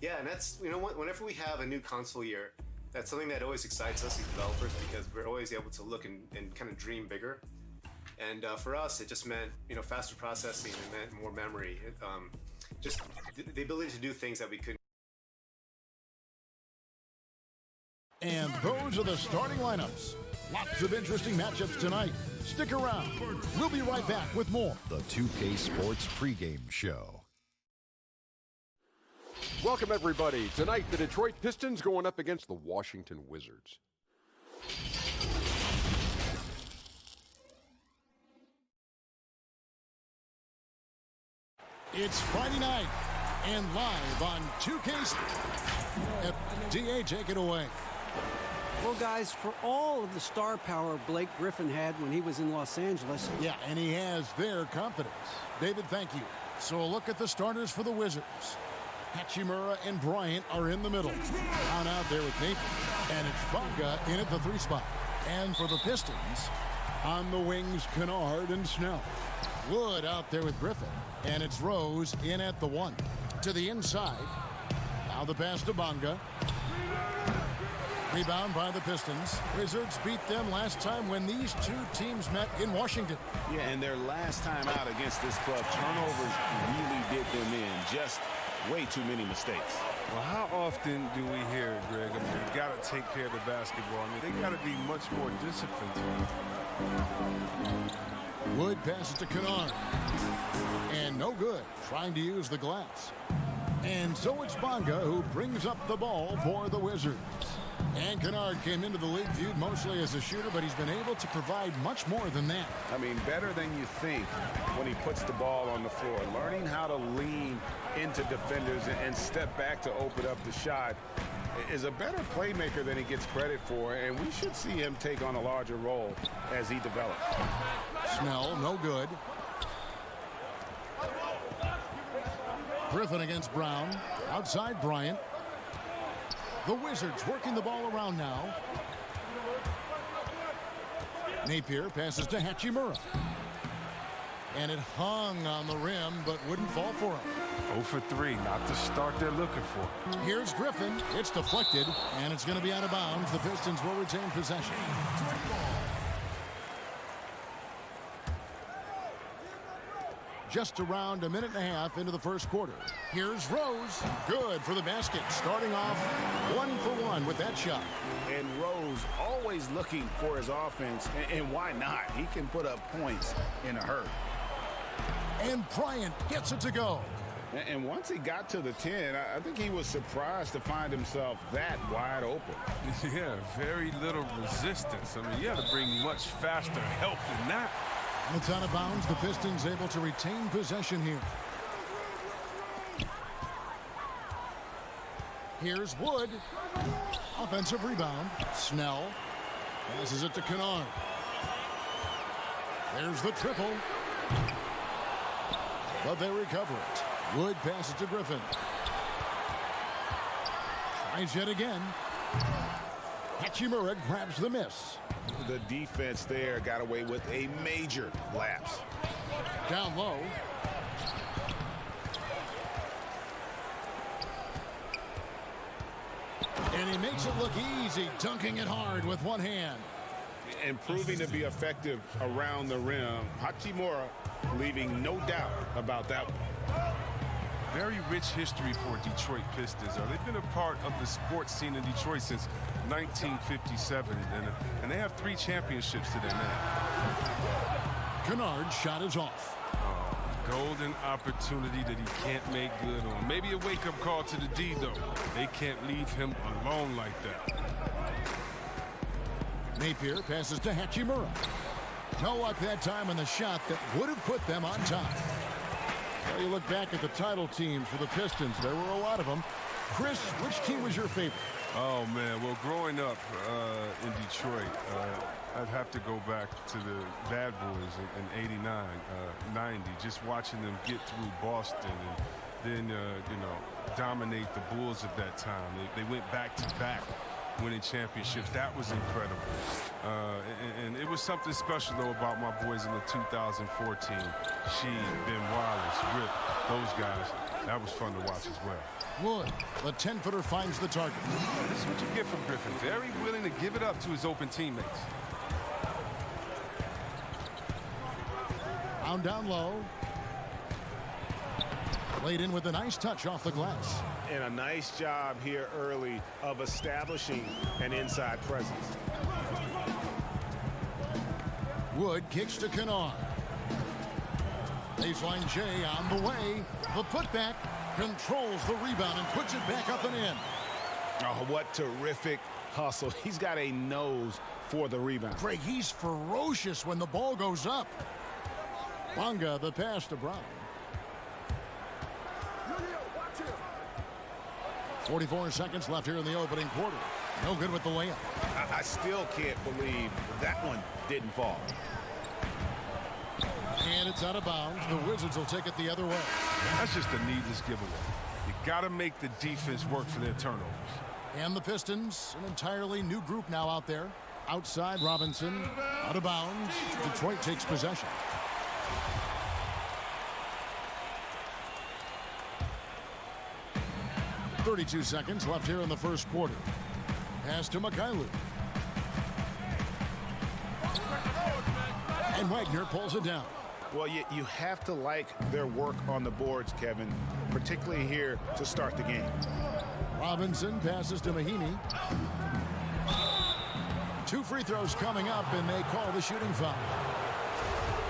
Yeah, and that's, whenever we have a new console year, that's something that always excites us as developers because we're always able to look and kind of dream bigger. And for us, it just meant, faster processing, it meant more memory, just the ability to do things that we couldn't. And those are the starting lineups. Lots of interesting matchups tonight. Stick around. We'll be right back with more. The 2K Sports Pregame Show. Welcome, everybody. Tonight, the Detroit Pistons going up against the Washington Wizards. It's Friday night and live on 2K Sports. DA, take it away. Well, guys, for all of the star power Blake Griffin had when he was in Los Angeles. Yeah, and he has their confidence. David, thank you. So a look at the starters for the Wizards. Hachimura and Bryant are in the middle. Down out there with Nathan. And it's Bonga in at the 3 spot. And for the Pistons, on the wings, Kennard and Snell. Wood out there with Griffin. And it's Rose in at the 1. To the inside. Now the pass to Bonga. Rebound by the Pistons. Wizards beat them last time when these two teams met in Washington. Yeah, and their last time out against this club, turnovers really did them in. Just way too many mistakes. Well, how often do we hear it, Greg? I mean, you got to take care of the basketball. I mean, they got to be much more disciplined. Wood passes to Kennard. And no good. Trying to use the glass. And so it's Bonga who brings up the ball for the Wizards. And Kennard came into the league viewed mostly as a shooter, but he's been able to provide much more than that. I mean, better than you think when he puts the ball on the floor. Learning how to lean into defenders and step back to open up the shot is a better playmaker than he gets credit for, and we should see him take on a larger role as he develops. Snell, no good. Griffin against Brown. Outside Bryant. The Wizards working the ball around now. Napier passes to Hachimura. And it hung on the rim, but wouldn't fall for him. 0 for 3, not the start they're looking for. Here's Griffin. It's deflected, and it's going to be out of bounds. The Pistons will retain possession. Just around a minute and a half into the first quarter. Here's Rose. Good for the basket. Starting off 1 for 1 with that shot. And Rose always looking for his offense. And why not? He can put up points in a hurry. And Bryant gets it to go. And once he got to the 10, I think he was surprised to find himself that wide open. Yeah, very little resistance. I mean, you have to bring much faster help than that. And it's out of bounds. The Pistons able to retain possession here. Here's Wood. Offensive rebound. Snell passes it to Kennard. There's the triple. But they recover it. Wood passes to Griffin. Tries yet again. Hachimura grabs the miss. The defense there got away with a major lapse. Down low. And he makes it look easy, dunking it hard with one hand. And proving to be effective around the rim. Hachimura leaving no doubt about that one. Very rich history for Detroit Pistons. They've been a part of the sports scene in Detroit since 1957, and they have 3 championships to their name. Kennard's shot is off. Golden opportunity that he can't make good on. Maybe a wake-up call to the D, though. They can't leave him alone like that. Napier passes to Hachimura. No luck that time on the shot that would have put them on top. Well, you look back at the title teams for the Pistons. There were a lot of them. Chris, which team was your favorite? Oh, man. Well, growing up in Detroit, I'd have to go back to the Bad Boys in 89, 90, just watching them get through Boston and then, dominate the Bulls of that time. They went back-to-back winning championships. That was incredible. And it was something special, though, about my boys in the 2014. She, Ben Wallace, Rip, those guys. That was fun to watch as well. Wood, the 10-footer, finds the target. This is what you get from Griffin. Very willing to give it up to his open teammates. Found down low. Laid in with a nice touch off the glass. And a nice job here early of establishing an inside presence. Wood kicks to Kennard. Baseline J on the way. The putback controls the rebound and puts it back up and in. Oh, what terrific hustle. He's got a nose for the rebound. Greg, he's ferocious when the ball goes up. Bonga, the pass to Brown. 44 seconds left here in the opening quarter. No good with the layup. I still can't believe that one didn't fall. And it's out of bounds. The Wizards will take it the other way. That's just a needless giveaway. You got to make the defense work for their turnovers. And the Pistons, an entirely new group now out there. Outside, Robinson, out of bounds. Detroit takes possession. .32 seconds left here in the first quarter. Pass to Mikhailuk. And Wagner pulls it down. Well, you have to like their work on the boards, Kevin, particularly here to start the game. Robinson passes to Mahinmi. 2 free throws coming up, and they call the shooting foul.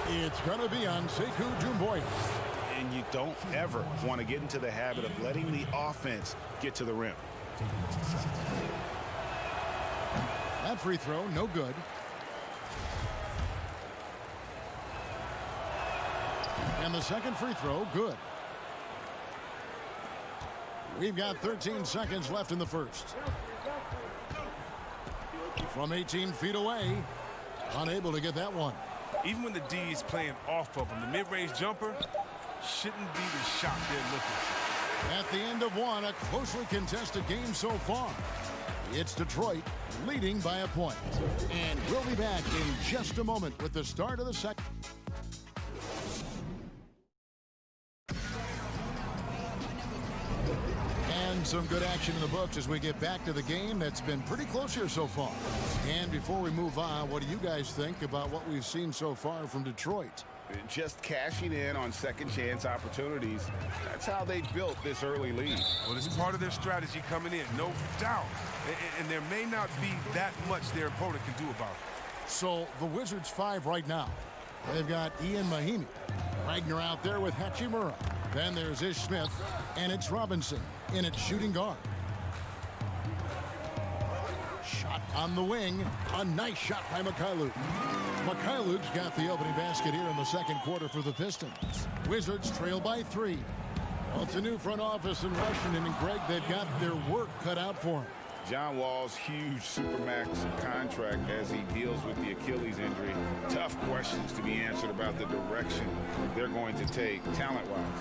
It's going to be on Sekou Doumbouya. And you don't ever want to get into the habit of letting the offense get to the rim. That free throw, no good. And the second free throw, good. We've got 13 seconds left in the first. From 18 feet away, unable to get that one. Even when the D is playing off of him, the mid-range jumper shouldn't be the shot they're looking for. At the end of one, a closely contested game so far. It's Detroit leading by a point. And we'll be back in just a moment with the start of the second. And some good action in the books as we get back to the game that's been pretty close here so far. And before we move on, what do you guys think about what we've seen so far from Detroit? Just cashing in on second chance opportunities. That's how they built this early lead. Well, it's part of their strategy coming in, no doubt. And there may not be that much their opponent can do about it. So the Wizards 5 right now. They've got Ian Mahinmi. Wagner out there with Hachimura. Then there's Ish Smith, and it's Robinson in at shooting guard. Shot on the wing. A nice shot by Mikhailuk. Mikhailuk's got the opening basket here in the second quarter for the Pistons. Wizards trail by 3. Well, it's a new front office in Washington, and Greg, they've got their work cut out for them. John Wall's huge Supermax contract as he deals with the Achilles injury. Tough questions to be answered about the direction they're going to take talent-wise.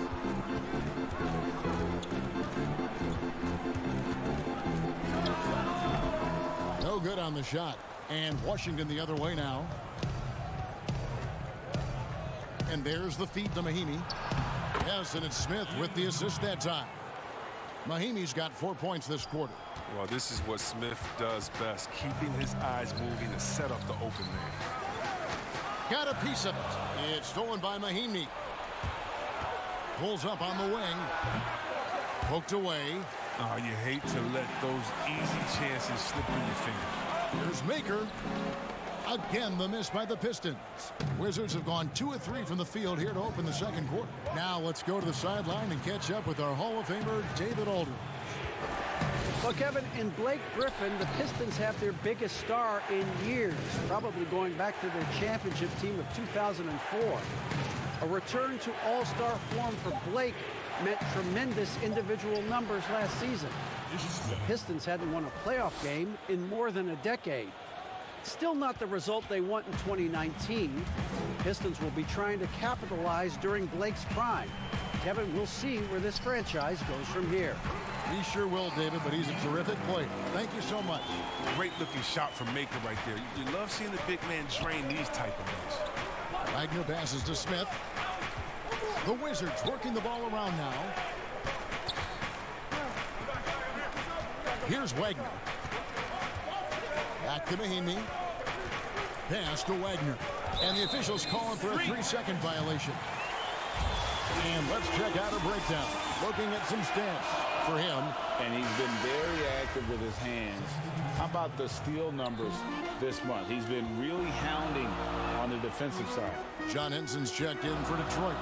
No good on the shot. And Washington the other way now. And there's the feed to Mahinmi. Yes, and it's Smith with the assist that time. Mahinmi's got 4 points this quarter. Well, this is what Smith does best, keeping his eyes moving to set up the open man. Got a piece of it. It's stolen by Mahinmi. Pulls up on the wing. Poked away. Oh, you hate to let those easy chances slip through your fingers. Here's Maker. Again, the miss by the Pistons. Wizards have gone 2 of 3 from the field here to open the second quarter. Now let's go to the sideline and catch up with our Hall of Famer, David Aldridge. Well, Kevin, in Blake Griffin, the Pistons have their biggest star in years, probably going back to their championship team of 2004. A return to all-star form for Blake meant tremendous individual numbers last season. The Pistons hadn't won a playoff game in more than a decade. Still not the result they want in 2019. The Pistons will be trying to capitalize during Blake's prime. Kevin, we'll see where this franchise goes from here. He sure will, David, but he's a terrific player. Thank you so much. Great-looking shot from Maker right there. You love seeing the big man drain these type of things. Wagner passes to Smith. The Wizards working the ball around now. Here's Wagner. Back to Mahinmi. Pass to Wagner. And the officials calling for a 3-second violation. And let's check out a breakdown. Looking at some stats for him. And he's been very active with his hands. How about the steal numbers this month? He's been really hounding on the defensive side. John Henson's checked in for Detroit.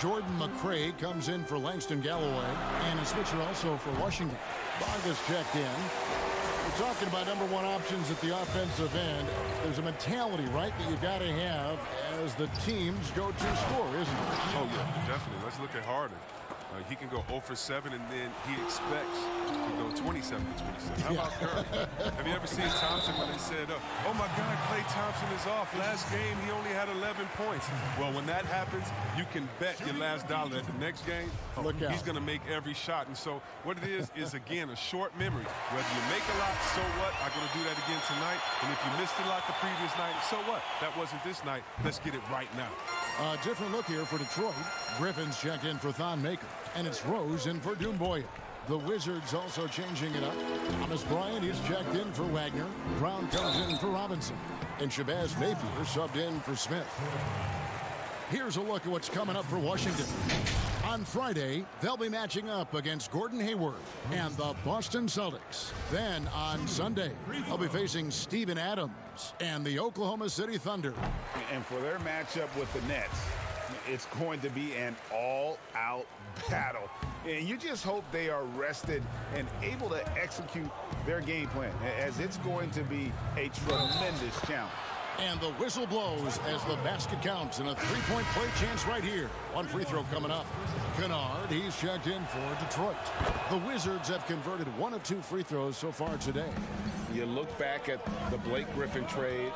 Jordan McRae comes in for Langston Galloway. And a switcher also for Washington. Vargas checked in. We're talking about number one options at the offensive end. There's a mentality, right, that you got to have as the teams go to score, isn't it? Oh, yeah, definitely. Let's look at Harden. He can go 0 for 7, and then he expects to go 27 for 27. How about Curry? Have you ever seen Thompson when they said, oh, my God, Klay Thompson is off. Last game, he only had 11 points. Well, when that happens, you can bet your last dollar at the next game, he's going to make every shot. And so what it is, again, a short memory. Whether you make a lot, so what? I'm going to do that again tonight. And if you missed a lot the previous night, so what? That wasn't this night. Let's get it right now. A different look here for Detroit. Griffin's checked in for Thon Maker. And it's Rose in for Doumbouya. The Wizards also changing it up. Thomas Bryant is checked in for Wagner. Brown comes in for Robinson. And Shabazz Napier subbed in for Smith. Here's a look at what's coming up for Washington. On Friday, they'll be matching up against Gordon Hayward and the Boston Celtics. Then on Sunday, they'll be facing Steven Adams and the Oklahoma City Thunder. And for their matchup with the Nets, it's going to be an all-out battle. And you just hope they are rested and able to execute their game plan, as it's going to be a tremendous challenge. And the whistle blows as the basket counts and a three-point play chance right here. One free throw coming up. Kennard, he's checked in for Detroit. The Wizards have converted 1 of 2 free throws so far today. You look back at the Blake Griffin trade.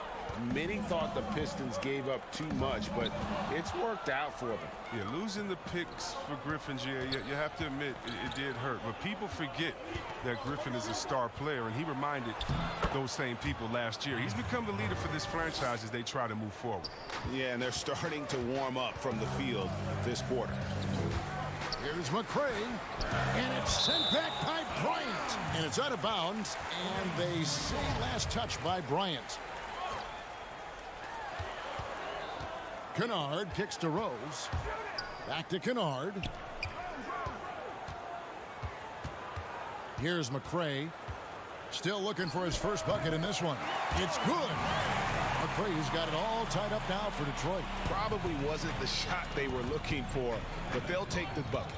Many thought the Pistons gave up too much, but it's worked out for them. Yeah, losing the picks for Griffin, you have to admit it did hurt. But people forget that Griffin is a star player, and he reminded those same people last year. He's become the leader for this franchise as they try to move forward. Yeah, and they're starting to warm up from the field this quarter. Here's McRae, and it's sent back by Bryant. And it's out of bounds, and they say last touch by Bryant. Kennard kicks to Rose. Back to Kennard. Here's McRae. Still looking for his first bucket in this one. It's good. McRae's got it all tied up now for Detroit. Probably wasn't the shot they were looking for, but they'll take the bucket.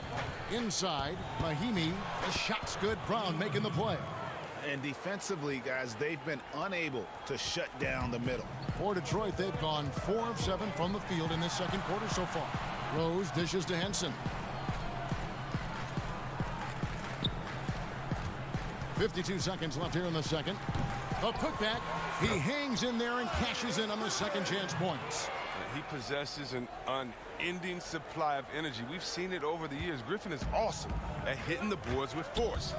Inside, Mahinmi. The shot's good. Brown making the play. And defensively, guys, they've been unable to shut down the middle. For Detroit, they've gone 4 of 7 from the field in this second quarter so far. Rose dishes to Henson. 52 seconds left here in the second. A putback. He hangs in there and cashes in on the second chance points. He possesses an unending supply of energy. We've seen it over the years. Griffin is awesome at hitting the boards with force.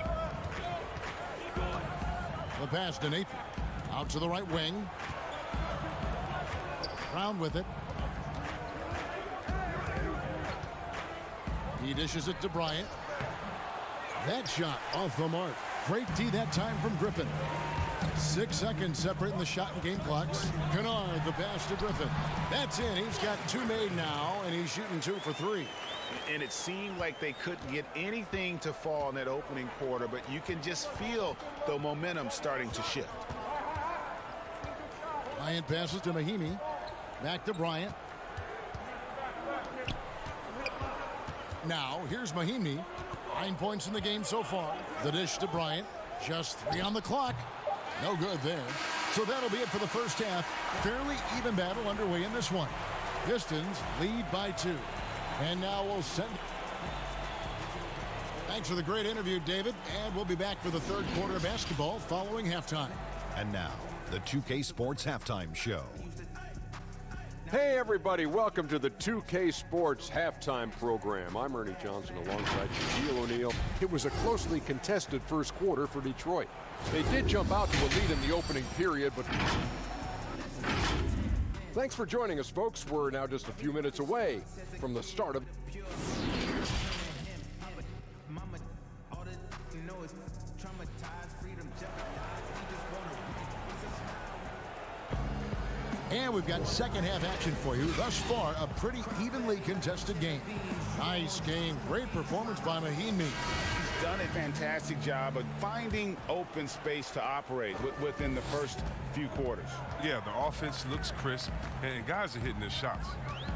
The pass to Napier. Out to the right wing. Brown with it. He dishes it to Bryant. That shot off the mark. Great D that time from Griffin. 6 seconds separating the shot and game clocks. Kennard, the pass to Griffin. That's in. He's got 2 made now, and he's shooting 2 for 3. And it seemed like they couldn't get anything to fall in that opening quarter, but you can just feel the momentum starting to shift. Bryant passes to Mahinmi. Back to Bryant. Now, here's Mahinmi. 9 points in the game so far. The dish to Bryant. Just 3 on the clock. No good there. So that'll be it for the first half. Fairly even battle underway in this one. Pistons lead by 2. And now we'll send... Thanks for the great interview, David. And we'll be back for the third quarter of basketball following halftime. And now, the 2K Sports Halftime Show. Hey, everybody. Welcome to the 2K Sports Halftime Program. I'm Ernie Johnson alongside Shaquille O'Neal. It was a closely contested first quarter for Detroit. They did jump out to a lead in the opening period, but... Thanks for joining us, folks. We're now just a few minutes away from the start of... And we've got second half action for you. Thus far, a pretty evenly contested game. Nice game. Great performance by Maheen. He's done a fantastic job of finding open space to operate within the first few quarters. Yeah, the offense looks crisp, and guys are hitting their shots.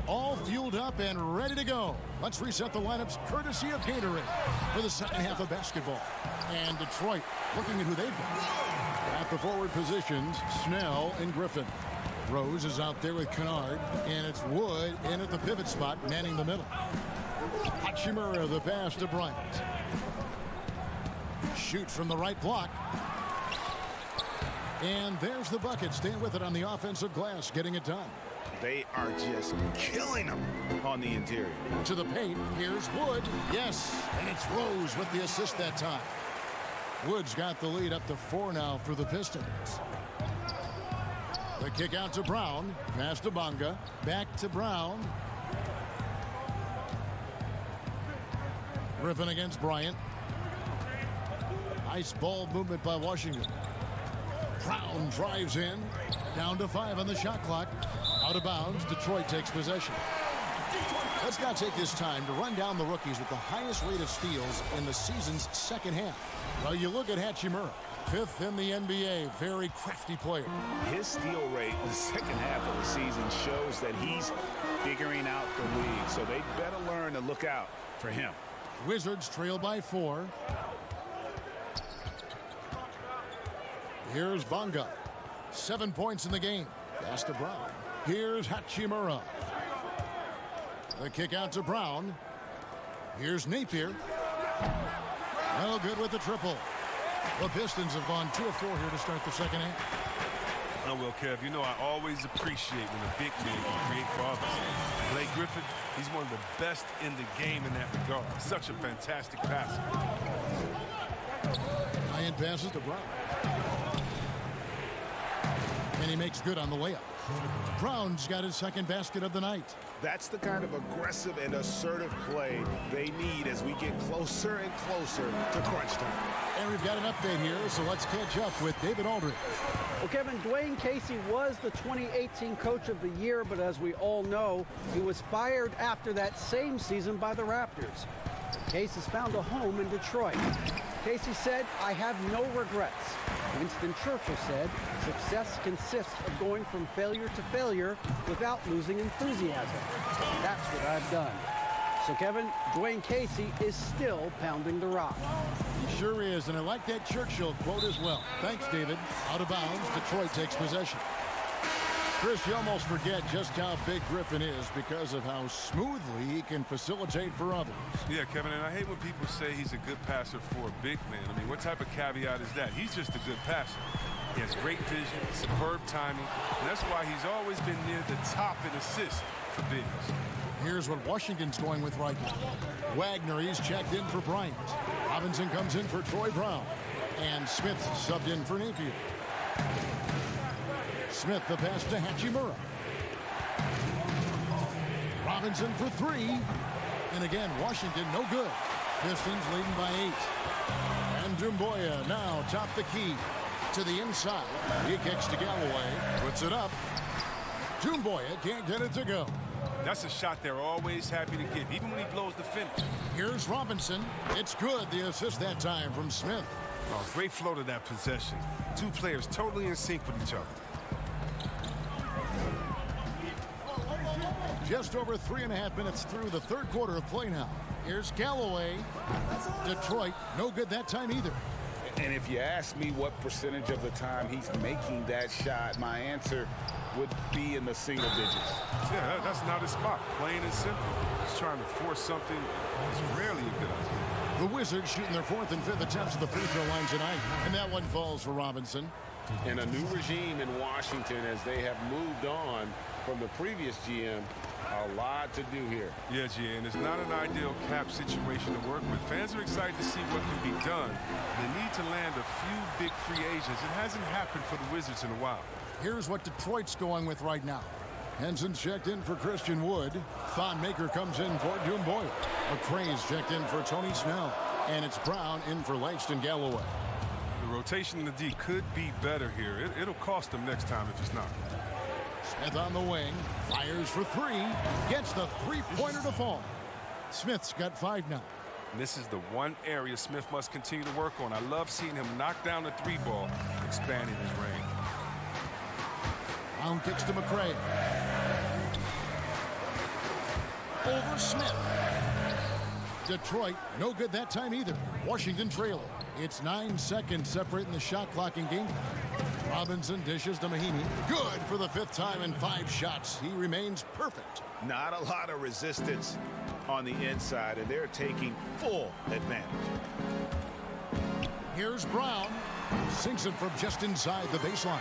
All fueled up and ready to go. Let's reset the lineups courtesy of Gatorade for the second half of basketball. And Detroit looking at who they've got. At the forward positions, Snell and Griffin. Rose is out there with Kennard, and it's Wood in at the pivot spot, manning the middle. Hachimura the pass to Bryant. Shoots from the right block. And there's the bucket. Staying with it on the offensive glass, getting it done. They are just killing them on the interior. To the paint, here's Wood. Yes, and it's Rose with the assist that time. Wood's got the lead up to 4 now for the Pistons. The kick out to Brown. Pass to Bonga. Back to Brown. Griffin against Bryant. Nice ball movement by Washington. Brown drives in. Down to 5 on the shot clock. Out of bounds. Detroit takes possession. Let's now take this time to run down the rookies with the highest rate of steals in the season's second half. Well, you look at Hachimura. 5th in the NBA. Very crafty player. His steal rate in the second half of the season shows that he's figuring out the league. So they better learn to look out for him. Wizards trail by 4. Here's Bonga. 7 points in the game. Pass to Brown. Here's Hachimura. The kick out to Brown. Here's Napier. No good with the triple. The Pistons have gone 2 of 4 here to start the second half. Oh, well, Kev, you know I always appreciate when a big man can create for others. Blake Griffin, he's one of the best in the game in that regard. Such a fantastic passer. High-end passes to Brown. And he makes good on the layup. Brown's got his second basket of the night. That's the kind of aggressive and assertive play they need as we get closer and closer to crunch time. And we've got an update here, so let's catch up with David Aldridge. Well, Kevin, Dwayne Casey was the 2018 Coach of the Year, but as we all know, he was fired after that same season by the Raptors. Casey has found a home in Detroit. Casey said, "I have no regrets." Winston Churchill said, "Success consists of going from failure to failure without losing enthusiasm. That's what I've done." So, Kevin, Dwayne Casey is still pounding the rock. He sure is, and I like that Churchill quote as well. Thanks, David. Out of bounds, Detroit takes possession. Chris, you almost forget just how big Griffin is because of how smoothly he can facilitate for others. Yeah, Kevin, and I hate when people say he's a good passer for a big man. I mean, what type of caveat is that? He's just a good passer. He has great vision, superb timing, and that's why he's always been near the top in assists for bigs. Here's what Washington's going with right now. Wagner, he's checked in for Bryant. Robinson comes in for Troy Brown. And Smith subbed in for Napier. Smith the pass to Hachimura. Robinson for 3. And again, Washington no good. Pistons leading by 8. And Doumbouya now top the key to the inside. He kicks to Galloway. Puts it up. Doumbouya can't get it to go. That's a shot they're always happy to give, even when he blows the finish. Here's Robinson. It's good. The assist that time from Smith. Oh, great flow to that possession. Two players totally in sync with each other. Just over 3.5 minutes through the third quarter of play now. Here's Galloway. Detroit, no good that time either. And if you ask me what percentage of the time he's making that shot, my answer would be in the single digits. Yeah, that's not his spot. Plain and simple. He's trying to force something that's rarely a good idea. The Wizards shooting their 4th and 5th attempts at the free throw line tonight. And that one falls for Robinson. And a new regime in Washington as they have moved on from the previous GM. A lot to do here. Yeah, G, and it's not an ideal cap situation to work with. Fans are excited to see what can be done. They need to land a few big free agents. It hasn't happened for the Wizards in a while. Here's what Detroit's going with right now. Henson's checked in for Christian Wood. Thon Maker comes in for Doumbouya. McCrae's checked in for Tony Snell. And it's Brown in for Langston Galloway. The rotation in the D could be better here. It'll cost them next time if it's not. Smith on the wing. Fires for three. Gets the three-pointer to fall. Smith's got 5 now. This is the one area Smith must continue to work on. I love seeing him knock down the 3-ball, expanding his range. Brown kicks to McRae. Over Smith. Detroit, no good that time either. Washington trailing. It's 9 seconds separating the shot clock in game. Robinson dishes to Mahinmi. Good for the 5th time in 5 shots. He remains perfect. Not a lot of resistance on the inside, and they're taking full advantage. Here's Brown. Sinks it from just inside the baseline.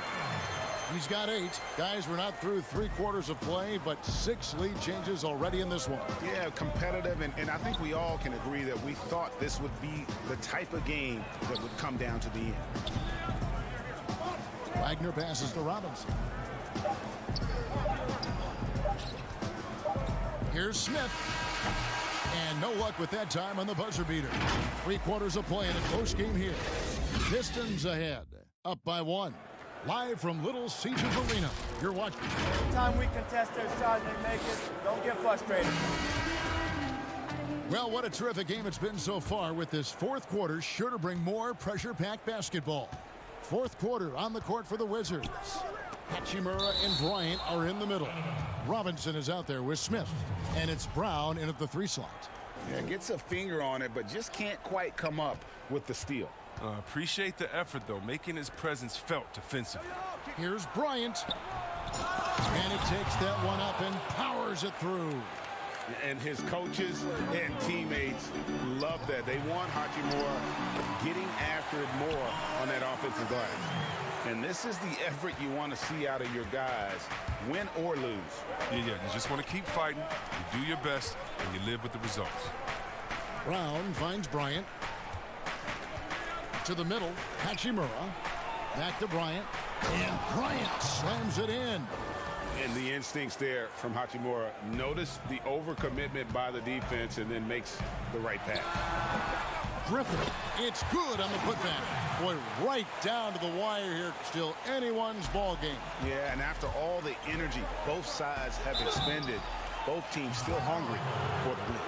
He's got 8. Guys, we're not through 3 quarters of play, but 6 lead changes already in this one. Yeah, competitive, and I think we all can agree that we thought this would be the type of game that would come down to the end. Wagner passes to Robinson. Here's Smith. And no luck with that time on the buzzer beater. 3 quarters of play in a close game here. Pistons ahead, up by 1. Live from Little Caesars Arena. You're watching. Every time we contest their shot and they make it, don't get frustrated. Well, what a terrific game it's been so far, with this 4th quarter sure to bring more pressure-packed basketball. 4th quarter on the court for the Wizards. Hachimura and Bryant are in the middle. Robinson is out there with Smith. And it's Brown in at the 3 slot. Yeah, gets a finger on it, but just can't quite come up with the steal. Appreciate the effort, though, making his presence felt defensively. Here's Bryant. And he takes that one up and powers it through. And his coaches and teammates love that. They want Hachimura getting after it more on that offensive glass. And this is the effort you want to see out of your guys, win or lose. Yeah, you just want to keep fighting, you do your best, and you live with the results. Brown finds Bryant. To the middle, Hachimura. Back to Bryant. And Bryant slams it in. And the instincts there from Hachimura. Notice the overcommitment by the defense and then makes the right pass. Griffin, it's good on the putback. Boy, right down to the wire here. Still anyone's ball game. Yeah, and after all the energy both sides have expended, both teams still hungry for the win.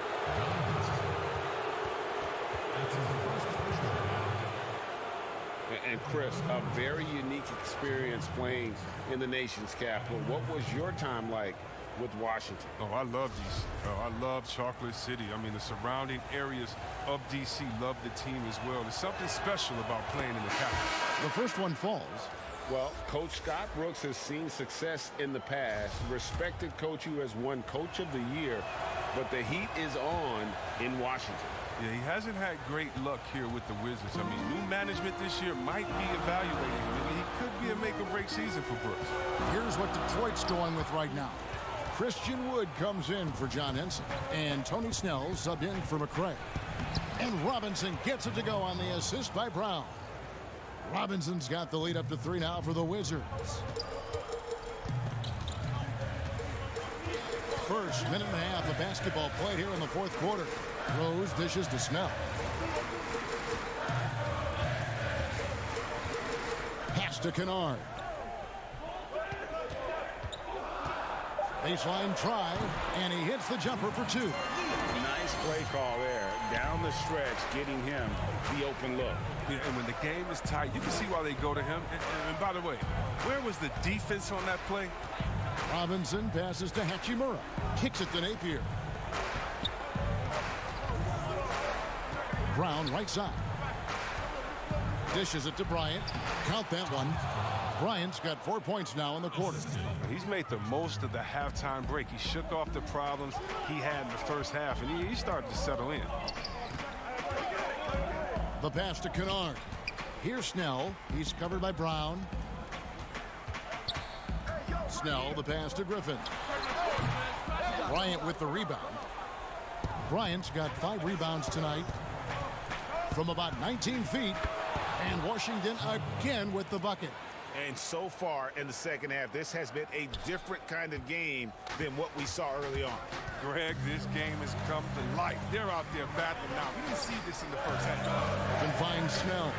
And Chris, a very unique experience playing in the nation's capital. What was your time like with Washington? Oh, I love these. I love Chocolate City. I mean, the surrounding areas of D.C. love the team as well. There's something special about playing in the capital. The first one falls. Well, Coach Scott Brooks has seen success in the past. Respected coach who has won Coach of the Year. But the heat is on in Washington. Yeah, he hasn't had great luck here with the Wizards. I mean, new management this year might be evaluating him. I mean, he could be a make-or-break season for Brooks. Here's what Detroit's going with right now. Christian Wood comes in for John Henson. And Tony Snell subbed in for McRae. And Robinson gets it to go on the assist by Brown. Robinson's got the lead up to 3 now for the Wizards. First minute and a half of basketball played here in the 4th quarter. Rose dishes to Snell. Pass to Kennard. Baseline try, and he hits the jumper for 2. Nice play call there. Down the stretch, getting him the open look. Yeah, and when the game is tight, you can see why they go to him. And by the way, where was the defense on that play? Robinson passes to Hachimura. Kicks it to Napier. Brown right side. Dishes it to Bryant. Count that one. Bryant's got 4 points now in the quarter. He's made the most of the halftime break. He shook off the problems he had in the first half, and he started to settle in. The pass to Kennard. Here's Snell. He's covered by Brown. Snell, the pass to Griffin. Bryant with the rebound. Bryant's got 5 rebounds tonight from about 19 feet. And Washington again with the bucket. And so far in the second half, this has been a different kind of game than what we saw early on. Greg, this game has come to life. They're out there battling now. We didn't see this in the first half. Can find Snell.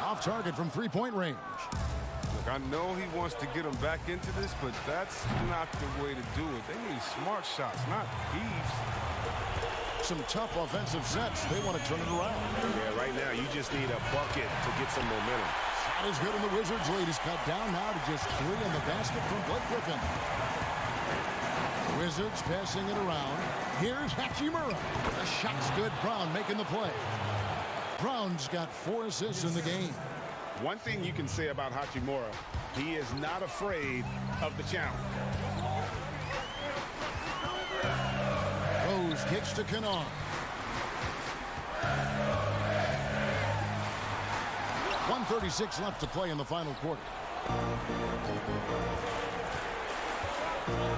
Off target from 3-point range. I know he wants to get them back into this, but that's not the way to do it. They need smart shots, not thieves. Some tough offensive sets. They want to turn it around. Yeah, right now you just need a bucket to get some momentum. Shot is good, and the Wizards' lead is cut down now to just 3 in the basket from Blake Griffin. Wizards passing it around. Here's Hachimura. The shot's good. Brown making the play. Brown's got 4 assists in the game. One thing you can say about Hachimura, he is not afraid of the challenge. Rose kicks to Kennard. .136 left to play in the final quarter.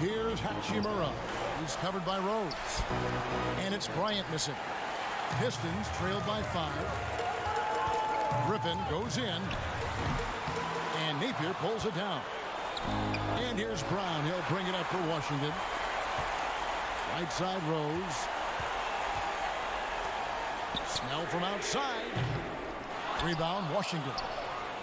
Here's Hachimura. He's covered by Rose. And it's Bryant missing. Pistons trailed by 5. Griffin goes in. And Napier pulls it down. And here's Brown. He'll bring it up for Washington. Right side Rose. Snell from outside. Rebound Washington.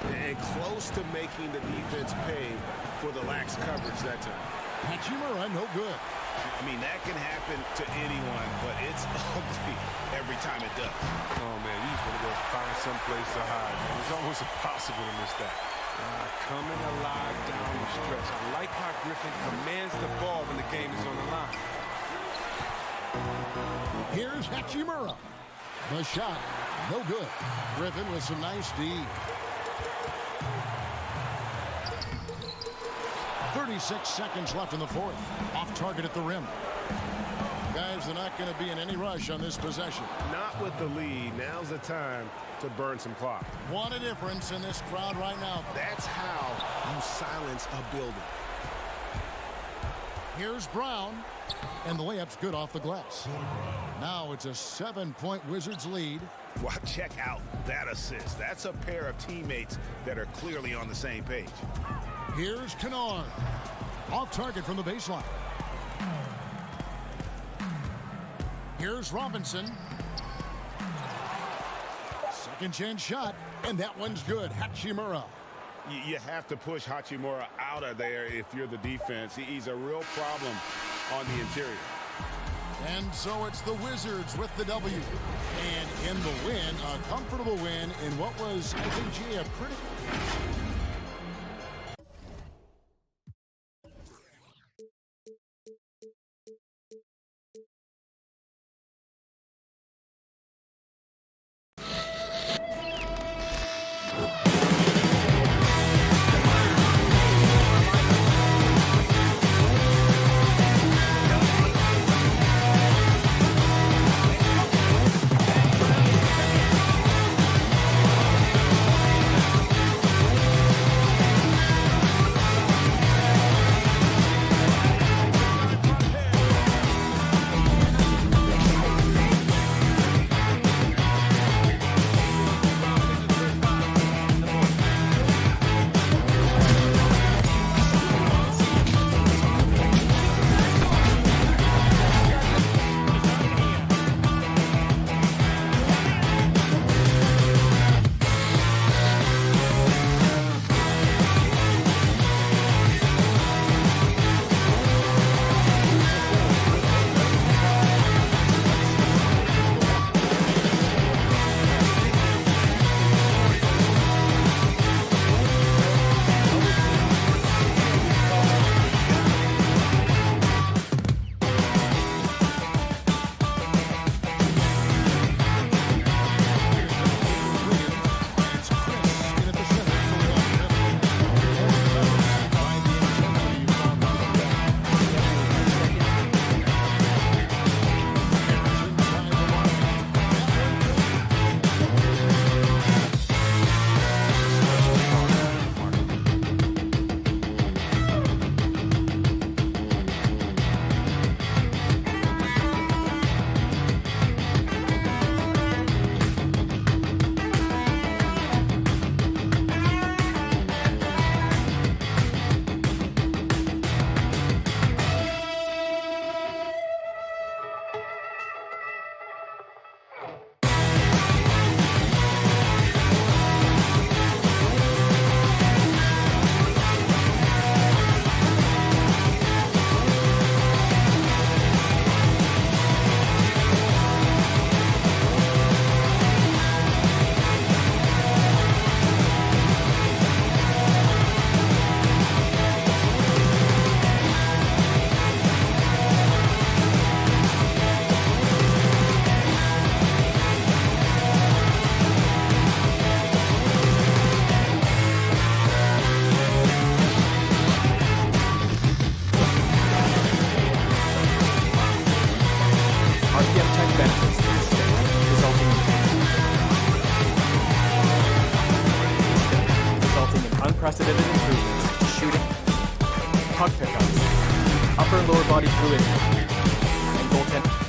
And close to making the defense pay for the lax coverage that time. Hachimura, no good. I mean, that can happen to anyone, but it's ugly every time it does. Oh, man, you just want to go find someplace to hide, man. It's almost impossible to miss that. Coming alive down the stretch. I like how Griffin commands the ball when the game is on the line. Here's Hachimura. The shot, no good. Griffin with some nice D. 36 seconds left in the fourth. Off target at the rim. Guys, they're not going to be in any rush on this possession. Not with the lead. Now's the time to burn some clock. What a difference in this crowd right now. That's how you silence a building. Here's Brown. And the layup's good off the glass. Now it's a 7-point Wizards lead. Well, check out that assist. That's a pair of teammates that are clearly on the same page. Here's Kennard. Off target from the baseline. Here's Robinson. Second chance shot, and that one's good. Hachimura. You have to push Hachimura out of there if you're the defense. He's a real problem on the interior. And so it's the Wizards with the W. And in the win, a comfortable win in what was, I think, G, a pretty... unprecedented improvements to shooting, puck pickups, upper and lower body fluidity, and goaltending.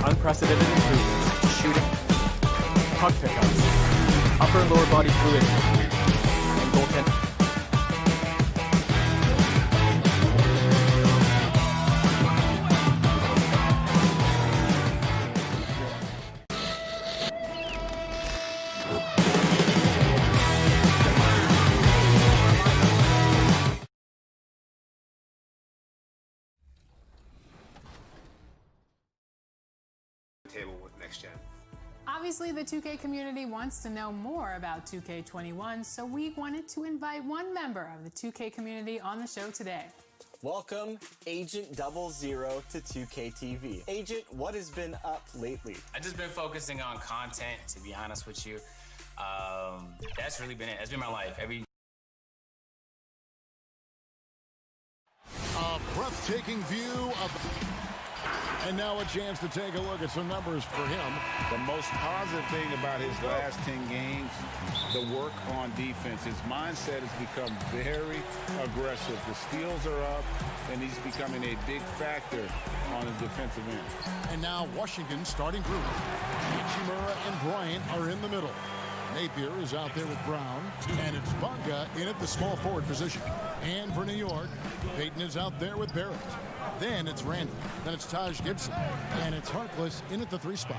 Unprecedented improvements to shooting, puck pickups, upper and lower body fluidity, and goaltending. Table with next gen. Obviously, the 2K community wants to know more about 2K21, so we wanted to invite one member of the 2K community on the show today. Welcome, Agent 00 to 2K TV. Agent, what has been up lately? I've just been focusing on content, to be honest with you. That's really been it. That's been my life. A breathtaking view of... And now a chance to take a look at some numbers for him. The most positive thing about his last 10 games, the work on defense. His mindset has become very aggressive. The steals are up, and he's becoming a big factor on the defensive end. And now Washington's starting group. Hachimura and Bryant are in the middle. Napier is out there with Brown, and it's Bunga in at the small forward position. And for New York, Payton is out there with Barrett. Then it's Randall. Then it's Taj Gibson. And it's Harkless in at the 3 spot.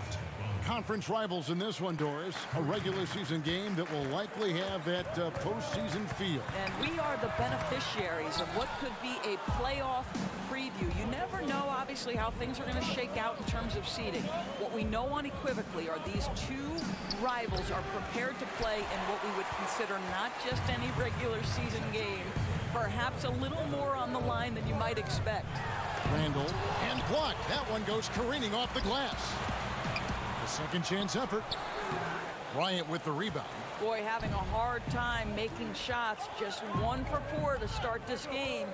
Conference rivals in this one, Doris. A regular season game that will likely have that postseason feel. And we are the beneficiaries of what could be a playoff preview. You never know, obviously, how things are going to shake out in terms of seeding. What we know unequivocally are these two rivals are prepared to play in what we would consider not just any regular season game, Perhaps a little more on the line than you might expect. Randall, and blocked. That one goes careening off the glass. The second chance effort. Bryant with the rebound. Boy, having a hard time making shots. Just 1 for 4 to start this game.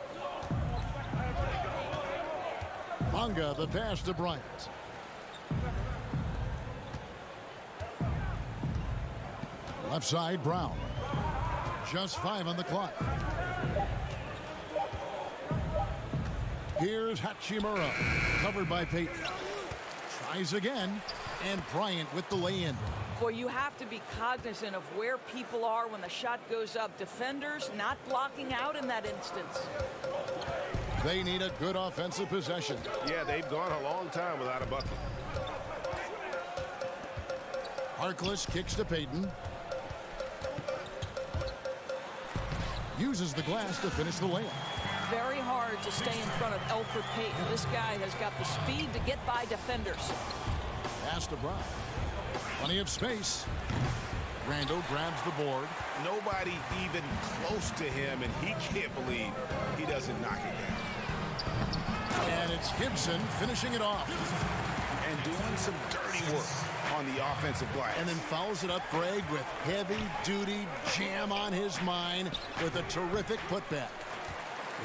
Bonga the pass to Bryant. Left side, Brown. Just 5 on the clock. Here's Hachimura, covered by Payton. Tries again, and Bryant with the lay-in. Boy, you have to be cognizant of where people are when the shot goes up. Defenders not blocking out in that instance. They need a good offensive possession. Yeah, they've gone a long time without a bucket. Harkless kicks to Payton. Uses the glass to finish the layup. Very hard to stay in front of Elfrid Payton. This guy has got the speed to get by defenders. Pass to Brown. Plenty of space. Randall grabs the board. Nobody even close to him, and he can't believe he doesn't knock it down. And it's Gibson finishing it off. And doing some dirty work on the offensive glass. And then fouls it up, Greg, with heavy-duty jam on his mind with a terrific putback.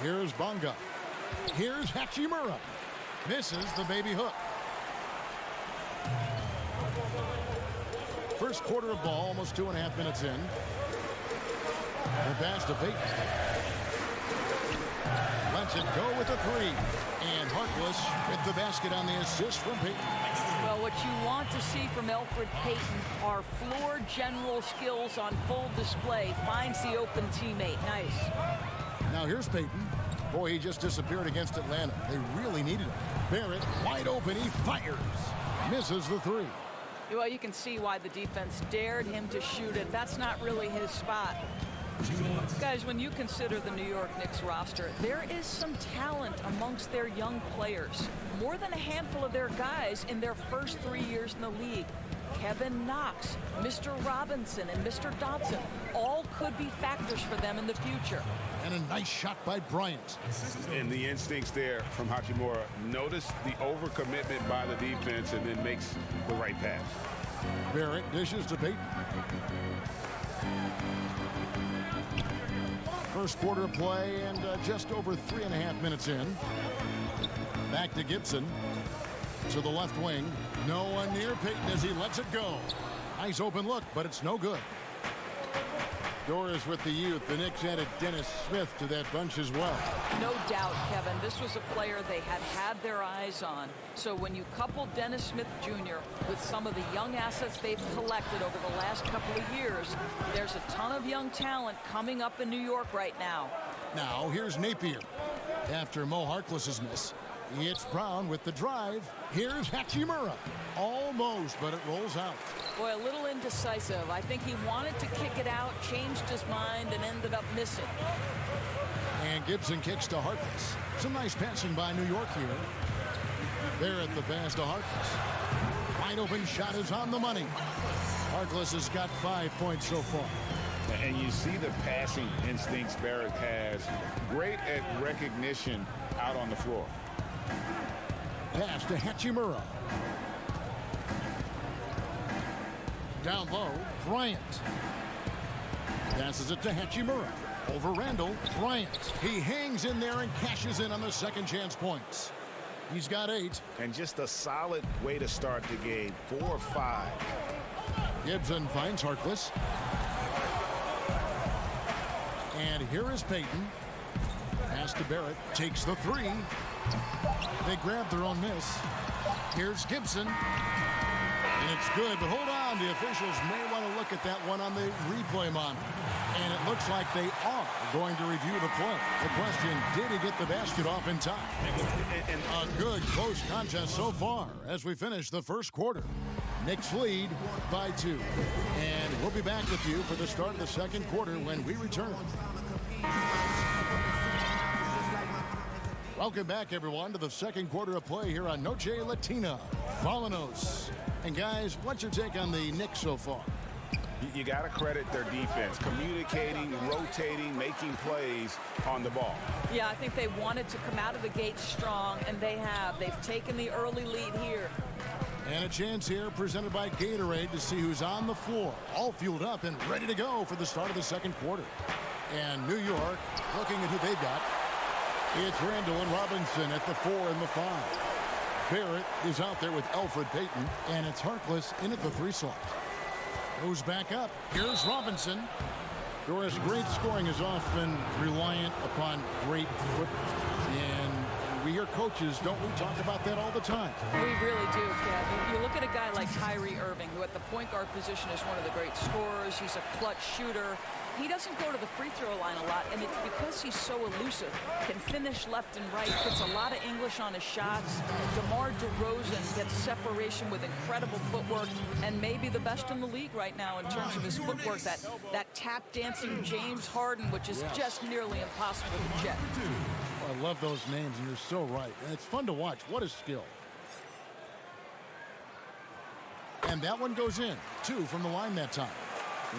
Here's Bonga. Here's Hachimura. Misses the baby hook. First quarter of ball, almost 2.5 minutes in. The pass to Payton. Lets it go with the 3. And Harkless with the basket on the assist from Payton. Well, what you want to see from Elfrid Payton are floor general skills on full display. Finds the open teammate. Nice. Now here's Payton. Boy, he just disappeared against Atlanta. They really needed him. Barrett, wide open, he fires. Misses the 3. Well, you can see why the defense dared him to shoot it. That's not really his spot. Guys, when you consider the New York Knicks roster, there is some talent amongst their young players. More than a handful of their guys in their first 3 years in the league. Kevin Knox, Mr. Robinson, and Mr. Dotson all could be factors for them in the future. And a nice shot by Bryant. And the instincts there from Hachimura. Notice the overcommitment by the defense and then makes the right pass. Barrett dishes to Payton. First quarter of play and just over 3.5 minutes in. Back to Gibson. To the left wing. No one near Payton as he lets it go. Nice open look, but it's no good. Doris with the youth. The Knicks added Dennis Smith to that bunch as well. No doubt, Kevin. This was a player they had their eyes on. So when you couple Dennis Smith Jr. with some of the young assets they've collected over the last couple of years, there's a ton of young talent coming up in New York right now. Now here's Napier. After Mo Harkless's miss, it's Brown with the drive. Here's Hachimura. Almost, but it rolls out. Boy, a little indecisive. I think he wanted to kick it out, changed his mind, and ended up missing. And Gibson kicks to Harkless. Some nice passing by New York here. Barrett the pass to Harkless. Wide open shot is on the money. Harkless has got 5 points so far. And you see the passing instincts Barrett has. Great at recognition out on the floor. Pass to Hachimura. Down low, Bryant. Passes it to Hachimura. Over Randall, Bryant. He hangs in there and cashes in on the second chance points. He's got 8. And just a solid way to start the game. 4-5. Gibson finds Harkless. And here is Payton. Pass to Barrett. Takes the 3. They grab their own miss. Here's Gibson. And it's good, but hold on. The officials may want to look at that one on the replay monitor. And it looks like they are going to review the play. The question, did he get the basket off in time? A good close contest so far as we finish the first quarter. Knicks lead by 2. And we'll be back with you for the start of the second quarter when we return. Welcome back, everyone, to the second quarter of play here on Noche Latina. Falanos. And, guys, what's your take on the Knicks so far? you got to credit their defense, communicating, rotating, making plays on the ball. Yeah, I think they wanted to come out of the gate strong, and they have. They've taken the early lead here. And a chance here presented by Gatorade to see who's on the floor, all fueled up and ready to go for the start of the second quarter. And New York looking at who they've got. It's Randall and Robinson at the 4 and the 5. Barrett is out there with Alfred Payton, and it's Harkless in at the 3 slot. Goes back up. Here's Robinson. Doris, great scoring is often reliant upon great football. And we hear coaches, don't we, talk about that all the time? We really do, Kev. You look at a guy like Kyrie Irving, who at the point guard position is one of the great scorers. He's a clutch shooter. He doesn't go to the free throw line a lot, and it's because he's so elusive. Can finish left and right, puts a lot of English on his shots. DeMar DeRozan gets separation with incredible footwork, and maybe the best in the league right now in terms of his footwork. That tap dancing James Harden, which is just nearly impossible to check. Oh, I love those names, and you're so right. And it's fun to watch. What a skill. And that one goes in. 2 from the line that time.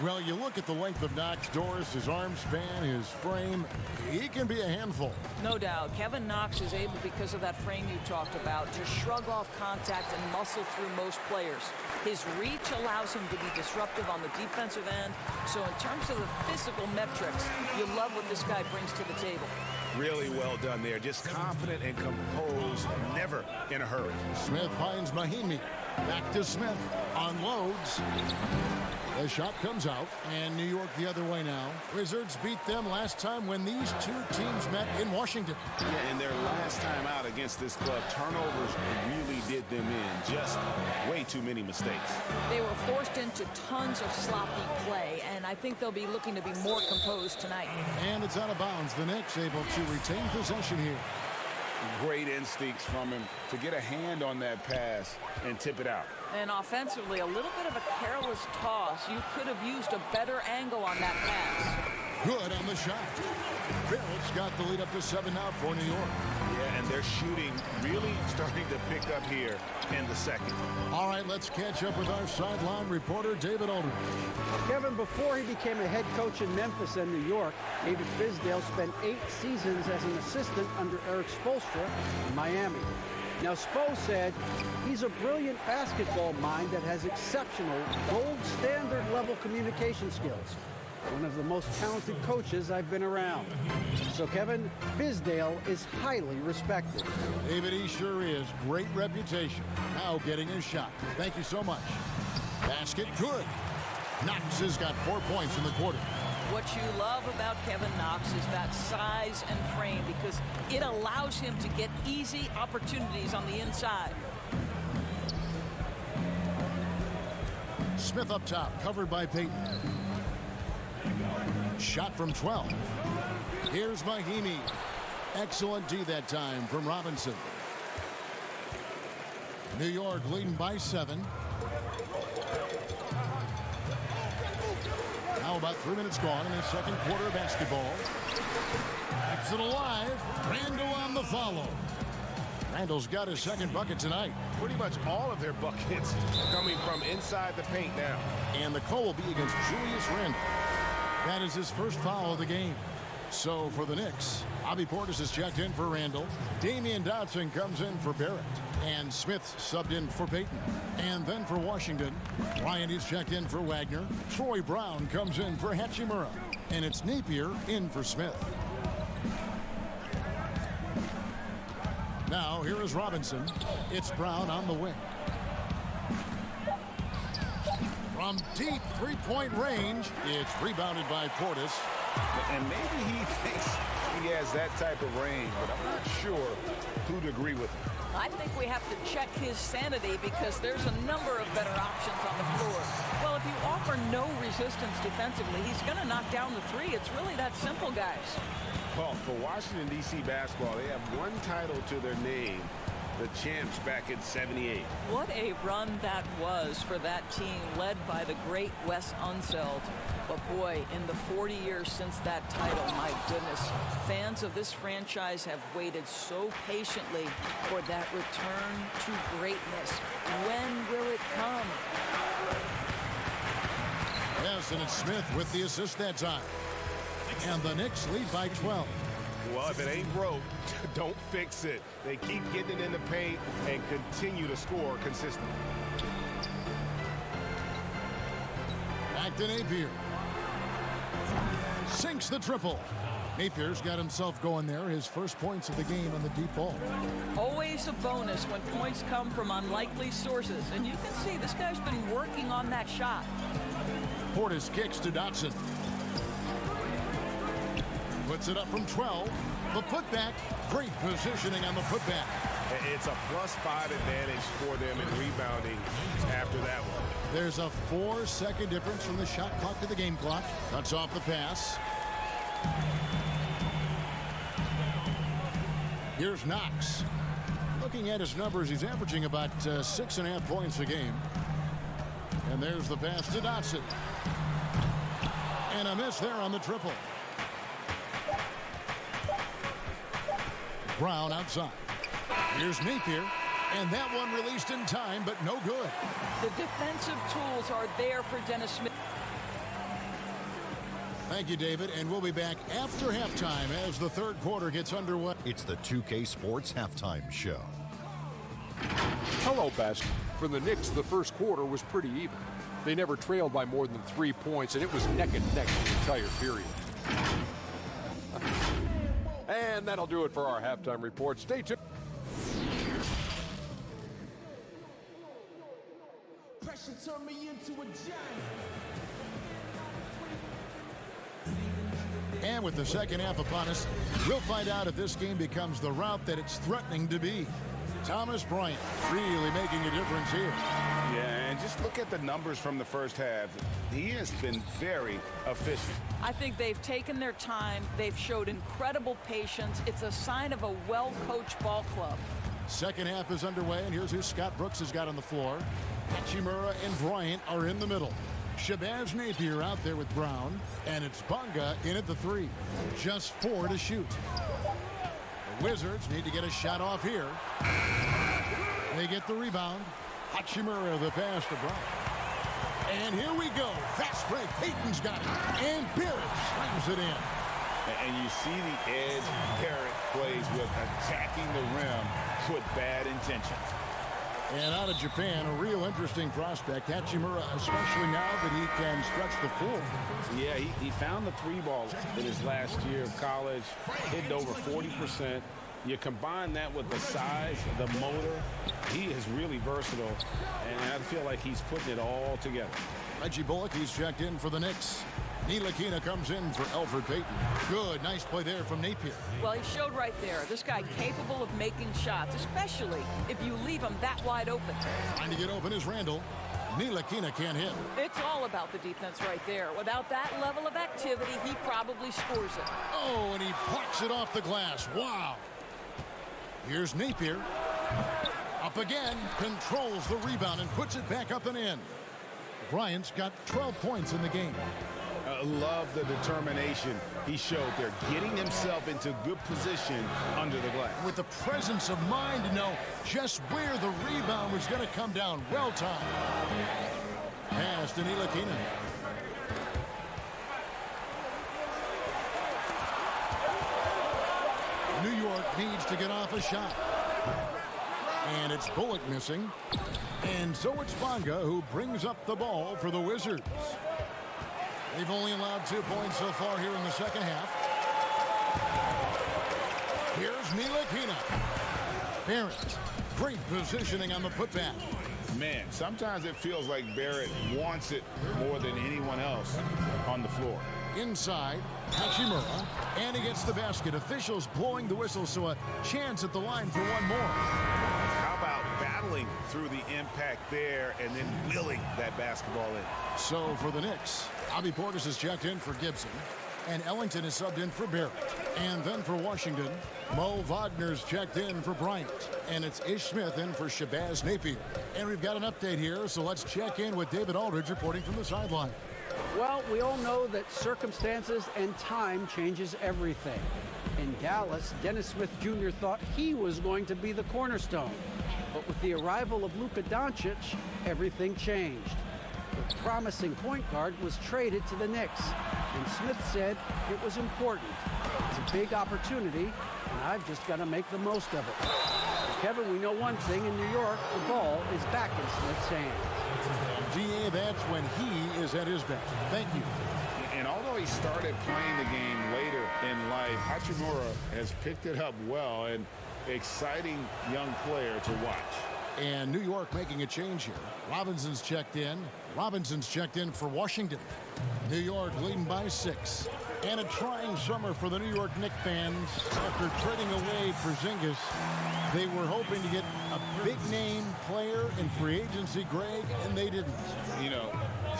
Well, you look at the length of Knox, Doris, his arm span, his frame. He can be a handful. No doubt. Kevin Knox is able, because of that frame you talked about, to shrug off contact and muscle through most players. His reach allows him to be disruptive on the defensive end. So in terms of the physical metrics, you love what this guy brings to the table. Really well done there. Just confident and composed, never in a hurry. Smith finds Mahimi. Back to Smith. Unloads. The shot comes out, and New York the other way now. Wizards beat them last time when these two teams met in Washington. Yeah, and their last time out against this club, turnovers really did them in. Just way too many mistakes. They were forced into tons of sloppy play, and I think they'll be looking to be more composed tonight. And it's out of bounds. The Knicks able to retain possession here. Great instincts from him to get a hand on that pass and tip it out. And offensively, a little bit of a careless toss. You could have used a better angle on that pass. Good on the shot. Barrett's got the lead up to 7 now for New York. Yeah, and their shooting really starting to pick up here in the second. All right, let's catch up with our sideline reporter, David Aldridge. Kevin, before he became a head coach in Memphis and New York, David Fizdale spent 8 seasons as an assistant under Eric Spoelstra in Miami. Now, Spo said he's a brilliant basketball mind that has exceptional, gold standard level communication skills. One of the most talented coaches I've been around. So, Kevin, Fizdale is highly respected. David, he sure is. Great reputation. Now getting his shot. Thank you so much. Basket good. Knox has got 4 points in the quarter. What you love about Kevin Knox is that size and frame, because it allows him to get easy opportunities on the inside. Smith up top, covered by Payton. Shot from 12. Here's Mahimi. Excellent D that time from Robinson. New York leading by 7. Now about 3 minutes gone in the second quarter of basketball. Keeps it alive. Randall on the follow. Randall's got his second bucket tonight. Pretty much all of their buckets coming from inside the paint now. And the call will be against Julius Randall. That is his first foul of the game. So for the Knicks, Bobby Portis is checked in for Randall. Damian Dotson comes in for Barrett. And Smith subbed in for Payton. And then for Washington, Bryant is checked in for Wagner. Troy Brown comes in for Hachimura. And it's Napier in for Smith. Now here is Robinson. It's Brown on the wing. From deep three-point range, it's rebounded by Portis. And maybe he thinks he has that type of range, but I'm not sure who'd agree with him. I think we have to check his sanity, because there's a number of better options on the floor. Well, if you offer no resistance defensively, he's going to knock down the three. It's really that simple, guys. Well, for Washington, D.C. basketball, they have one title to their name, the champs back in '78. What a run that was for that team, led by the great Wes Unseld. But boy, in the 40 years since that title, my goodness, fans of this franchise have waited so patiently for that return to greatness. When will it come? Yes, and it's Smith with the assist that time. And the Knicks lead by 12. Well, if it ain't broke, don't fix it. They keep getting it in the paint and continue to score consistently. Back to Napier. Sinks the triple. Napier's got himself going there. His first points of the game on the deep ball. Always a bonus when points come from unlikely sources. And you can see this guy's been working on that shot. Portis kicks to Dotson. Puts it up from 12. The putback. Great positioning on the putback. It's a +5 advantage for them in rebounding after that one. There's a 4-second difference from the shot clock to the game clock. Cuts off the pass. Here's Knox. Looking at his numbers, he's averaging about 6.5 points a game. And there's the pass to Dotson. And a miss there on the triple. Brown outside. Here's Napier. And that one released in time, but no good. The defensive tools are there for Dennis Smith. Thank you, David. And we'll be back after halftime as the third quarter gets underway. It's the 2K Sports Halftime Show. Hello, Best. For the Knicks, the first quarter was pretty even. They never trailed by more than 3 points, and it was neck and neck the entire period. And that'll do it for our halftime report. Stay tuned. Turn me into a giant. And with the second half upon us, we'll find out if this game becomes the route that it's threatening to be. Thomas Bryant really making a difference here. Yeah, and just look at the numbers from the first half. He has been very efficient. I think they've taken their time. They've showed incredible patience. It's a sign of a well-coached ball club. Second half is underway, and here's who Scott Brooks has got on the floor. Hachimura and Bryant are in the middle. Shabazz Napier out there with Brown, and it's Bonga in at the 3. Just 4 to shoot. The Wizards need to get a shot off here. They get the rebound. Hachimura the pass to Bryant. And here we go. Fast break. Payton's got it. And Barrett slams it in. And you see the edge Barrett plays with, attacking the rim with bad intentions. And out of Japan, a real interesting prospect. Hachimura, especially now that he can stretch the floor. Yeah, he found the 3-ball in his last year of college, hitting over 40%. You combine that with the size, the motor, he is really versatile, and I feel like he's putting it all together. Reggie Bullock, he's checked in for the Knicks. Ntilikina comes in for Elfrid Payton. Good, nice play there from Napier. Well, he showed right there. This guy capable of making shots, especially if you leave him that wide open. Trying to get open is Randall. Ntilikina can't hit. It's all about the defense right there. Without that level of activity, he probably scores it. Oh, and he plucks it off the glass. Wow. Here's Napier. Up again, controls the rebound and puts it back up and in. Bryant's got 12 points in the game. Love the determination he showed there, getting himself into good position under the glass. With the presence of mind to know just where the rebound was going to come down. Well timed. Pass to Ntilikina. New York needs to get off a shot. And it's Bullock missing. And so it's Bonga who brings up the ball for the Wizards. They've only allowed 2 points so far here in the second half. Here's Ntilikina. Barrett, great positioning on the putback. Man, sometimes it feels like Barrett wants it more than anyone else on the floor. Inside, Hachimura, and he gets the basket. Officials blowing the whistle, so a chance at the line for one more. How about battling through the impact there and then wheeling that basketball in? So for the Knicks, Bobby Portis is checked in for Gibson, and Ellington is subbed in for Barrett. And then for Washington, Mo Wagner's checked in for Bryant, and it's Ish Smith in for Shabazz Napier. And we've got an update here, so let's check in with David Aldridge reporting from the sideline. Well, we all know that circumstances and time changes everything. In Dallas, Dennis Smith Jr. thought he was going to be the cornerstone. But with the arrival of Luka Doncic, everything changed. The promising point guard was traded to the Knicks, and Smith said it was important. It's a big opportunity, and I've just got to make the most of it. Kevin, we know one thing in New York, the ball is back in Smith's hands. DA, that's when he is at his best. Thank you. And although he started playing the game later in life, Hachimura has picked it up well, and exciting young player to watch. And New York making a change here. Robinson's checked in. Robinson's checked in for Washington. New York leading by 6. And a trying summer for the New York Knicks fans. After trading away Porzingis, they were hoping to get a big-name player in free agency, Greg, and they didn't. You know,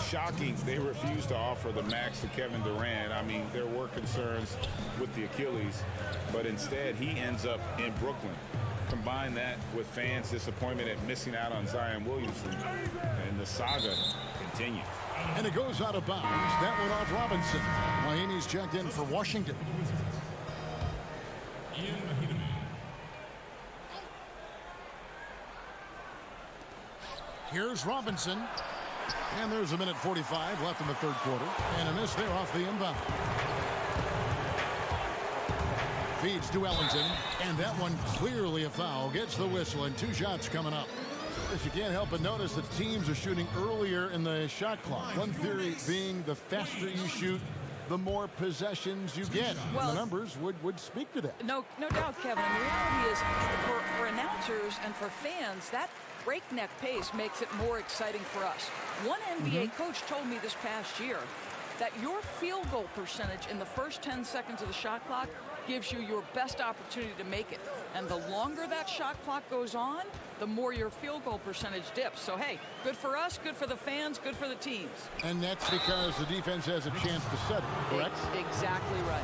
shocking, they refused to offer the max to Kevin Durant. I mean, there were concerns with the Achilles, but instead he ends up in Brooklyn. Combine that with fans' disappointment at missing out on Zion Williamson, and the saga continues. And it goes out of bounds. That went off Robinson. Miami's checked in for Washington. Here's Robinson. And there's a minute 45 left in the third quarter. And a miss there off the inbound. Feeds to Ellington. And that one clearly a foul. Gets the whistle and 2 shots coming up. You can't help but notice that teams are shooting earlier in the shot clock. One theory being the faster you shoot, the more possessions you get. Well, the numbers would speak to that. No doubt, Kevin. And the reality is, for announcers and for fans, that breakneck pace makes it more exciting for us. One NBA coach told me this past year that your field goal percentage in the first 10 seconds of the shot clock gives you your best opportunity to make it. And the longer that shot clock goes on, the more your field goal percentage dips. So, hey, good for us, good for the fans, good for the teams. And that's because the defense has a chance to set it, correct? Exactly right.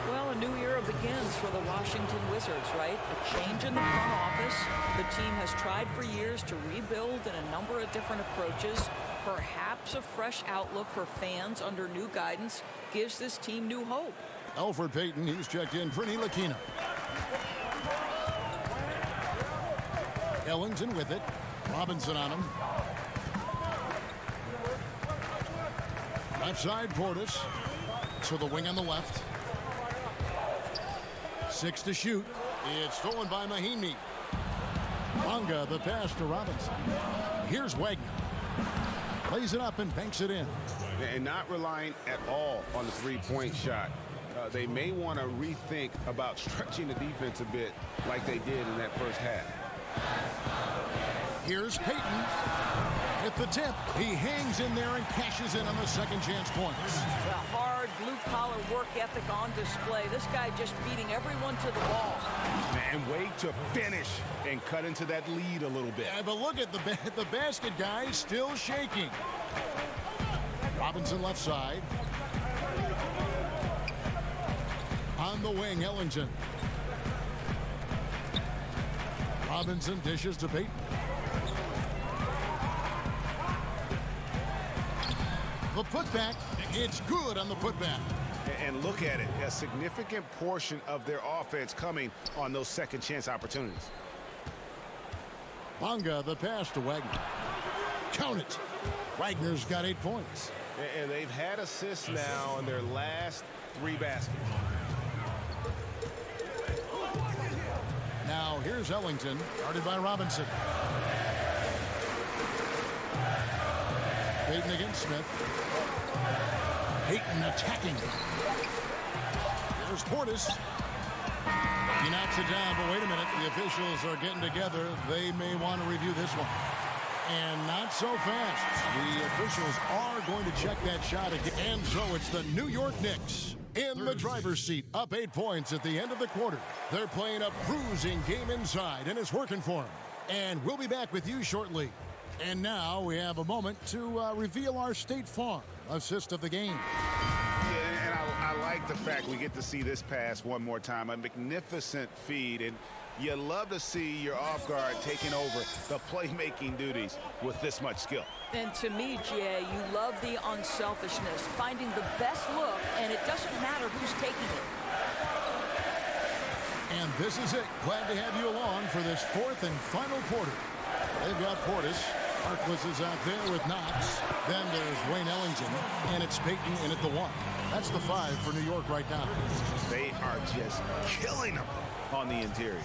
Well, a new era begins for the Washington Wizards, right? A change in the front office. The team has tried for years to rebuild in a number of different approaches. Perhaps a fresh outlook for fans under new guidance gives this team new hope. Elfrid Payton, he's checked in for Ntilikina. Ellington with it. Robinson on him. Left side, Portis. To the wing on the left. 6 to shoot. It's stolen by Mahinmi. Bonga, the pass to Robinson. Here's Wagner. Plays it up and banks it in. And not relying at all on the three-point shot. They may want to rethink about stretching the defense a bit like they did in that first half. Here's Payton at the tip. He hangs in there and cashes in on the second chance points. The hard blue-collar work ethic on display. This guy just beating everyone to the ball. And wait to finish and cut into that lead a little bit. Yeah, but look at the basket guy still shaking. Robinson left side. On the wing, Ellington. Robinson dishes to Payton. The putback, it's good on the putback. And look at it, a significant portion of their offense coming on those second chance opportunities. Bonga, the pass to Wagner. Count it. Wagner's got 8 points. And they've had assists now in their last 3 baskets. Now here's Ellington, guarded by Robinson. Payton against Smith. Payton attacking. There's Portis. He knocks it down, but wait a minute. The officials are getting together. They may want to review this one. And not so fast. The officials are going to check that shot again. And so it's the New York Knicks in the driver's seat, up 8 points at the end of the quarter. They're playing a bruising game inside, and it's working for them. And we'll be back with you shortly. And now we have a moment to reveal our State Farm assist of the game. Yeah, and I like the fact we get to see this pass one more time. A magnificent feed, and you love to see your off guard taking over the playmaking duties with this much skill. And to me, Jay, you love the unselfishness, finding the best look, and it doesn't matter who's taking it. And this is it. Glad to have you along for this fourth and final quarter. They've got Portis. Harkless is out there with Knox. Then there's Wayne Ellington, and it's Payton in at the 1. That's the 5 for New York right now. They are just killing them on the interior.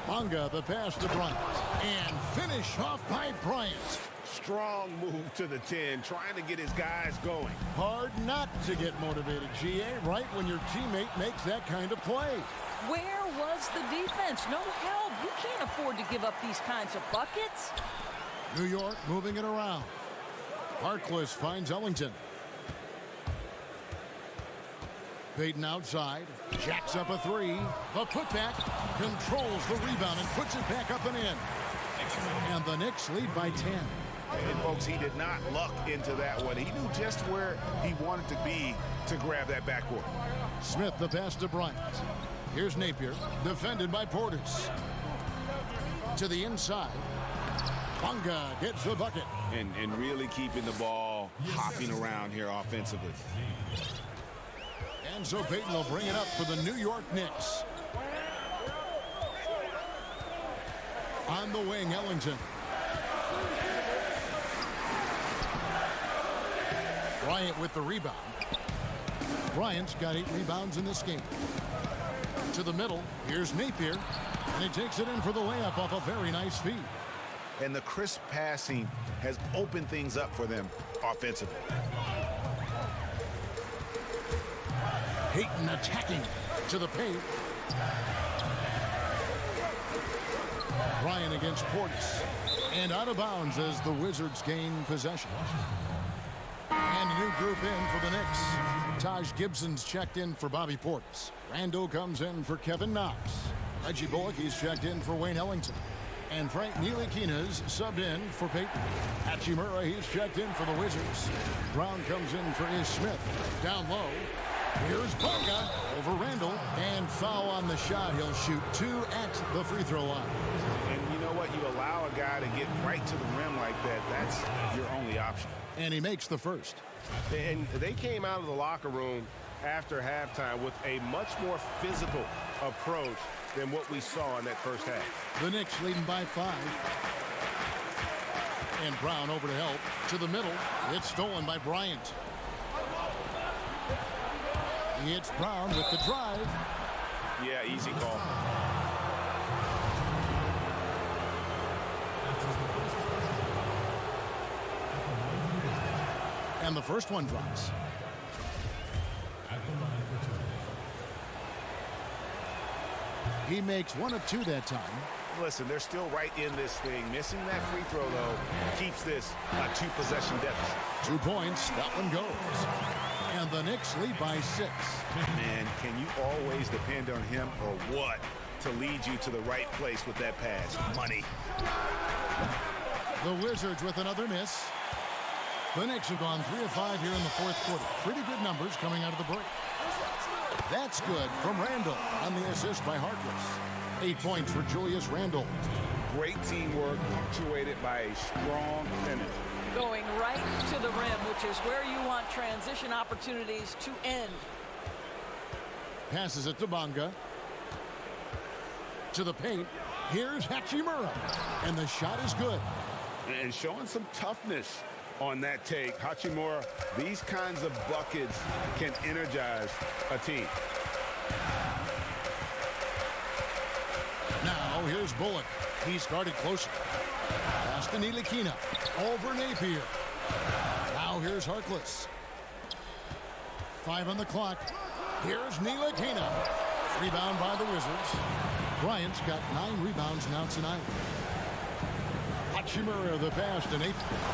Bonga, the pass to Bryant. And finish off by Bryant. Strong move to the 10, trying to get his guys going. Hard not to get motivated, GA, right when your teammate makes that kind of play. Where was the defense? No help. You can't afford to give up these kinds of buckets. New York moving it around. Harkless finds Ellington. Payton outside, jacks up a 3. The putback, controls the rebound and puts it back up and in. And the Knicks lead by 10. And folks, he did not luck into that one. He knew just where he wanted to be to grab that backcourt. Smith the pass to Bryant. Here's Napier, defended by Portis. To the inside. Bonga gets the bucket. And really keeping the ball hopping around here offensively. And so Payton will bring it up for the New York Knicks. On the wing, Ellington. Bryant with the rebound. Bryant's got 8 rebounds in this game. To the middle, here's Napier. And he takes it in for the layup off a very nice feed. And the crisp passing has opened things up for them offensively. Payton attacking to the paint. Bryant against Portis. And out of bounds as the Wizards gain possession. And a new group in for the Knicks. Taj Gibson's checked in for Bobby Portis. Randall comes in for Kevin Knox. Reggie Bullock, he's checked in for Wayne Ellington. And Frank Ntilikina's subbed in for Payton. Hachimura, he's checked in for the Wizards. Brown comes in for Ish Smith. Down low. Here's Bonga over Randall. And foul on the shot. He'll shoot 2 at the free throw line. And you know what? You allow a guy to get right to the rim like that. That's your only option. And he makes the first. And they came out of the locker room after halftime with a much more physical approach than what we saw in that first half. The Knicks leading by 5. And Brown over to help. To the middle. It's stolen by Bryant. It's Brown with the drive. Yeah, easy call. And the first one drops. He makes 1 of 2 that time. Listen, they're still right in this thing. Missing that free throw, though, keeps this a 2-possession deficit. 2 points. That one goes. And the Knicks lead by 6. Man, can you always depend on him or what to lead you to the right place with that pass? Money. The Wizards with another miss. The Knicks have gone 3 of 5 here in the 4th quarter. Pretty good numbers coming out of the break. That's good from Randall on the assist by Harkless. 8 points for Julius Randall. Great teamwork punctuated by a strong finish. Going right to the rim, which is where you want transition opportunities to end. Passes it to Bonga. To the paint. Here's Hachimura. And the shot is good. And showing some toughness on that take. Hachimura, these kinds of buckets can energize a team. Now here's Bullock. He's guarded closer. Pass to Ntilikina. Over Napier. Now here's Harkless. 5 on the clock. Here's Ntilikina. Rebound by the Wizards. Bryant's got 9 rebounds now tonight. Hachimura the pass to Napier.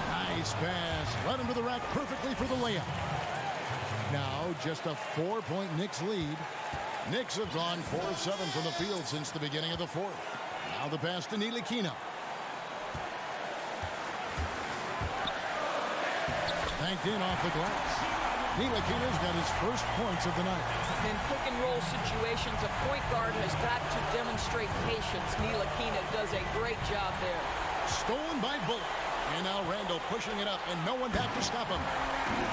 Nice pass. Led him to the rack perfectly for the layup. Now just a 4-point Knicks lead. Knicks have gone 4 of 7 from the field since the beginning of the 4th. Now the pass to Ntilikina. Banked in off the glass. Ntilikina's got his first points of the night. In pick-and-roll situations, a point guard has got to demonstrate patience. Ntilikina does a great job there. Stolen by Bullock. And now Randall pushing it up, and no one back to stop him.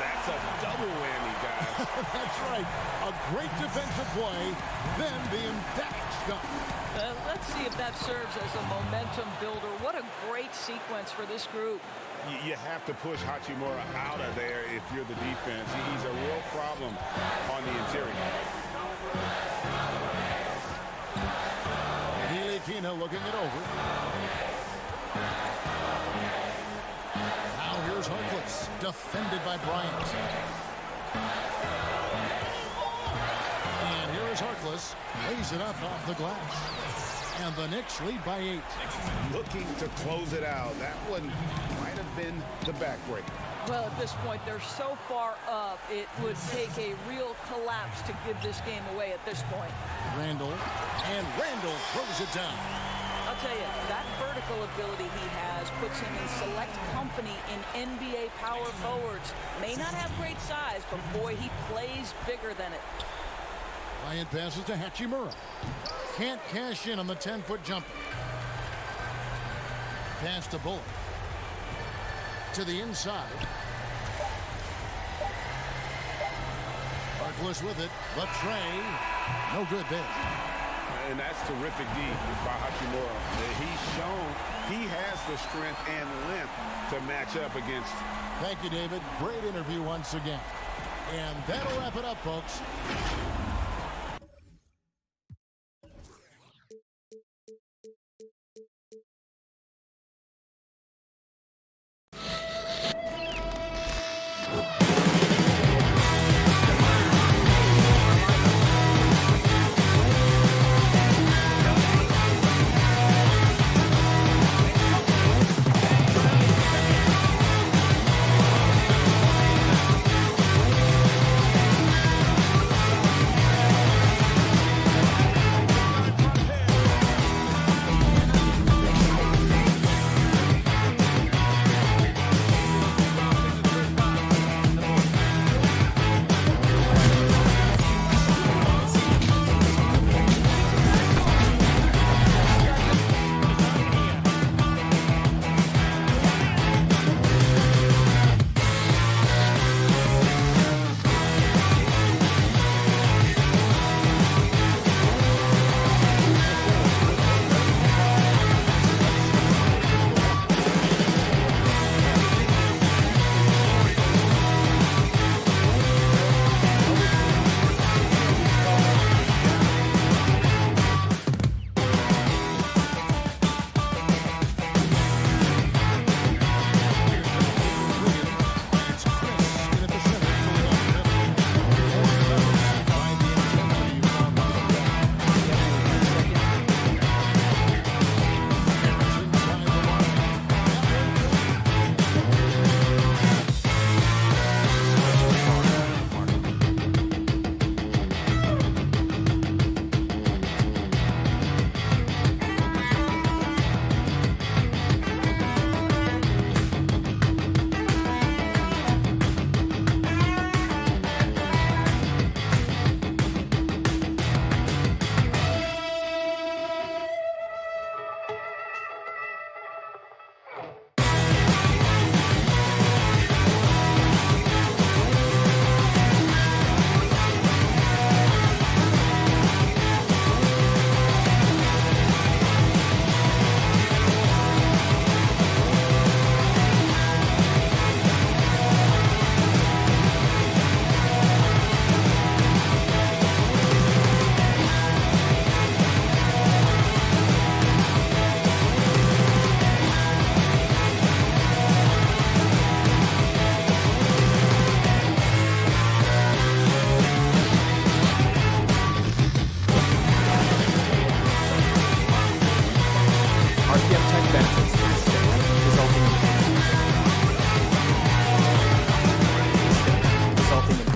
That's a double whammy, guys. That's right. A great defensive play, then the emphatic stop. Let's see if that serves as a momentum builder. What a great sequence for this group. You have to push Hachimura out of there if you're the defense. He's a real problem on the interior. Kina looking it over. Now here's Harkless, defended by Bryant. And here is Harkless, lays it up off the glass. And the Knicks lead by 8. Looking to close it out. That one might have been the backbreaker. Well, at this point, they're so far up, it would take a real collapse to give this game away at this point. Randall throws it down. I'll tell you, that vertical ability he has puts him in select company in NBA power forwards. May not have great size, but boy, he plays bigger than it. Bryant passes to Hachimura. Can't cash in on the 10-foot jumper. Pass to Bullock. To the inside. Harkless with it. The tray. No good there. And that's terrific D by Hachimura. He's shown he has the strength and length to match up against. Thank you, David. Great interview once again. And that'll wrap it up, folks.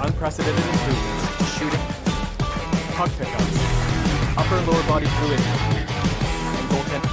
unprecedented improvements to shooting, puck pickups, upper and lower body fluidity, and goaltending.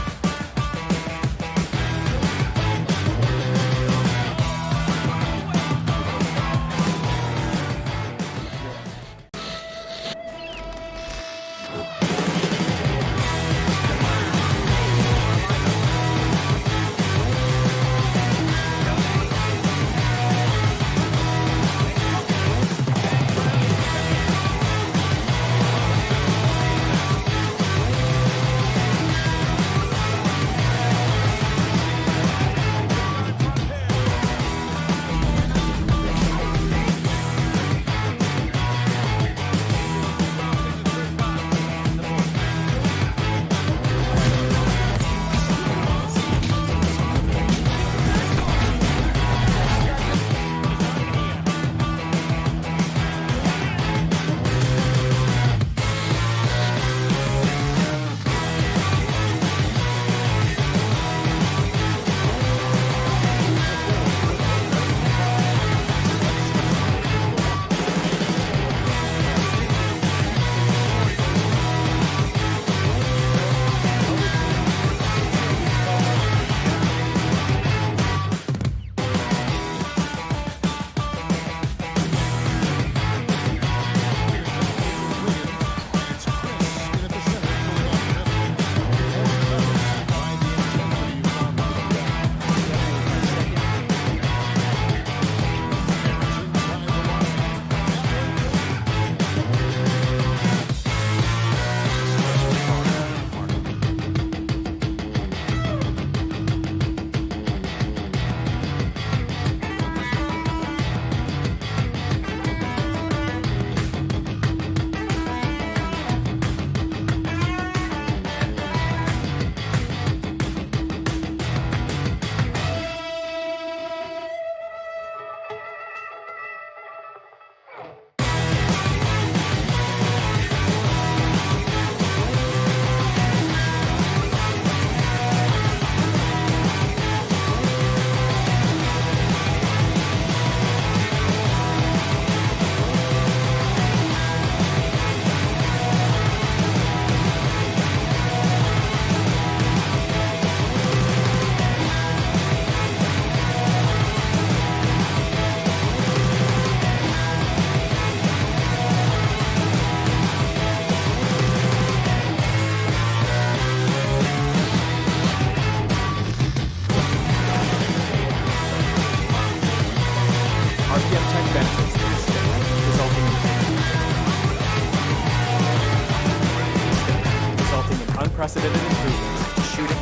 unprecedented improvements. Shooting,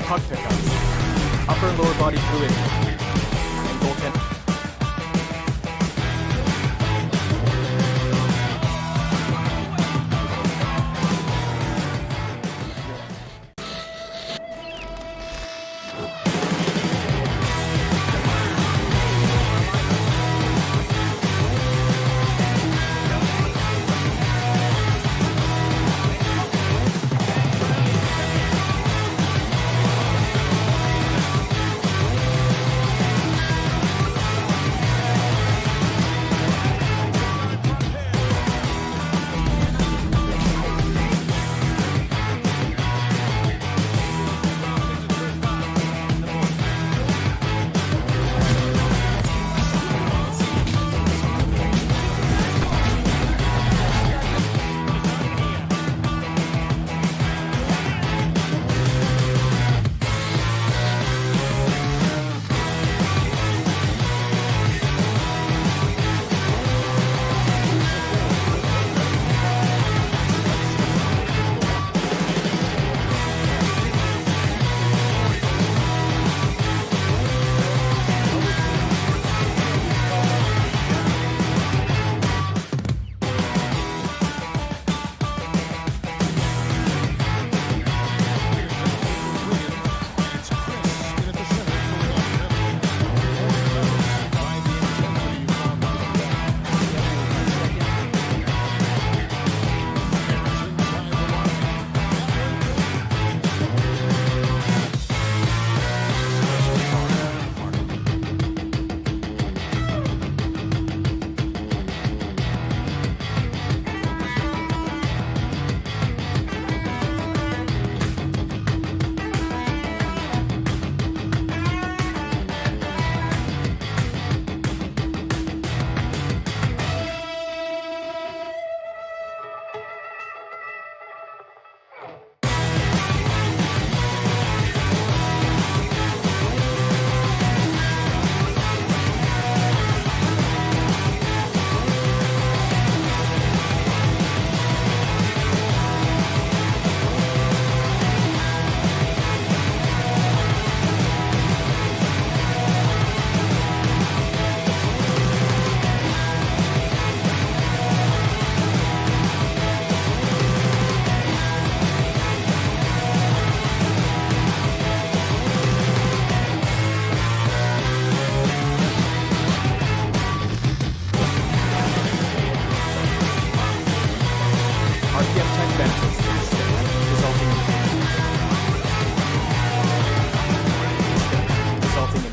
puck pickups, upper and lower body fluidity, and goaltending.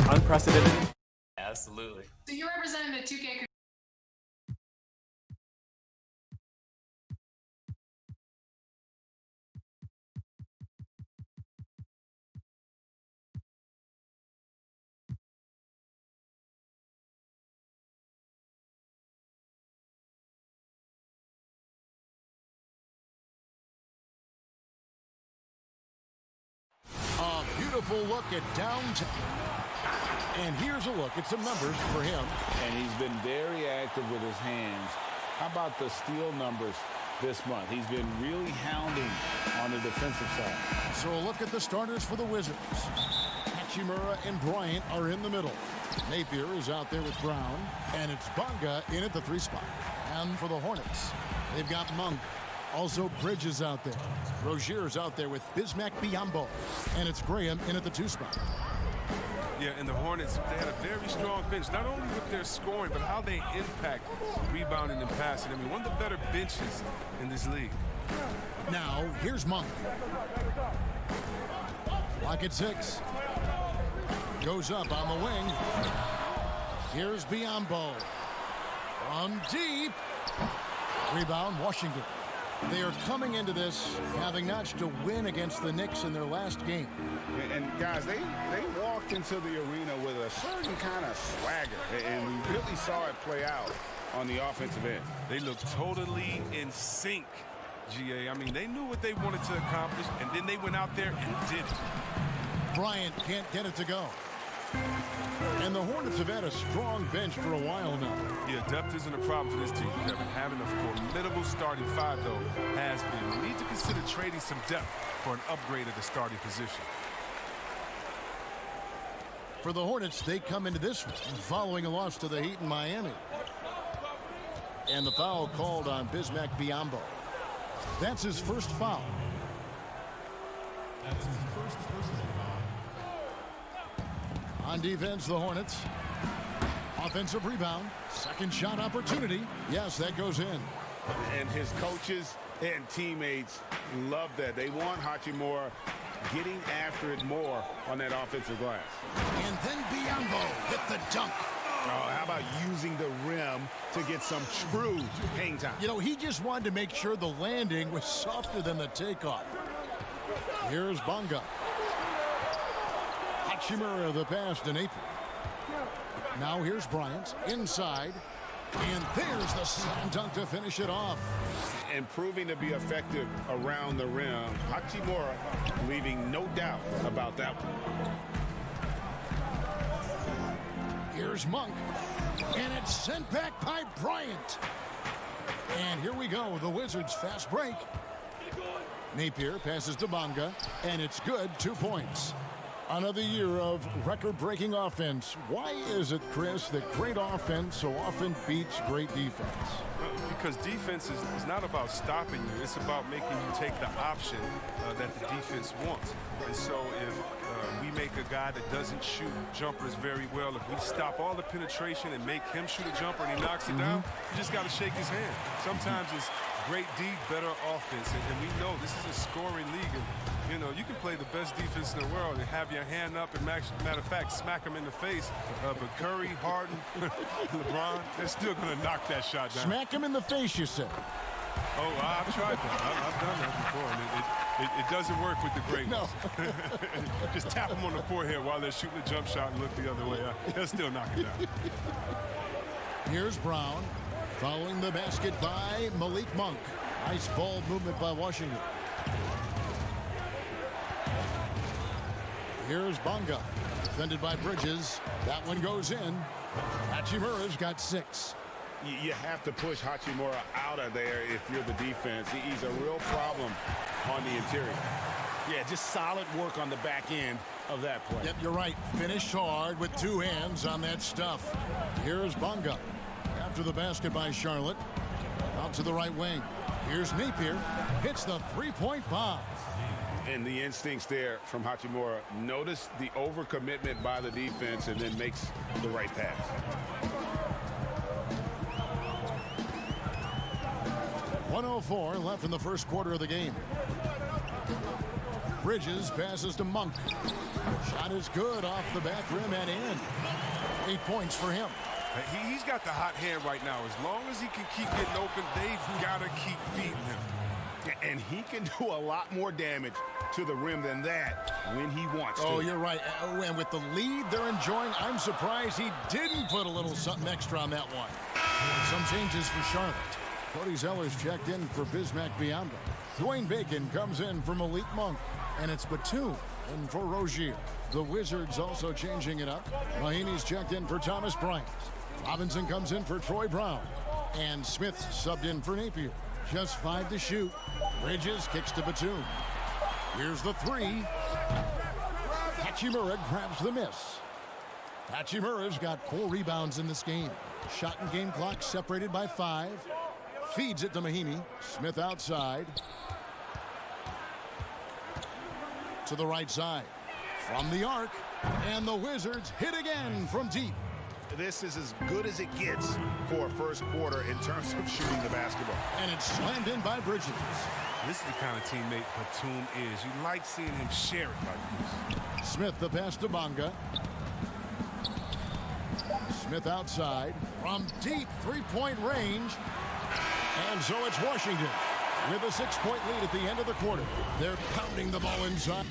Unprecedented. Absolutely. So you're representing the 2K. A beautiful look at downtown. And here's a look at some numbers for him. And he's been very active with his hands. How about the steal numbers this month? He's been really hounding on the defensive side. So a look at the starters for the Wizards. Hachimura and Bryant are in the middle. Napier is out there with Brown. And it's Bonga in at the 3 spot. And for the Hornets, they've got Monk. Also, Bridge is out there. Rozier's out there with Bismack Biyombo. And it's Graham in at the 2 spot. Yeah, and the Hornets, they had a very strong bench, not only with their scoring, but how they impact rebounding and passing. I mean, one of the better benches in this league. Now, here's Monk. Lock at 6. Goes up on the wing. Here's Biyombo. From deep. Rebound, Washington. They are coming into this having notched a win against the Knicks in their last game. And guys, they walked into the arena with a certain kind of swagger, and we really saw it play out on the offensive end. They looked totally in sync, GA. I mean, they knew what they wanted to accomplish, and then they went out there and did it. Bryant can't get it to go. And the Hornets have had a strong bench for a while now. Yeah, depth isn't a problem for this team, Kevin. Having a formidable starting five, though, has been. We need to consider trading some depth for an upgrade at the starting position. For the Hornets, they come into this one following a loss to the Heat in Miami. And the foul called on Bismack Biyombo. That's his first foul. That's his first personal foul. On defense, the Hornets. Offensive rebound. Second shot opportunity. Yes, that goes in. And his coaches and teammates love that. They want Hachimura getting after it more on that offensive glass. And then Biyombo hit the dunk. Oh, how about using the rim to get some true hang time? You know, he just wanted to make sure the landing was softer than the takeoff. Here's Bonga. Hachimura the pass to Napier. Now here's Bryant inside. And there's the slam dunk to finish it off. And proving to be effective around the rim. Hachimura leaving no doubt about that one. Here's Monk. And it's sent back by Bryant. And here we go. The Wizards fast break. Napier passes to Bonga. And it's good. 2 points. Another year of record-breaking offense. Why is it, Chris, that great offense so often beats great defense? Because defense is not about stopping you. It's about making you take the option that the defense wants. And so if we make a guy that doesn't shoot jumpers very well, if we stop all the penetration and make him shoot a jumper and he knocks it down, you just got to shake his hand. Sometimes it's great D, better offense. And we know this is a scoring league. And, you know, you can play the best defense in the world and have your hand up and, matter of fact, smack him in the face. But Curry, Harden, LeBron, they're still going to knock that shot down. Smack him in the face, you said. Oh, I've tried that. I've done that before, and it doesn't work with the great ones. No. Just tap them on the forehead while they're shooting a jump shot and look the other way. They'll still knock it down. Here's Brown. Following the basket by Malik Monk. Nice ball movement by Washington. Here's Bonga. Defended by Bridges. That one goes in. Hachimura's got 6. You have to push Hachimura out of there if you're the defense. He's a real problem on the interior. Yeah, just solid work on the back end of that play. Yep, you're right. Finish hard with 2 hands on that stuff. Here's Bonga. After the basket by Charlotte. Out to the right wing. Here's Napier. Hits the 3-point bomb. And the instincts there from Hachimura. Notice the overcommitment by the defense and then makes the right pass. .104 left in the first quarter of the game. Bridges passes to Monk. Shot is good off the back rim and in. 8 points for him. He's got the hot hand right now. As long as he can keep getting open, they've got to keep feeding him. And he can do a lot more damage to the rim than that when he wants to. Oh, you're right. And with the lead they're enjoying, I'm surprised he didn't put a little something extra on that one. Some changes for Charlotte. Cody Zeller's checked in for Bismack Biyombo. Dwayne Bacon comes in for Malik Monk. And it's Batum in for Rozier. The Wizards also changing it up. Mahinmi's checked in for Thomas Bryant. Robinson comes in for Troy Brown. And Smith subbed in for Napier. Just 5 to shoot. Bridges kicks to Batum. Here's the 3. Hachimura grabs the miss. Hachimura's got 4 rebounds in this game. Shot and game clock separated by 5. Feeds it to Mahinmi. Smith outside. To the right side. From the arc. And the Wizards hit again from deep. This is as good as it gets for a first quarter in terms of shooting the basketball. And it's slammed in by Bridges. This is the kind of teammate Batum is. You like seeing him share it like this. Smith the pass to Bonga. Smith outside. From deep 3-point range. And so it's Washington with a 6-point lead at the end of the quarter. They're pounding the ball inside.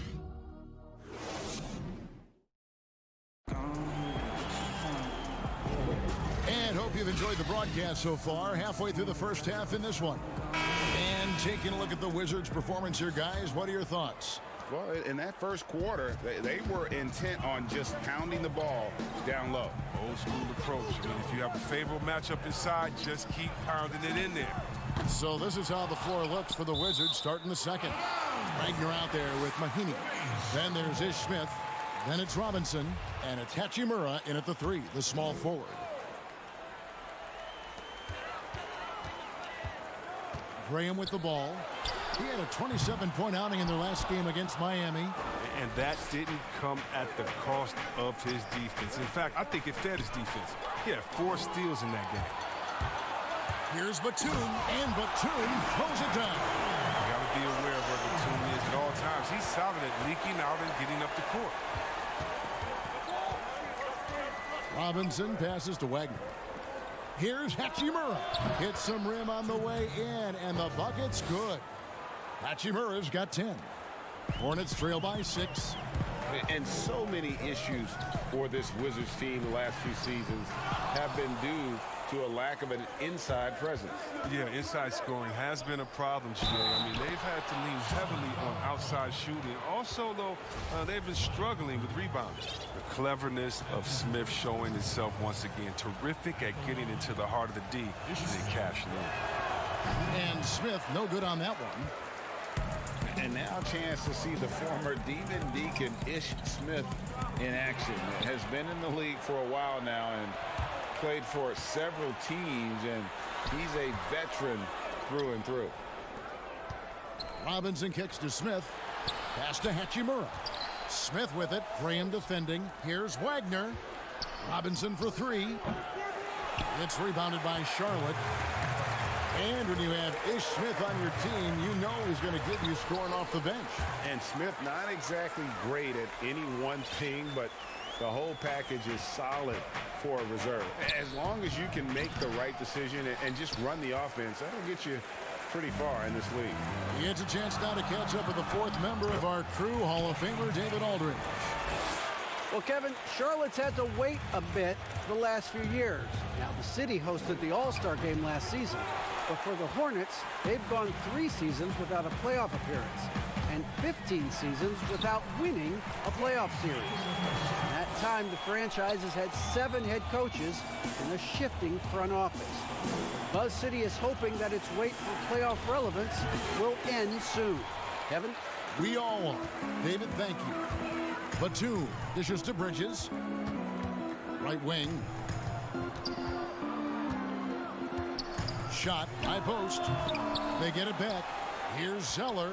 And hope you've enjoyed the broadcast so far. Halfway through the first half in this one. And taking a look at the Wizards' performance here, guys, what are your thoughts? Well, in that first quarter, they were intent on just pounding the ball down low. Old school approach. I mean, if you have a favorable matchup inside, just keep pounding it in there. So this is how the floor looks for the Wizards starting the second. Wagner out there with Mahimi. Then there's Ish Smith. Then it's Robinson. And it's Hachimura in at the 3, the small forward. Graham with the ball. He had a 27-point outing in their last game against Miami. And that didn't come at the cost of his defense. In fact, I think it fed his defense. He had 4 steals in that game. Here's Batum, and Batum throws it down. You got to be aware of where Batum is at all times. He's solid at leaking out and getting up the court. Robinson passes to Wagner. Here's Hachimura. Hits some rim on the way in, and the bucket's good. Hachimura's got 10. Hornets trail by 6. And so many issues for this Wizards team the last few seasons have been due to a lack of an inside presence. Yeah, inside scoring has been a problem, Jay. I mean, they've had to lean heavily on outside shooting. Also, though, they've been struggling with rebounding. The cleverness of Smith showing itself once again. Terrific at getting into the heart of the D. They cashed in. And Smith, no good on that one. And now a chance to see the former Demon Deacon Ish Smith in action. Has been in the league for a while now and played for several teams, and he's a veteran through and through. Robinson kicks to Smith. Pass to Hachimura. Smith with it. Graham defending. Here's Wagner. Robinson for 3. It's rebounded by Charlotte. And when you have Ish Smith on your team, you know he's going to get you scoring off the bench. And Smith not exactly great at any one thing, but the whole package is solid for a reserve. As long as you can make the right decision and just run the offense, that'll get you pretty far in this league. He gets a chance now to catch up with the 4th member of our crew, Hall of Famer David Aldridge. Well, Kevin, Charlotte's had to wait a bit the last few years. Now, the city hosted the All-Star game last season. But for the Hornets, they've gone 3 seasons without a playoff appearance and 15 seasons without winning a playoff series. In that time, the franchise has had 7 head coaches and a shifting front office. Buzz City is hoping that its wait for playoff relevance will end soon. Kevin? We all are. David, thank you. Batum dishes to Bridges. Right wing. Shot, high post. They get it back. Here's Zeller.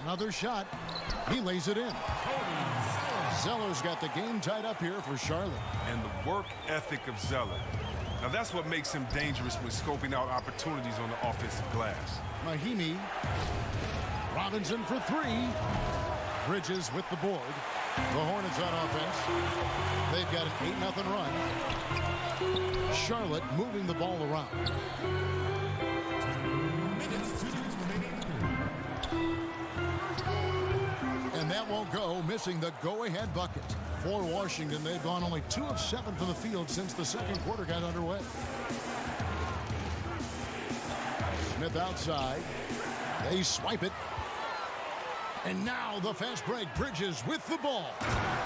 Another shot. He lays it in. Zeller's got the game tied up here for Charlotte. And the work ethic of Zeller. Now that's what makes him dangerous when scoping out opportunities on the offensive glass. Mahimi. Robinson for 3. Bridges with the board. The Hornets on offense. They've got an 8-0 run. Charlotte moving the ball around. And that won't go, missing the go-ahead bucket. For Washington, they've gone only 2 of 7 from the field since the second quarter got underway. Smith outside. They swipe it. And now the fast break. Bridges with the ball.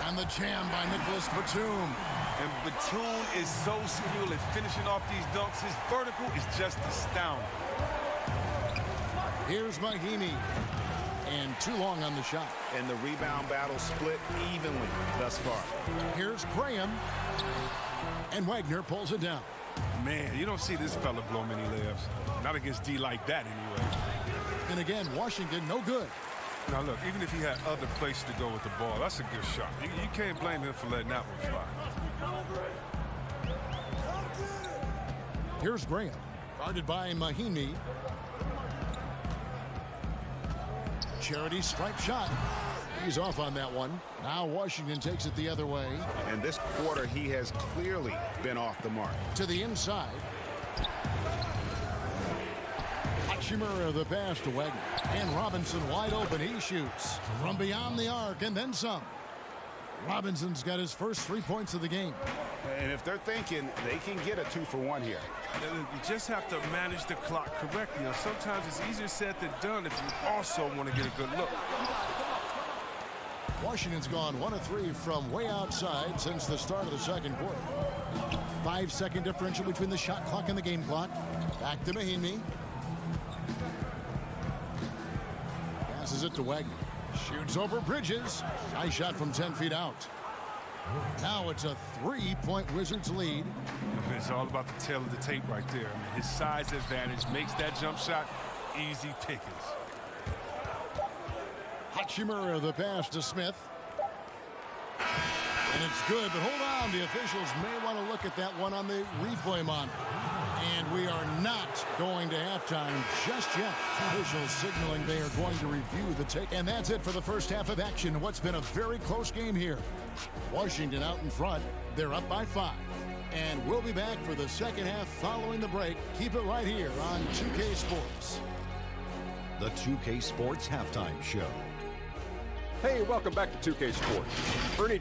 And the jam by Nicholas Batum. And Batum is so skilled at finishing off these dunks. His vertical is just astounding. Here's Mahimi. And too long on the shot. And the rebound battle split evenly thus far. Here's Graham. And Wagner pulls it down. Man, you don't see this fella blow many layups. Not against D like that anyway. And again, Washington no good. Now look, even if he had other places to go with the ball, that's a good shot. You can't blame him for letting that one fly. Here's Graham, guarded by Mahimi. Charity stripe shot. He's off on that one. Now Washington takes it the other way. And this quarter, he has clearly been off the mark. To the inside. Hachimura the pass to Wagner. And Robinson wide open. He shoots from beyond the arc and then some. Robinson's got his first 3 points of the game. And if they're thinking they can get a 2-for-1 here. You just have to manage the clock correctly. Now, sometimes it's easier said than done if you also want to get a good look. Washington's gone 1 of 3 from way outside since the start of the second quarter. 5-second differential between the shot clock and the game clock. Back to Mahinmi. Passes it to Wagner. Shoots over Bridges. Nice shot from 10 feet out. Now it's a 3-point Wizards lead. It's all about the tail of the tape right there. I mean, his size advantage makes that jump shot easy pickings. Hachimura the pass to Smith. And it's good, but hold on. The officials may want to look at that one on the replay monitor. And we are not going to halftime just yet. Officials signaling they are going to review the take. And that's it for the first half of action. What's been a very close game here. Washington out in front. They're up by 5. And we'll be back for the second half following the break. Keep it right here on 2K Sports. The 2K Sports Halftime Show. Hey, welcome back to 2K Sports. Ernie,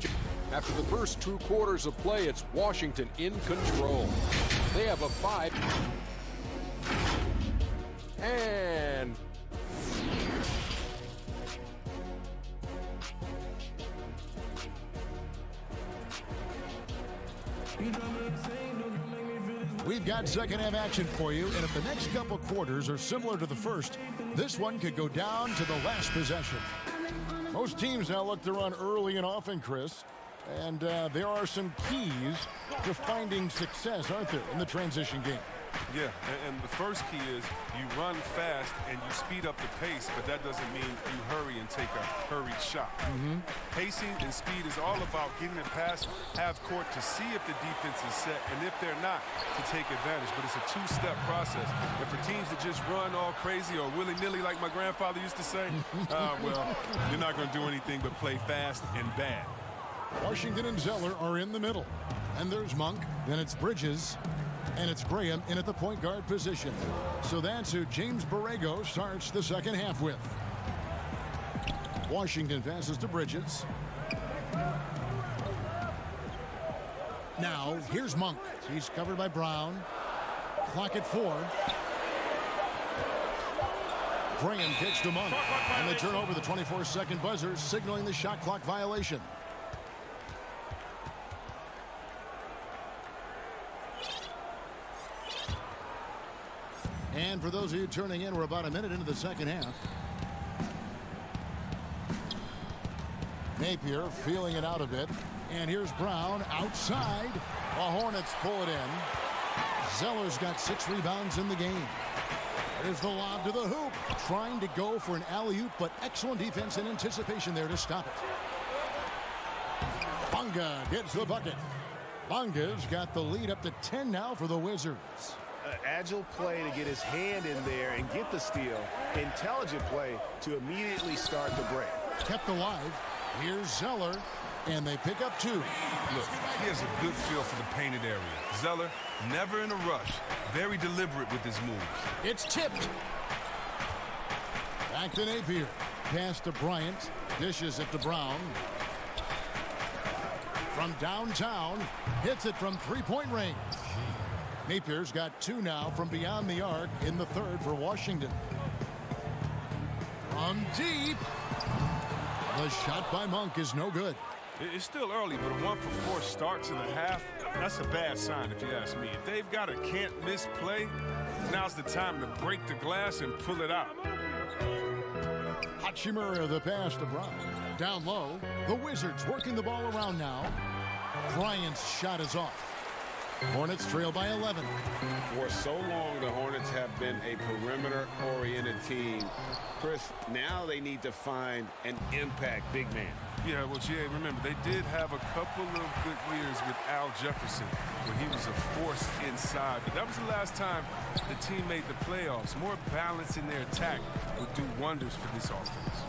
after the first 2 quarters of play, it's Washington in control. They have a 5. And we've got second half action for you, and if the next couple quarters are similar to the first, this one could go down to the last possession. Most teams now look to run early and often, Chris, and there are some keys to finding success, aren't there, in the transition game? Yeah, and the first key is you run fast and you speed up the pace, but that doesn't mean you hurry and take a hurried shot. Pacing and speed is all about getting it past half court to see if the defense is set, and if they're not, to take advantage. But it's a 2-step process. And for teams that just run all crazy or willy-nilly like my grandfather used to say, well, you're not going to do anything but play fast and bad. Washington and Zeller are in the middle. And there's Monk, then it's Bridges, and it's Graham in at the point guard position. So that's who James Borrego starts the second half with. Washington passes to Bridges. Now, here's Monk. He's covered by Brown. Clock at 4. Graham kicks to Monk. And they turn over the 24-second buzzer, signaling the shot clock violation. And for those of you turning in, we're about a minute into the second half. Napier feeling it out a bit. And here's Brown outside. The Hornets pull it in. Zeller's got 6 rebounds in the game. There's the lob to the hoop. Trying to go for an alley-oop, but excellent defense and anticipation there to stop it. Bonga gets the bucket. Bonga's got the lead up to 10 now for the Wizards. Agile play to get his hand in there and get the steal. Intelligent play to immediately start the break. Kept alive. Here's Zeller, and they pick up 2. Look, he has a good feel for the painted area. Zeller, never in a rush. Very deliberate with his moves. It's tipped. Back to Napier. Pass to Bryant. Dishes it to Brown. From downtown. Hits it from 3-point range. Napier's got 2 now from beyond the arc in the third for Washington. From deep. The shot by Monk is no good. It's still early, but a 1-for-4 start to the half, that's a bad sign if you ask me. If they've got a can't-miss play, now's the time to break the glass and pull it out. Hachimura the pass to Brown. Down low, the Wizards working the ball around now. Bryant's shot is off. Hornets trail by 11. For so long, the Hornets have been a perimeter-oriented team. Chris, now they need to find an impact big man. Yeah, well, Jay, remember, they did have a couple of good years with Al Jefferson, where he was a force inside. But that was the last time the team made the playoffs. More balance in their attack would do wonders for this offense.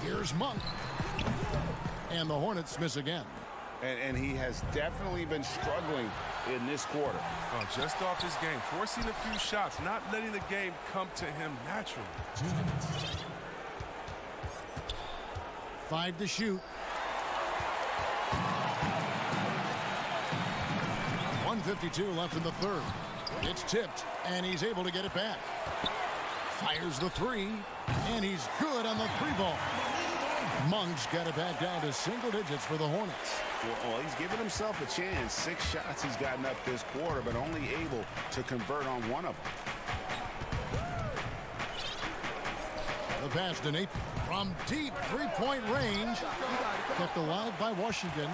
Here's Monk. And the Hornets miss again. And he has definitely been struggling in this quarter. Oh, just off his game, forcing a few shots, not letting the game come to him naturally. 5 to shoot. 1:52 left in the third. It's tipped, and he's able to get it back. Fires the three, and he's good on the three ball. Monk's got it back down to single digits for the Hornets. Well, he's given himself a chance. 6 shots he's gotten up this quarter, but only able to convert on one of them. The pass to Nate from deep three-point range. Kept alive by Washington.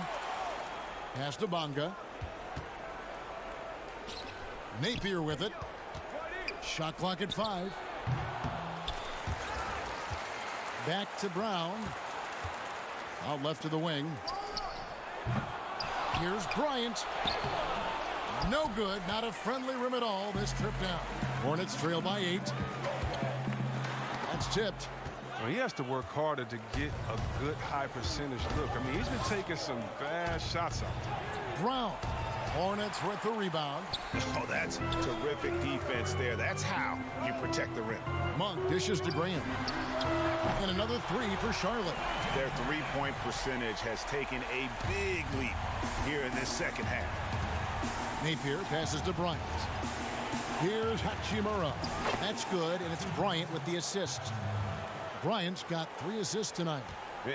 Pass to Bonga. Napier with it. Shot clock at 5. Back to Brown. Out left to the wing. Here's Bryant. No good. Not a friendly rim at all this trip down. Hornets trail by 8. That's tipped. Well, he has to work harder to get a good high percentage look. I mean, he's been taking some bad shots out there. Brown. Hornets with the rebound. Oh, that's terrific defense there. That's how you protect the rim. Monk dishes to Graham. And another 3 for Charlotte. Their three-point percentage has taken a big leap here in this second half. Napier passes to Bryant. Here's Hachimura. That's good, and it's Bryant with the assist. Bryant's got 3 assists tonight.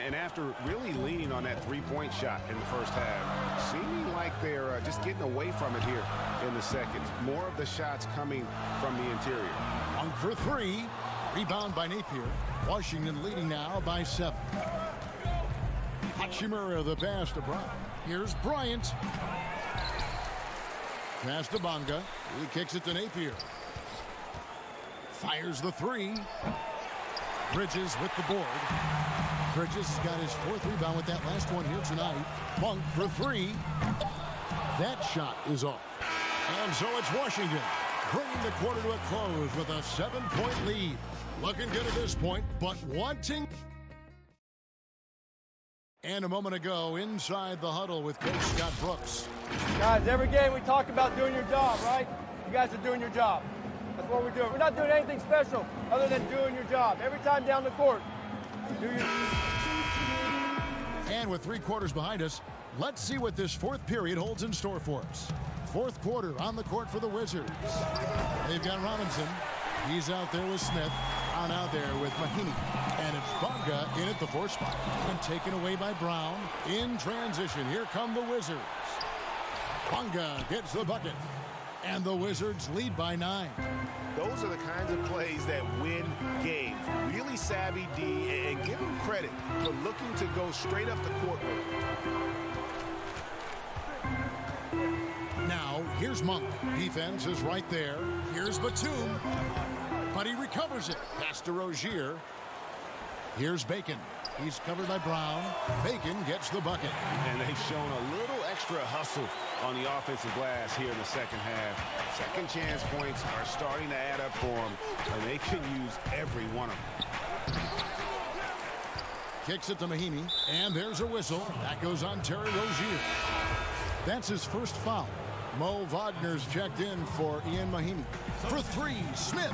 And after really leaning on that three-point shot in the first half, seeming like they're just getting away from it here in the second. More of the shots coming from the interior. Monk for 3. Rebound by Napier. Washington leading now by 7. Hachimura the pass to Brown. Here's Bryant. Pass to Bonga. He kicks it to Napier. Fires the 3. Bridges with the board. Bridges has got his 4th rebound with that last one here tonight. Monk for 3. That shot is off. And so it's Washington bringing the quarter to a close with a 7-point lead. Looking good at this point, but wanting. And a moment ago, inside the huddle with Coach Scott Brooks. Guys, every game we talk about doing your job, right? You guys are doing your job. That's what we're doing. We're not doing anything special other than doing your job. Every time down the court, do your. And with 3 quarters behind us, let's see what this 4th period holds in store for us. 4th quarter on the court for the Wizards. They've got Robinson. He's out there with Smith. Brown out there with Mahinmi. And it's Bonga in at the 4th spot. And taken away by Brown. In transition, here come the Wizards. Bonga gets the bucket. And the Wizards lead by 9. Those are the kinds of plays that win games. Really savvy D, and give him credit for looking to go straight up the court with it. Now, here's Monk. Defense is right there. Here's Batum. But he recovers it. Pass to Rozier. Here's Bacon. He's covered by Brown. Bacon gets the bucket. And they've shown a little extra hustle on the offensive glass here in the second half. Second chance points are starting to add up for them, and they can use every one of them. Kicks it to Mahinmi, and there's a whistle. That goes on Terry Rozier. That's his first foul. Mo Wagner's checked in for Ian Mahinmi. For 3, Smith.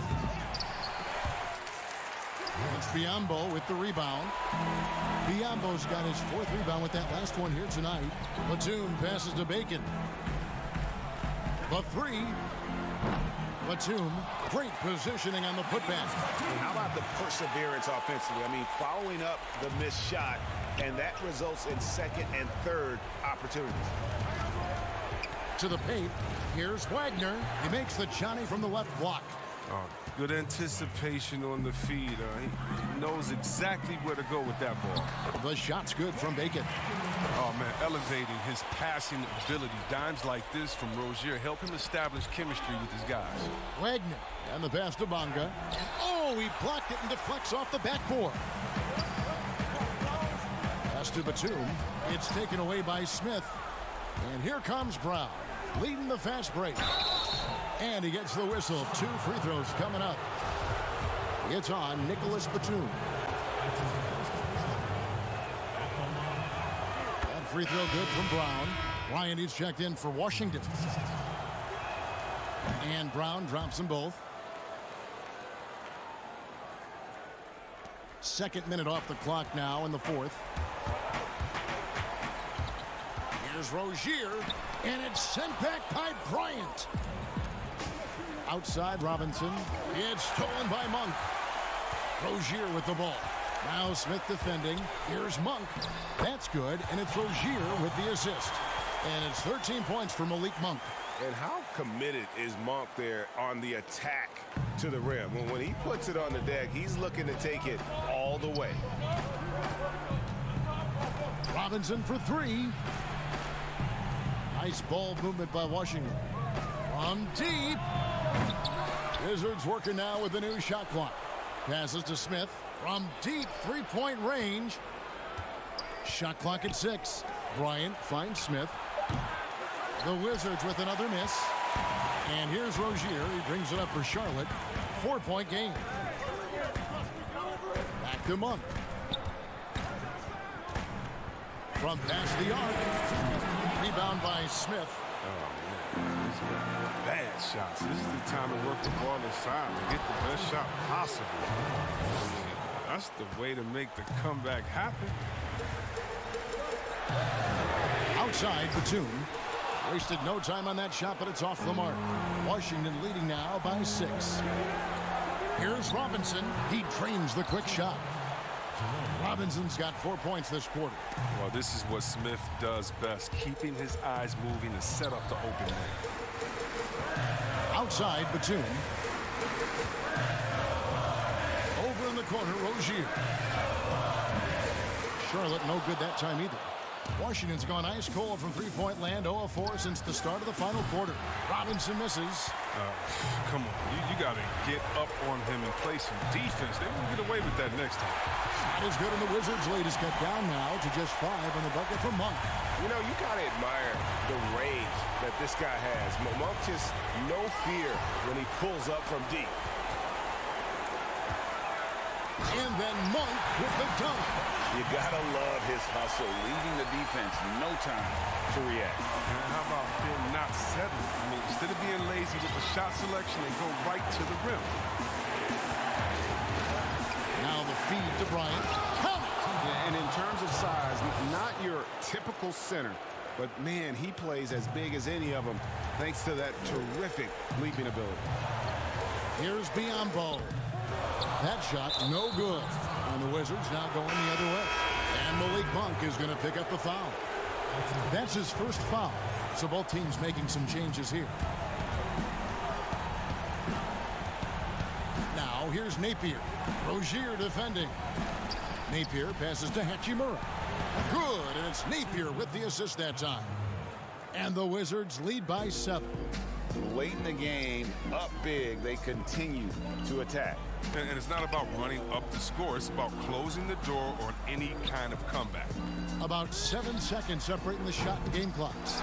It's Biyombo with the rebound. Biyombo's got his 4th rebound with that last one here tonight. Batum passes to Bacon. The 3. Batum, great positioning on the putback. How about the perseverance offensively? I mean, following up the missed shot, and that results in 2nd and 3rd opportunities. To the paint, here's Wagner. He makes the Johnny from the left block. Good anticipation on the feed. He knows exactly where to go with that ball. The shot's good from Bacon. Oh, man, elevating his passing ability. Dimes like this from Rozier help him establish chemistry with his guys. Wagner and the pass to Bonga. Oh, he blocked it and deflects off the backboard. Pass to Batum. It's taken away by Smith. And here comes Brown, leading the fast break. And he gets the whistle. 2 free throws coming up. It's on Nicholas Batum. That free throw good from Brown. Ryan is checked in for Washington. And Brown drops them both. Second minute off the clock now in the fourth. Here's Rozier, and it's sent back by Bryant. Outside Robinson. It's stolen by Monk. Rozier with the ball. Now Smith defending. Here's Monk. That's good, and it's Rozier with the assist. And it's 13 points for Malik Monk. And how committed is Monk there on the attack to the rim? When he puts it on the deck, he's looking to take it all the way. Robinson for three. Nice ball movement by Washington. From deep. Wizards working now with the new shot clock. Passes to Smith. From deep three-point range. Shot clock at 6. Bryant finds Smith. The Wizards with another miss. And here's Rozier. He brings it up for Charlotte. 4-point game. Back to Monk. From past the arc. Rebound by Smith. Oh, man. These are bad shots. This is the time to work the ball inside to get the best shot possible. That's the way to make the comeback happen. Outside Batum. Wasted no time on that shot, but it's off the mark. Washington leading now by 6. Here's Robinson. He drains the quick shot. Robinson's got 4 points this quarter. Well, this is what Smith does best, keeping his eyes moving to set up the open man. Outside Batum. Over in the corner, Rozier. Charlotte no good that time either. Washington's gone ice cold from three-point land, 0 of 4 since the start of the final quarter. Robinson misses. Come on, you got to get up on him and play some defense. They won't get away with that next time. Shot is good, and the Wizards' lead is cut down now to just 5 on the bucket from Monk. You know, you got to admire the range that this guy has. Monk just no fear when he pulls up from deep. And then Monk with the dunk. You gotta love his hustle, leaving the defense no time to react. And how about him not settling? I mean, instead of being lazy with the shot selection, they go right to the rim. Now the feed to Bryant. Count it! And in terms of size, not your typical center, but man, he plays as big as any of them thanks to that terrific leaping ability. Here's Biyombo. That shot no good. And the Wizards now going the other way. And Malik Monk is going to pick up the foul. That's his first foul. So both teams making some changes here. Now here's Napier. Rozier defending. Napier passes to Hachimura. Good, and it's Napier with the assist that time. And the Wizards lead by 7. Late in the game, up big, they continue to attack. And it's not about running up the score. It's about closing the door on any kind of comeback. About 7 seconds separating the shot and game clocks.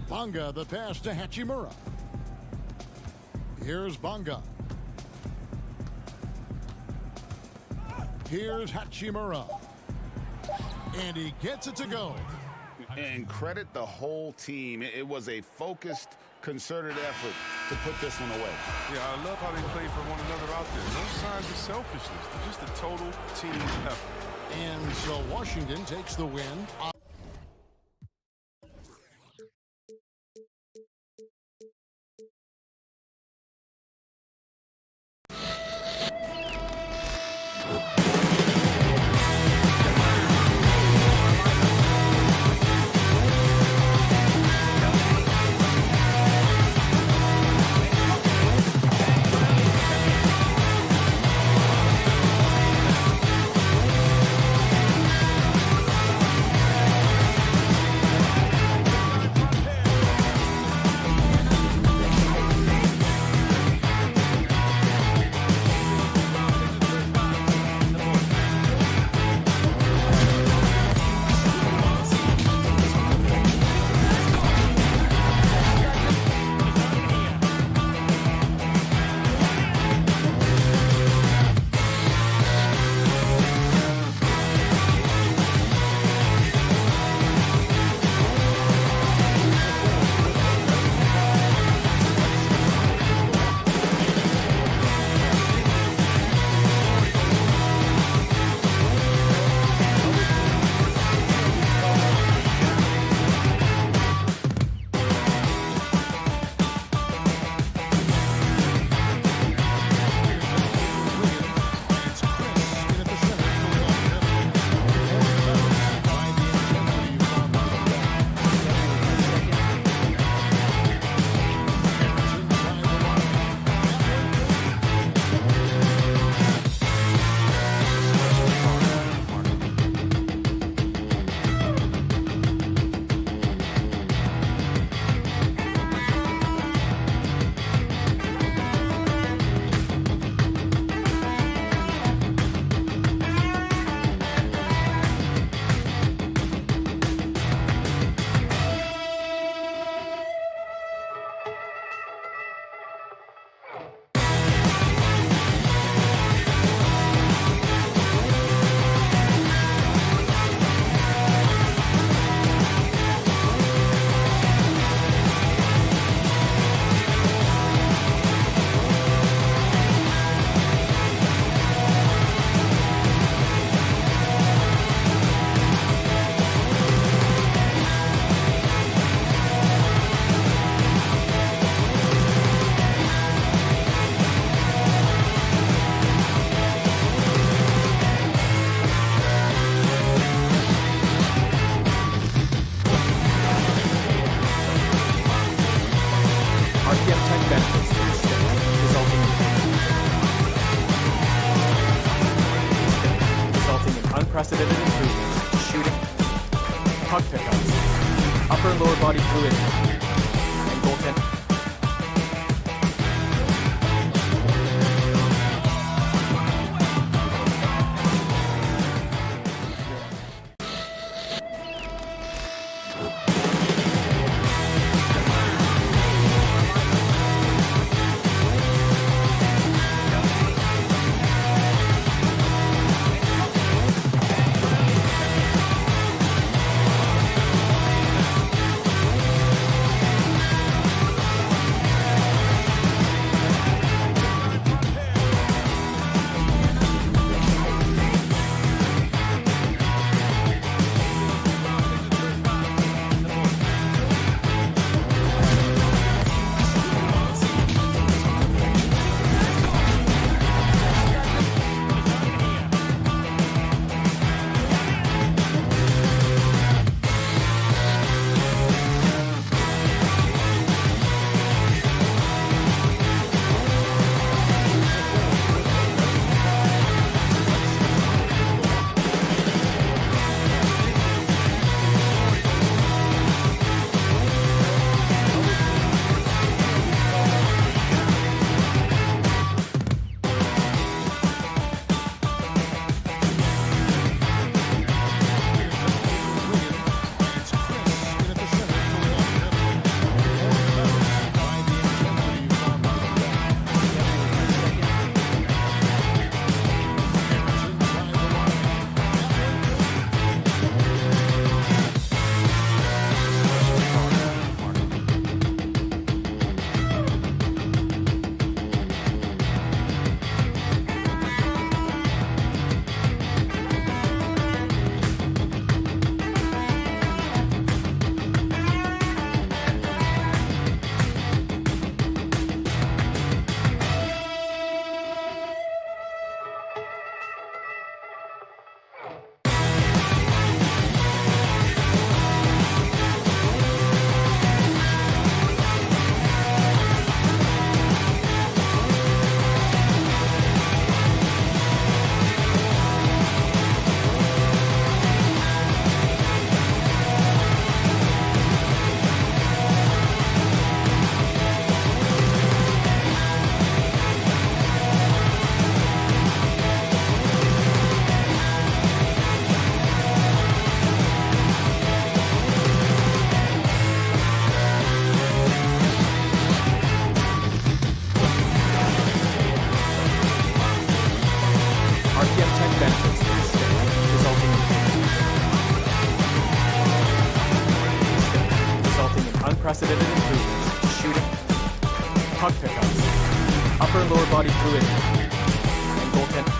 Bonga, the pass to Hachimura. Here's Bonga. Here's Hachimura. And he gets it to go. And credit the whole team. It was a focused, concerted effort to put this one away. Yeah, I love how they play for one another out there. No signs of selfishness. They're just a total team effort. And so Washington takes the win. lower body fluid, and goaltend. Unprecedented improvements, shooting, puck pickups, upper and lower body fluidity, and goaltending.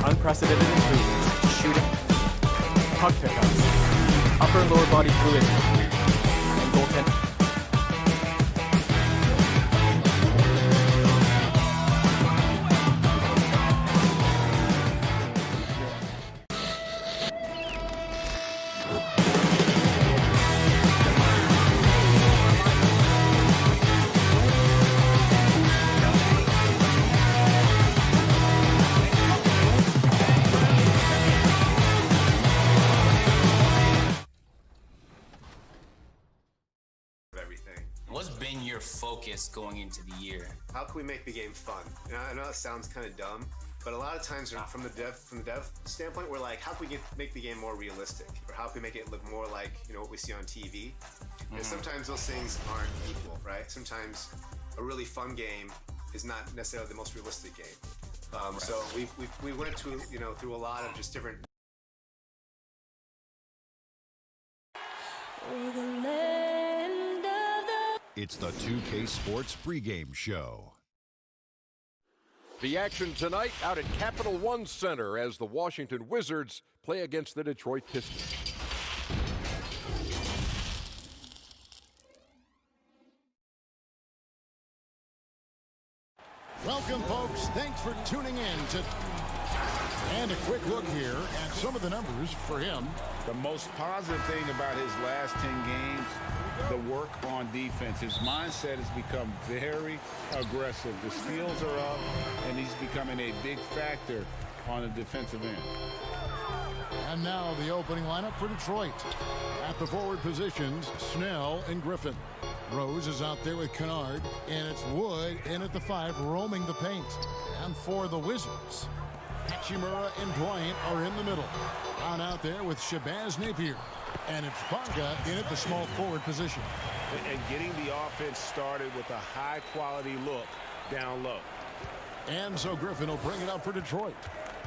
Unprecedented improvements, shooting, puck pickups, upper and lower body fluidity, and goaltending. Focus going into the year? How can we make the game fun? And I know that sounds kind of dumb, but a lot of times from the dev standpoint, we're like, how can we make the game more realistic, or how can we make it look more like what we see on TV? And sometimes those things aren't equal, right? Sometimes a really fun game is not necessarily the most realistic game. So we went to through a lot of just different. It's the 2K Sports Pregame Show. The action tonight out at Capital One Center as the Washington Wizards play against the Detroit Pistons. Welcome, folks. Thanks for tuning in And a quick look here at some of the numbers for him. The most positive thing about his last 10 games, the work on defense. His mindset has become very aggressive. The steals are up, and he's becoming a big factor on the defensive end. And now the opening lineup for Detroit. At the forward positions, Snell and Griffin. Rose is out there with Kennard, and it's Wood in at the 5, roaming the paint. And for the Wizards, Hachimura and Bryant are in the middle. On out there with Shabazz Napier. And it's Bonga in at the small forward position. And getting the offense started with a high-quality look down low. And so Griffin will bring it up for Detroit.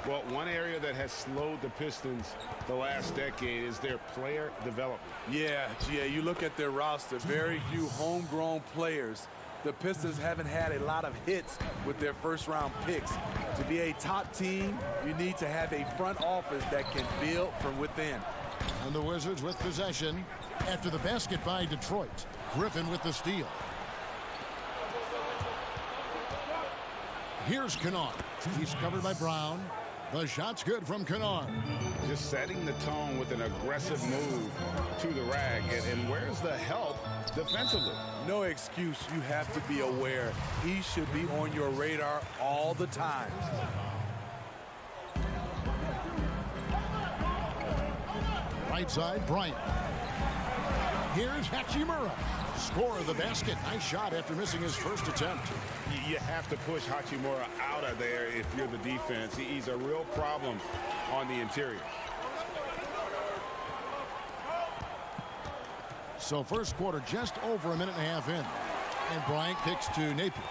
Well, one area that has slowed the Pistons the last decade is their player development. Yeah, you look at their roster, very few homegrown players. The Pistons haven't had a lot of hits with their first-round picks. To be a top team, you need to have a front office that can build from within. And the Wizards with possession after the basket by Detroit. Griffin with the steal. Here's Kennard. He's covered by Brown. The shot's good from Kennard. Just setting the tone with an aggressive move to the rack. And where's the help defensively? No excuse. You have to be aware. He should be on your radar all the time. Right side, Bryant. Here's Hachimura. Score of the basket. Nice shot after missing his first attempt. You have to push Hachimura out of there if you're the defense. He's a real problem on the interior. So first quarter just over a minute and a half in. And Bryant kicks to Napier.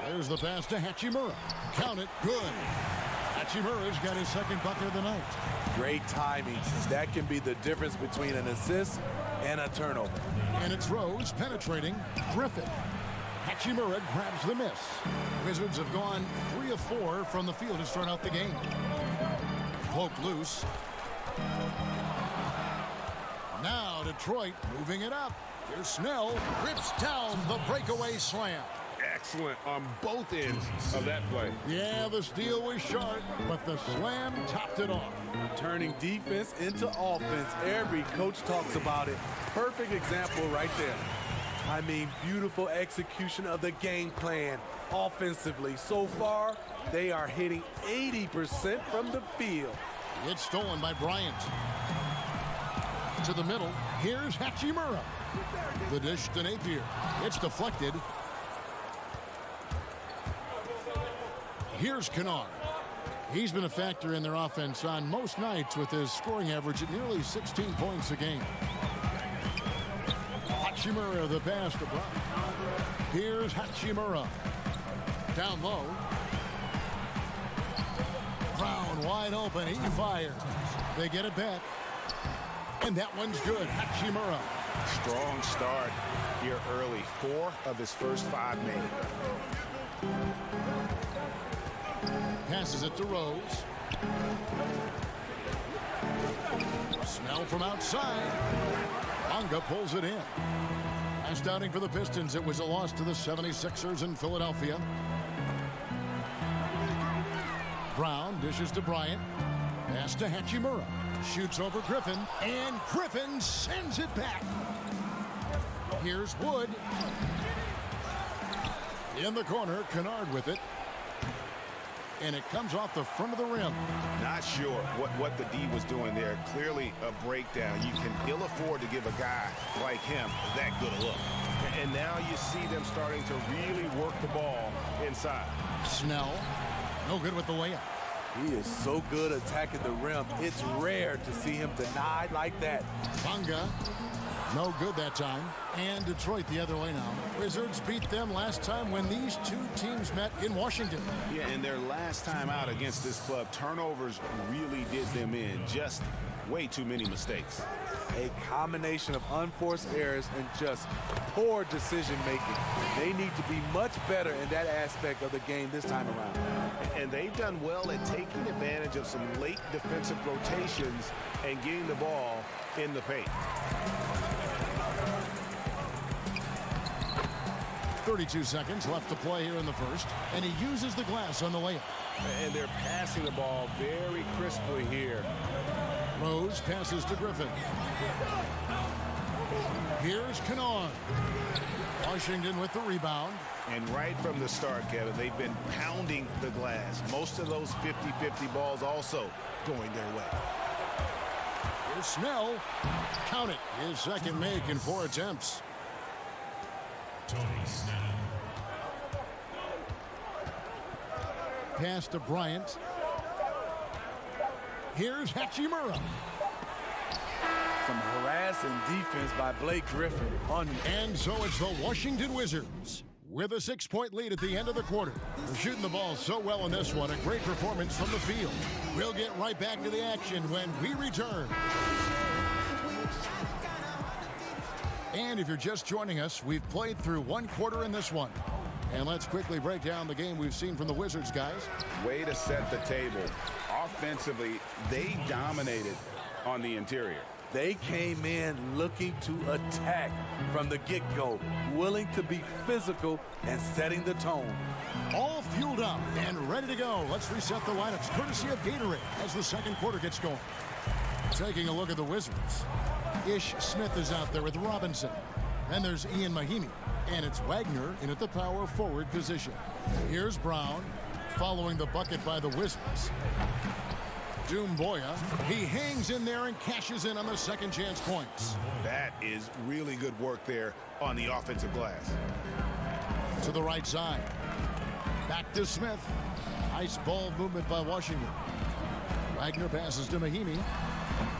There's the pass to Hachimura. Count it. Good. Hachimura's got his second bucket of the night. Great timing. That can be the difference between an assist and a turnover. And it's Rose penetrating Griffin. Hachimura grabs the miss. Wizards have gone 3 of 4 from the field to start out the game. Poke loose. Now Detroit moving it up. Here's Snell. Rips down the breakaway slam. Excellent on both ends of that play. Yeah, the steal was short, but the slam topped it off. Turning defense into offense. Every coach talks about it. Perfect example right there. I mean, beautiful execution of the game plan offensively. So far, they are hitting 80% from the field. It's stolen by Bryant. To the middle. Here's Hachimura. The dish to Napier. It's deflected. Here's Kennard. He's been a factor in their offense on most nights with his scoring average at nearly 16 points a game. Hachimura, the pass to Brown. Here's Hachimura. Down low. Brown wide open. He fires. They get it back. And that one's good. Hachimura. Strong start here early. 4 of his first 5 made. Passes it to Rose. Snell from outside. Bonga pulls it in. Last outing for the Pistons, it was a loss to the 76ers in Philadelphia. Brown dishes to Bryant. Pass to Hachimura. Shoots over Griffin. And Griffin sends it back. Here's Wood. In the corner, Kennard with it. And it comes off the front of the rim. Not sure what the D was doing there. Clearly a breakdown. You can ill afford to give a guy like him that good a look. And now you see them starting to really work the ball inside. Snell, no good with the layup. He is so good attacking the rim. It's rare to see him denied like that. Bonga, no good that time. And Detroit the other way now. Wizards beat them last time when these two teams met in Washington. Yeah, and their last time out against this club, turnovers really did them in. Just way too many mistakes. A combination of unforced errors and just poor decision making. They need to be much better in that aspect of the game this time around. And they've done well at taking advantage of some late defensive rotations and getting the ball in the paint. 32 seconds left to play here in the first, and he uses the glass on the layup. And they're passing the ball very crisply here. Rose passes to Griffin. Here's Kennard. Washington with the rebound. And right from the start, Kevin, they've been pounding the glass. Most of those 50-50 balls also going their way. Here's Snell. Count it. His second make in 4 attempts. Tony Snell. Pass to Bryant. Here's Hachimura. Some harassing defense by Blake Griffin. And so it's the Washington Wizards with a 6-point lead at the end of the quarter. They're shooting the ball so well in this one. A great performance from the field. We'll get right back to the action when we return. And if you're just joining us, we've played through 1 quarter in this one. And let's quickly break down the game we've seen from the Wizards, guys. Way to set the table. Offensively, they dominated on the interior. They came in looking to attack from the get-go, willing to be physical and setting the tone. All fueled up and ready to go. Let's reset the lineups courtesy of Gatorade as the second quarter gets going. Taking a look at the Wizards. Ish Smith is out there with Robinson. Then there's Ian Mahinmi. And it's Wagner in at the power forward position. Here's Brown following the bucket by the Wizards. Boya, he hangs in there and cashes in on the second chance points. That is really good work there on the offensive glass. To the right side. Back to Smith. Nice ball movement by Washington. Wagner passes to Mahinmi.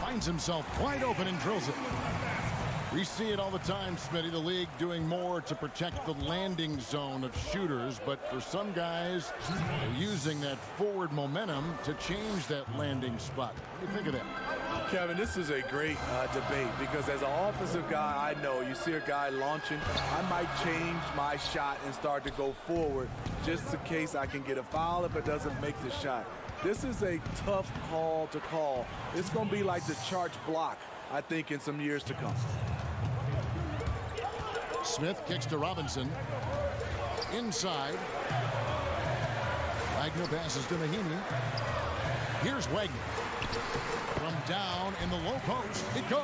Finds himself wide open and drills it. We see it all the time, Smitty, the league doing more to protect the landing zone of shooters, but for some guys, they're using that forward momentum to change that landing spot. What do you think of that? Kevin, this is a great debate because as an offensive guy, I know you see a guy launching, I might change my shot and start to go forward just in case I can get a foul if it doesn't make the shot. This is a tough call to call. It's going to be like the Charge block, I think, in some years to come. Smith kicks to Robinson. Inside. Wagner passes to Mahinmi. Here's Wagner. From down in the low post, it goes.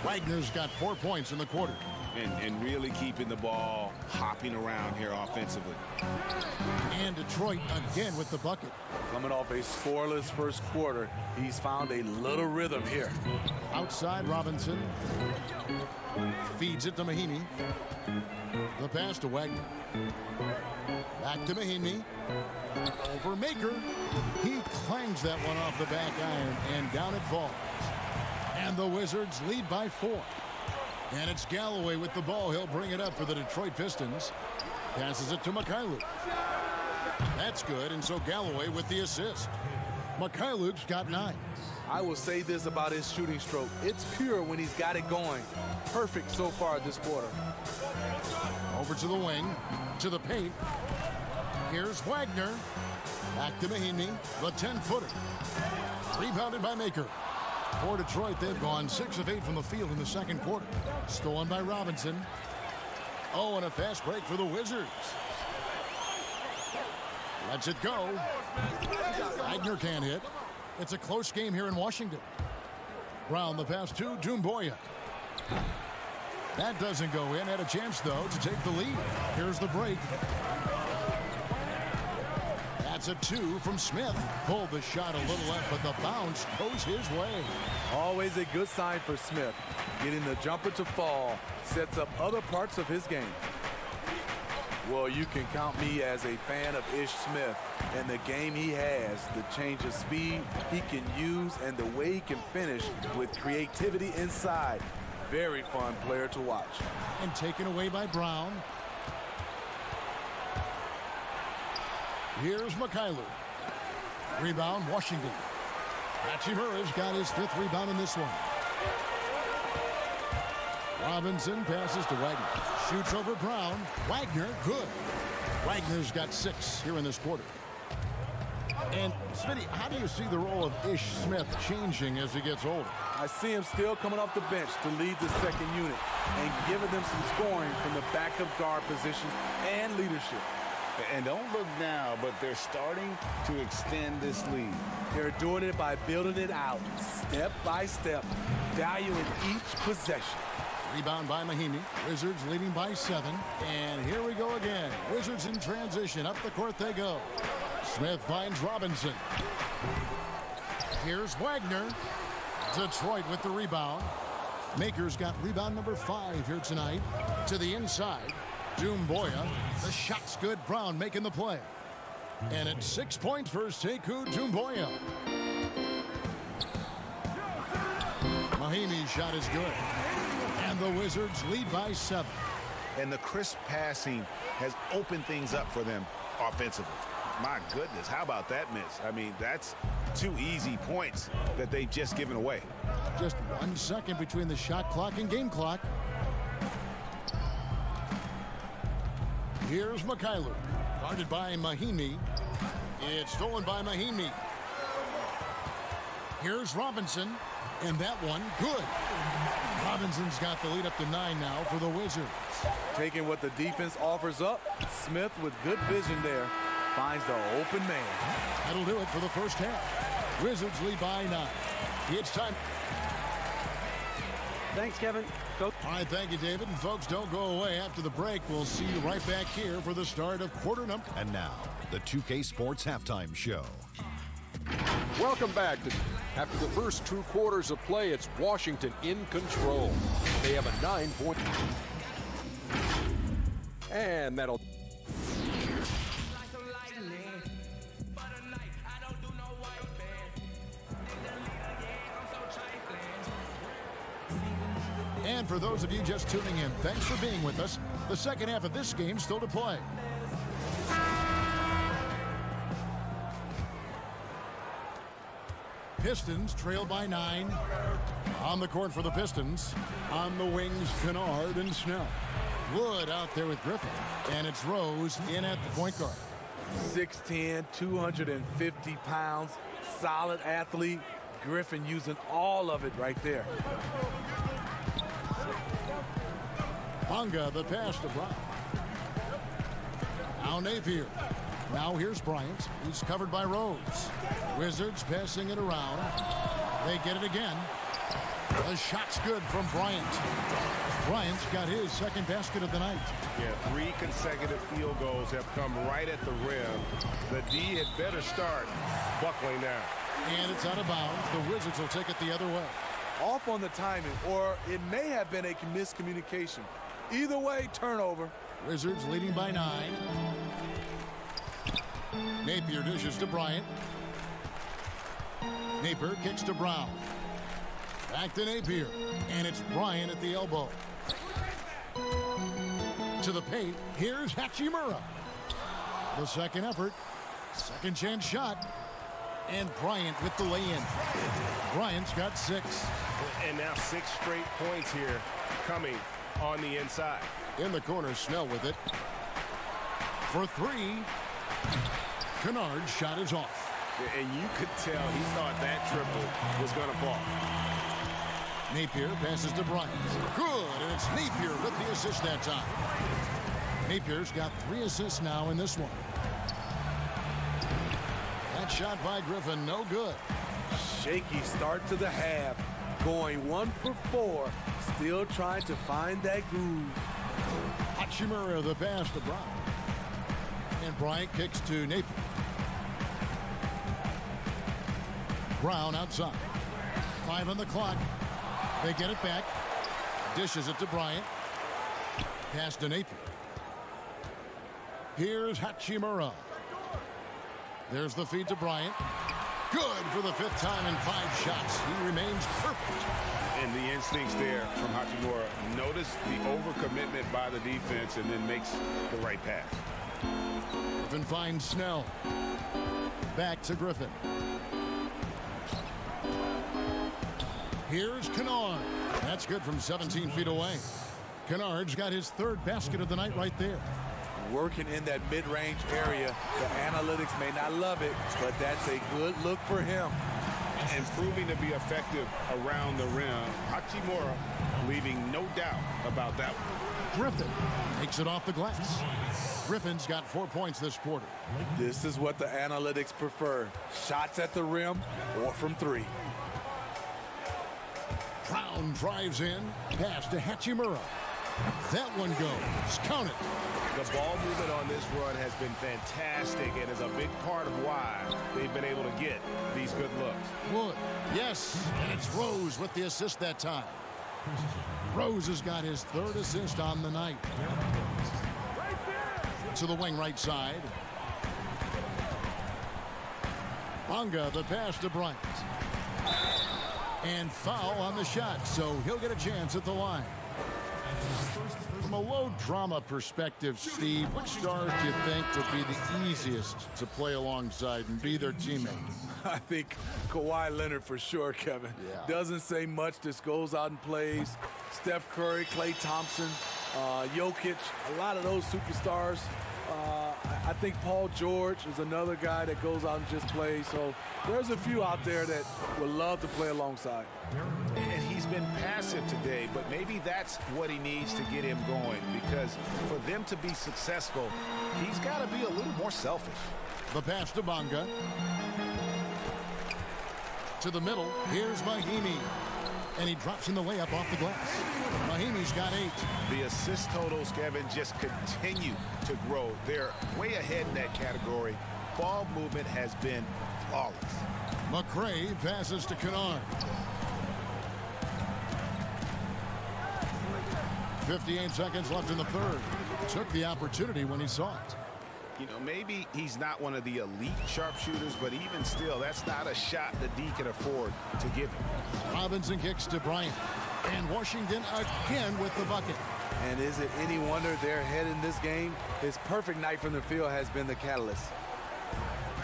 Wagner's got 4 points in the quarter. and really keeping the ball hopping around here offensively. And Detroit again with the bucket. Coming off a scoreless first quarter, he's found a little rhythm here. Outside Robinson. Feeds it to Mahinmi. The pass to Wagner. Back to Mahinmi. Over Maker. He clangs that one off the back iron, and down it falls. And the Wizards lead by 4. And it's Galloway with the ball. He'll bring it up for the Detroit Pistons. Passes it to Mikhailuk. That's good, and so Galloway with the assist. Mikhailuk's got 9. I will say this about his shooting stroke. It's pure when he's got it going. Perfect so far this quarter. Over to the wing, to the paint. Here's Wagner. Back to Mahinmi, the 10-footer. Rebounded by Maker. For Detroit, they've gone 6 of 8 from the field in the second quarter. Stolen by Robinson. Oh, and a fast break for the Wizards. Lets it go. Wagner can't hit. It's a close game here in Washington. Brown the pass to Doumbouya. That doesn't go in. Had a chance, though, to take the lead. Here's the break. That's a 2 from Smith. Pulled the shot a little left, but the bounce goes his way. Always a good sign for Smith. Getting the jumper to fall sets up other parts of his game. Well, you can count me as a fan of Ish Smith and the game he has, the change of speed he can use, and the way he can finish with creativity inside. Very fun player to watch. And taken away by Brown. Here's Mikhailuk. Rebound, Washington. Hachimura's got his 5th rebound in this one. Robinson passes to Wagner. Shoots over Brown. Wagner, good. Wagner's got 6 here in this quarter. And, Smitty, how do you see the role of Ish Smith changing as he gets older? I see him still coming off the bench to lead the second unit and giving them some scoring from the backup guard position and leadership. And don't look now, but they're starting to extend this lead. They're doing it by building it out, step by step, valuing each possession. Rebound by Mahinmi. Wizards leading by 7. And here we go again. Wizards in transition. Up the court they go. Smith finds Robinson. Here's Wagner. Detroit with the rebound. Maker's got rebound number 5 here tonight. To the inside. Doumbouya. The shot's good. Brown making the play. And it's 6 points for Sekou Doumbouya. Mahinmi's shot is good. And the Wizards lead by 7. And the crisp passing has opened things up for them offensively. My goodness, how about that miss? I mean, that's 2 easy points that they've just given away. Just 1 second between the shot clock and game clock. Here's Mikhailuk. Guarded by Mahinmi. It's stolen by Mahinmi. Here's Robinson. And that one, good. Robinson's got the lead up to 9 now for the Wizards. Taking what the defense offers up, Smith with good vision there finds the open man. That'll do it for the first half. Wizards lead by 9. It's time. Thanks, Kevin. All right, thank you, David. And folks, don't go away. After the break, we'll see you right back here for the start of quarter number. And now, the 2K Sports Halftime Show. Welcome back. After the first 2 quarters of play, it's Washington in control. They have a 9-point. And that'll... And for those of you just tuning in, thanks for being with us. The second half of this game still to play. Pistons trail by 9. On the court for the Pistons. On the wings, Kennard and Snell. Wood out there with Griffin. And it's Rose in at the point guard. 6'10", 250 pounds, solid athlete. Griffin using all of it right there. Bonga, the pass to Brown. Now Napier. Now here's Bryant. He's covered by Rose. Wizards passing it around. They get it again. The shot's good from Bryant. Bryant's got his second basket of the night. Yeah, 3 consecutive field goals have come right at the rim. The D had better start buckling down. And it's out of bounds. The Wizards will take it the other way. Off on the timing, or it may have been a miscommunication. Either way, turnover. Wizards leading by 9. Napier dishes to Bryant. Napier kicks to Brown. Back to Napier. And it's Bryant at the elbow. To the paint. Here's Hachimura. The second effort. Second chance shot. And Bryant with the lay-in. Bryant's got 6. And now 6 straight points here coming on the inside. In the corner, Snell with it. For 3. Kennard's shot is off. And you could tell he thought that triple was going to fall. Napier passes to Bryant. Good, and it's Napier with the assist that time. Napier's got 3 assists now in this one. That shot by Griffin, no good. Shaky start to the half. Going 1 for 4. Still trying to find that groove. Hachimura the pass to Brown. And Bryant kicks to Napier. Brown outside. 5 on the clock. They get it back. Dishes it to Bryant. Pass to Napier. Here's Hachimura. There's the feed to Bryant. Good for the 5th time in 5 shots. He remains perfect. And the instincts there from Hachimura. Notice the overcommitment by the defense and then makes the right pass. Griffin finds Snell. Back to Griffin. Here's Kennard. That's good from 17 feet away. Kennard's got his 3rd basket of the night right there. Working in that mid-range area. The analytics may not love it, but that's a good look for him. And proving to be effective around the rim. Hachimura leaving no doubt about that one. Griffin takes it off the glass. Griffin's got 4 points this quarter. This is what the analytics prefer. Shots at the rim or from 3. Brown drives in. Pass to Hachimura. That one goes. Count it. The ball movement on this run has been fantastic and is a big part of why they've been able to get these good looks. Wood. Yes, and it's Rose with the assist that time. Rose has got his 3rd assist on the night. To the wing right side. Bonga the pass to Bryant. And foul on the shot, so he'll get a chance at the line. From a low drama perspective, Steve, which stars do you think would be the easiest to play alongside and be their teammate? I think Kawhi Leonard for sure, Kevin. Yeah. Doesn't say much, just goes out and plays. Steph Curry, Klay Thompson, Jokic, a lot of those superstars. I think Paul George is another guy that goes out and just plays. So there's a few out there that would love to play alongside. And he's been passive today, but maybe that's what he needs to get him going, because for them to be successful, he's got to be a little more selfish. The pass to Bonga. To the middle. Here's Mahimi. And he drops in the layup off the glass. Mahimi's got 8. The assist totals, Kevin, just continue to grow. They're way ahead in that category. Ball movement has been flawless. McRae passes to Kennard. 58 seconds left in the 3rd. Took the opportunity when he saw it. You know, maybe he's not one of the elite sharpshooters, but even still, that's not a shot the D can afford to give him. Robinson kicks to Bryant. And Washington again with the bucket. And is it any wonder they're ahead in this game? His perfect night from the field has been the catalyst.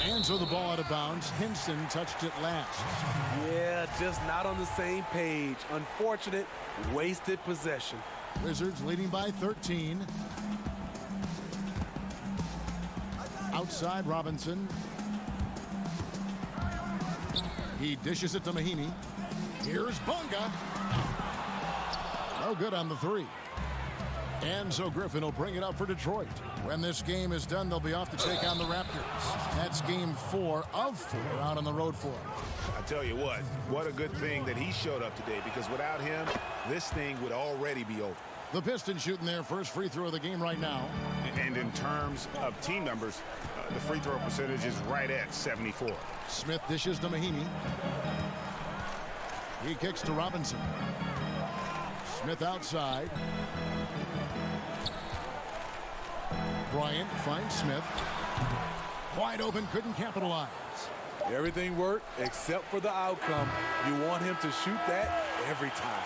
And so the ball out of bounds. Hinson touched it last. Yeah, just not on the same page. Unfortunate, wasted possession. Wizards leading by 13. Outside Robinson. He dishes it to Mahimi. Here's Bonga. No good on the 3. And so Griffin will bring it up for Detroit. When this game is done, they'll be off to take on the Raptors. That's game 4 of 4 out on the road for them. I tell you what a good thing that he showed up today, because without him, this thing would already be over. The Pistons shooting their first free throw of the game right now. And in terms of team numbers, the free throw percentage is right at 74. Smith dishes to Mahinmi. He kicks to Robinson. Smith outside. Bryant finds Smith. Wide open, couldn't capitalize. Everything worked except for the outcome. You want him to shoot that every time.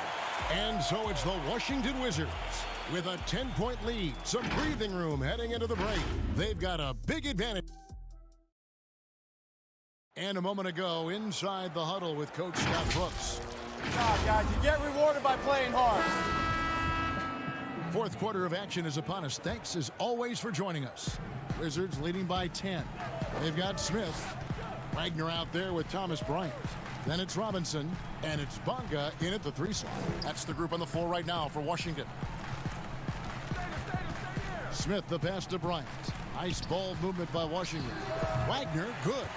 And so it's the Washington Wizards with a 10-point lead. Some breathing room heading into the break. They've got a big advantage. And a moment ago, inside the huddle with Coach Scott Brooks. Guys, you get rewarded by playing hard. Fourth quarter of action is upon us. Thanks, as always, for joining us. Wizards leading by 10. They've got Smith. Wagner out there with Thomas Bryant. Then it's Robinson, and it's Bonga in at the 3 slot. That's the group on the floor right now for Washington. Smith, the pass to Bryant. Nice ball movement by Washington. Wagner, good.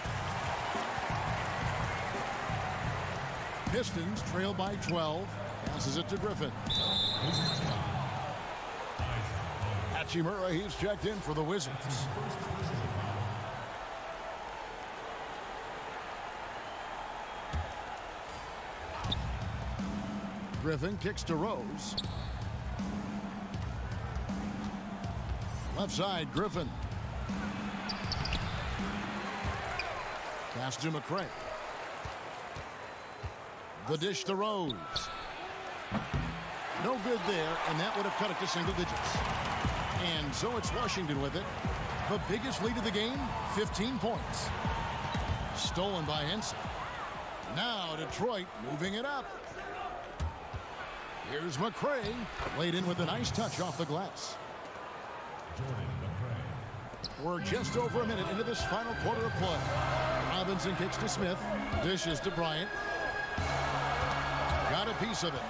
Pistons trail by 12. Passes it to Griffin. Hachimura, he's checked in for the Wizards. Griffin kicks to Rose. Left side, Griffin. Pass to McCray. The dish to Rose. No good there, and that would have cut it to single digits. And so it's Washington with it. The biggest lead of the game, 15 points. Stolen by Henson. Now Detroit moving it up. Here's McCray, laid in with a nice touch off the glass. We're just over a minute into this final quarter of play. Robinson kicks to Smith, dishes to Bryant. Got a piece of it.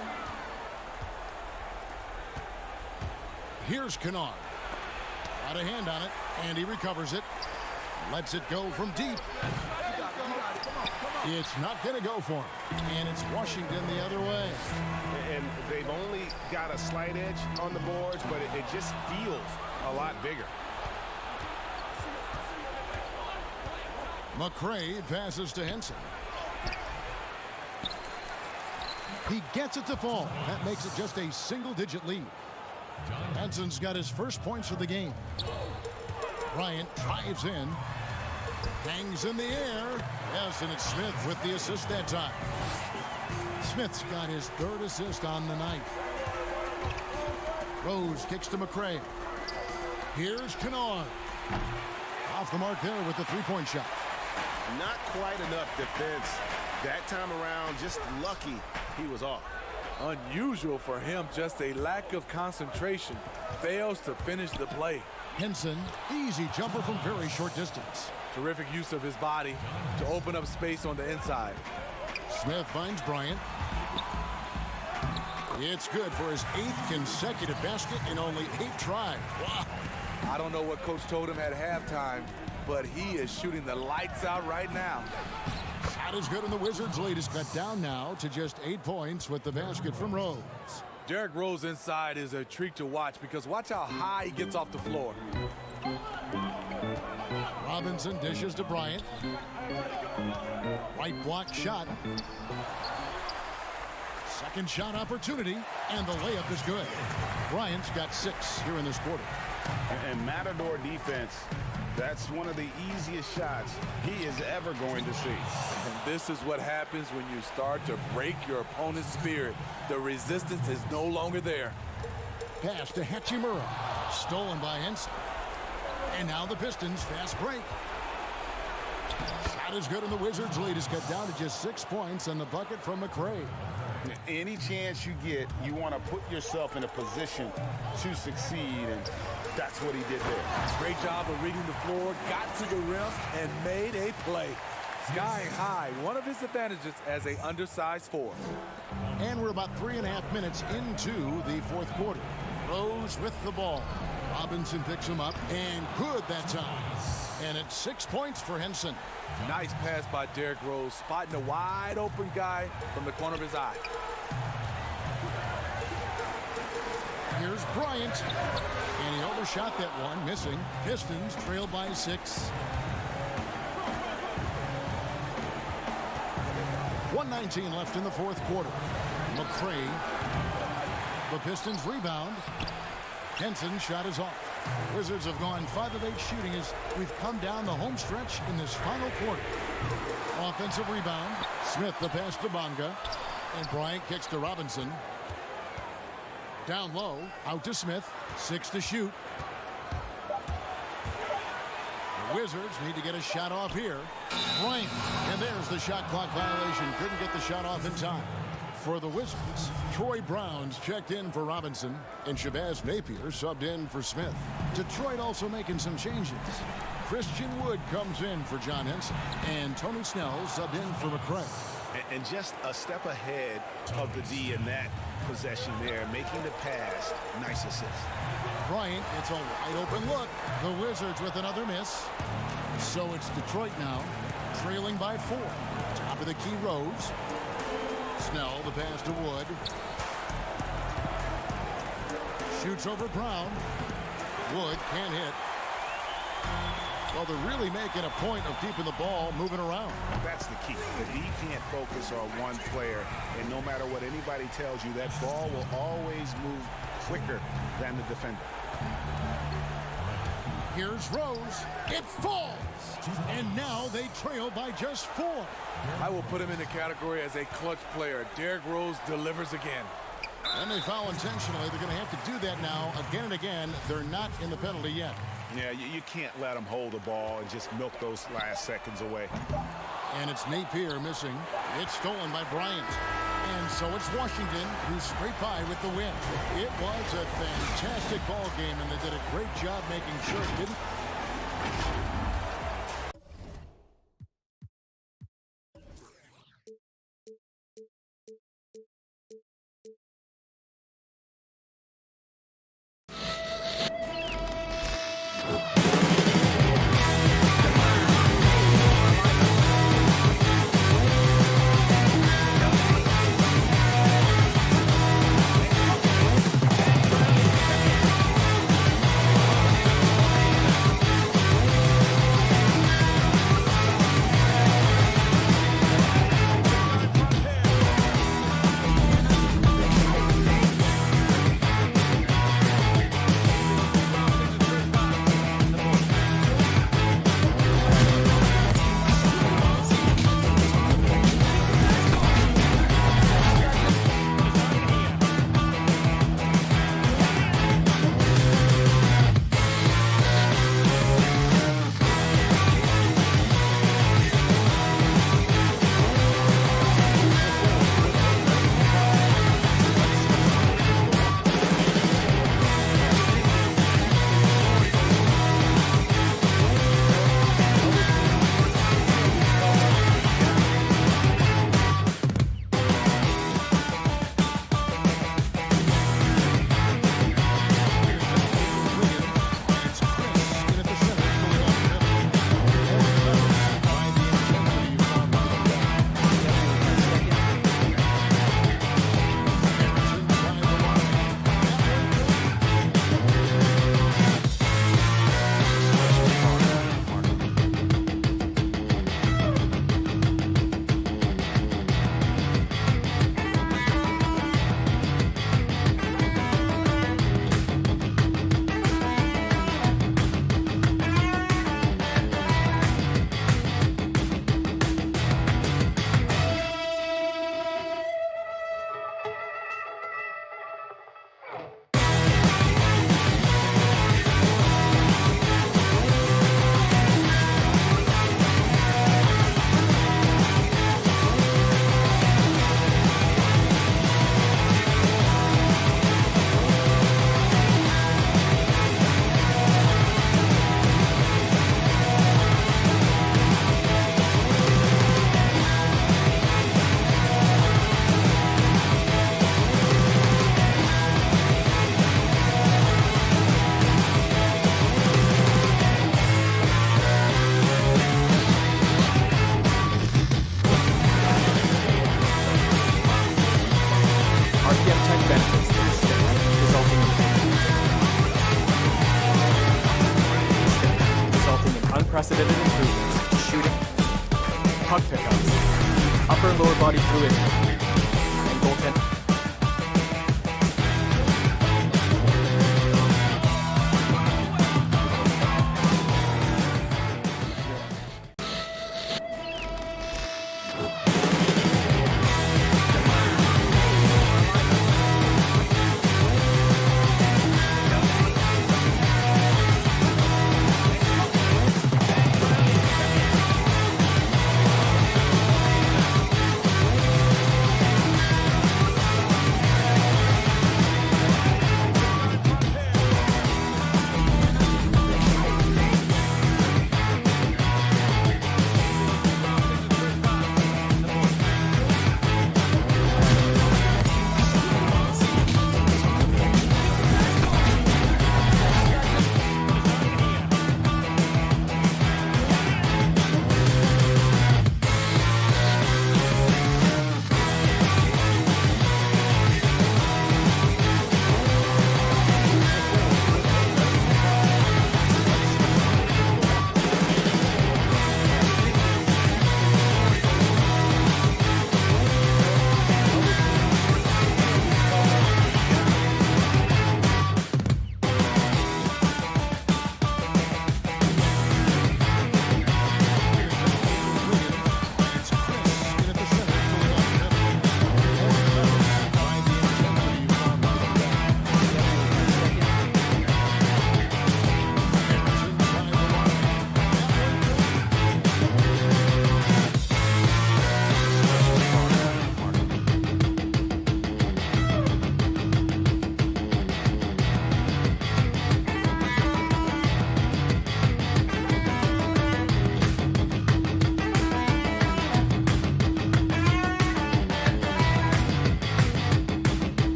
Here's Kennard. Got a hand on it, and he recovers it. Lets it go from deep. It's not going to go for him. And it's Washington the other way. And they've only got a slight edge on the boards, but it just feels a lot bigger. McCray passes to Henson. He gets it to fall. That makes it just a single-digit lead. Henson's got his first points of the game. Bryant drives in. Hangs in the air. Yes, and it's Smith with the assist that time. Smith's got his 3rd assist on the night. Rose kicks to McCray. Here's Kennard. Off the mark there with the 3-point shot. Not quite enough defense that time around. Just lucky he was off. Unusual for him, just a lack of concentration. Fails to finish the play. Henson, easy jumper from very short distance. Terrific use of his body to open up space on the inside. Smith finds Bryant. It's good for his 8th consecutive basket in only 8 tries. Wow. I don't know what Coach told him at halftime, but he is shooting the lights out right now. Shot is good, and the Wizards' lead is cut down now to just 8 points with the basket from Rose. Derrick Rose inside is a treat to watch, because watch how high he gets off the floor. Robinson dishes to Bryant. Right block shot. Second shot opportunity, and the layup is good. Bryant's got 6 here in this quarter. And Matador defense, that's one of the easiest shots he is ever going to see. And this is what happens when you start to break your opponent's spirit. The resistance is no longer there. Pass to Hachimura. Stolen by Henson. And now the Pistons fast break. Shot is good, and the Wizards' lead is cut down to just 6 points, and the bucket from McCray. Any chance you get, you want to put yourself in a position to succeed, and that's what he did there. Great job of reading the floor, got to the rim, and made a play. Sky high, one of his advantages as an undersized 4. And we're about 3.5 minutes into the 4th quarter. Rose with the ball. Robinson picks him up, and good that time. And it's 6 points for Henson. Nice pass by Derrick Rose, spotting a wide open guy from the corner of his eye. Here's Bryant, and he overshot that one, missing. Pistons trail by 6. 1:19 left in the fourth quarter. McCray. The Pistons rebound. Henson's shot is off. Wizards have gone 5 of 8 shooting as we've come down the home stretch in this final quarter. Offensive rebound. Smith the pass to Bonga. And Bryant kicks to Robinson. Down low. Out to Smith. 6 to shoot. The Wizards need to get a shot off here. Bryant. And there's the shot clock violation. Couldn't get the shot off in time. For the Wizards, Troy Brown's checked in for Robinson, and Shabazz Napier subbed in for Smith. Detroit also making some changes. Christian Wood comes in for John Henson, and Tony Snell subbed in for McCray. And just a step ahead of the D in that possession there, making the pass. Nice assist. Bryant, it's a wide open look. The Wizards with another miss. So it's Detroit now, trailing by 4. Top of the key, Rose. Snell, the pass to Wood. Shoots over Brown. Wood can't hit. Well, they're really making a point of keeping the ball moving around. That's the key. The D can't focus on one player, and no matter what anybody tells you, that ball will always move quicker than the defender. Here's Rose. It falls. And now they trail by just 4. I will put him in the category as a clutch player. Derrick Rose delivers again. And they foul intentionally. They're going to have to do that now again and again. They're not in the penalty yet. Yeah, you can't let them hold the ball and just milk those last seconds away. And it's Napier missing. It's stolen by Bryant. And so it's Washington who's scraped by with the win. It was a fantastic ball game, and they did a great job making sure it didn't. unprecedented improvements. Shooting, puck pickups, upper and lower body fluidity, and goaltending.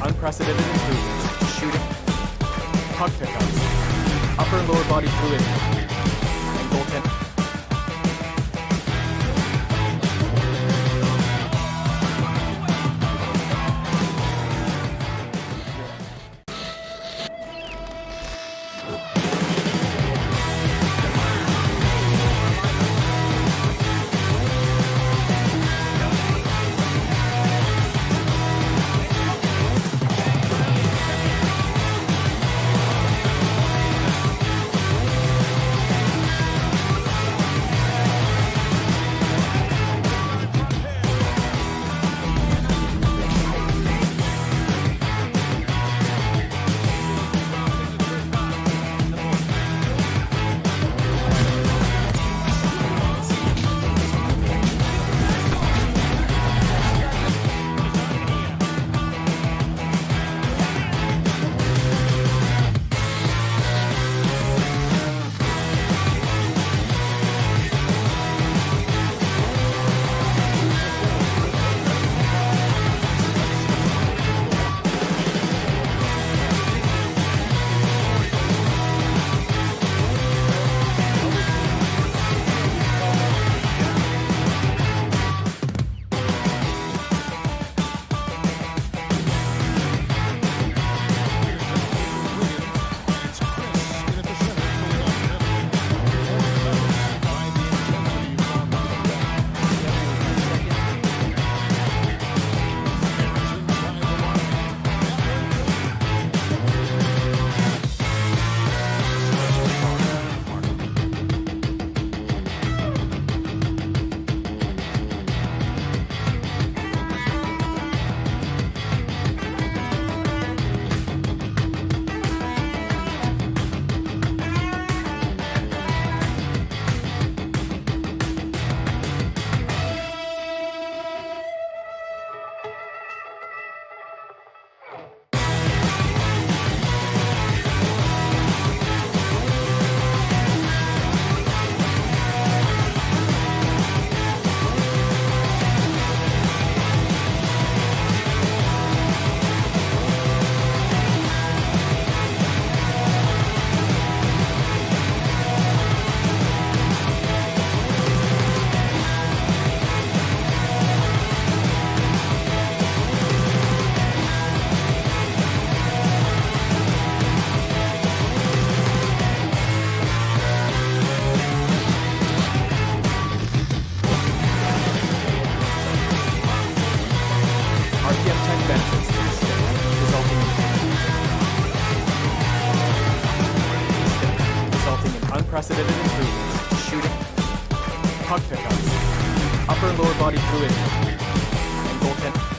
Unprecedented improvements. Shooting, puck pickups, upper and lower body fluidity, and goaltending. puck pickups, upper and lower body fluid, and goaltending.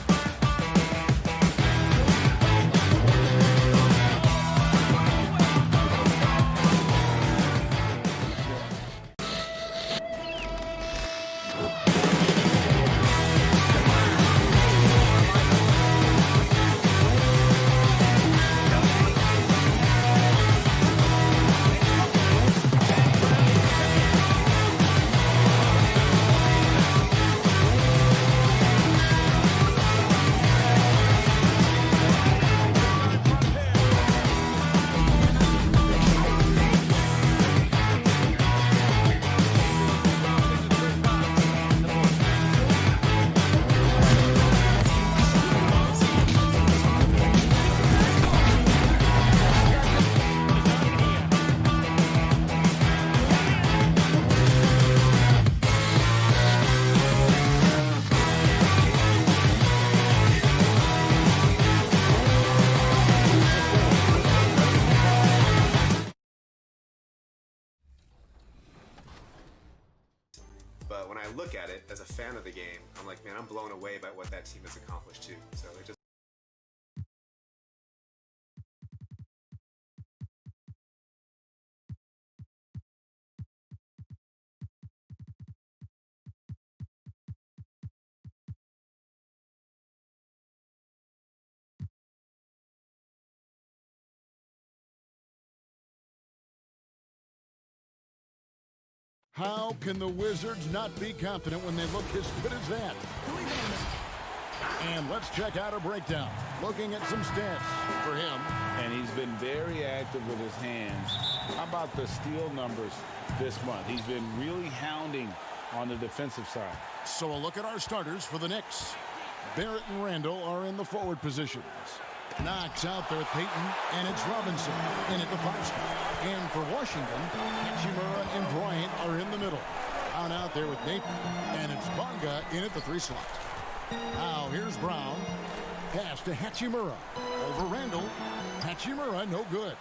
But when I look at it as a fan of the game, I'm like, man, I'm blown away by what that team has accomplished too. So it just How can the Wizards not be confident when they look as good as that? And let's check out a breakdown. Looking at some stats for him. And he's been very active with his hands. How about the steal numbers this month? He's been really hounding on the defensive side. So a look at our starters for the Knicks. Barrett and Randall are in the forward positions. Knox out there with Payton, and it's Robinson in at the 5 spot. And for Washington, Hachimura and Bryant are in the middle. Brown out there with Nathan, and it's Bonga in at the 3 slot. Now here's Brown. Pass to Hachimura. Over Randall. Hachimura, no good.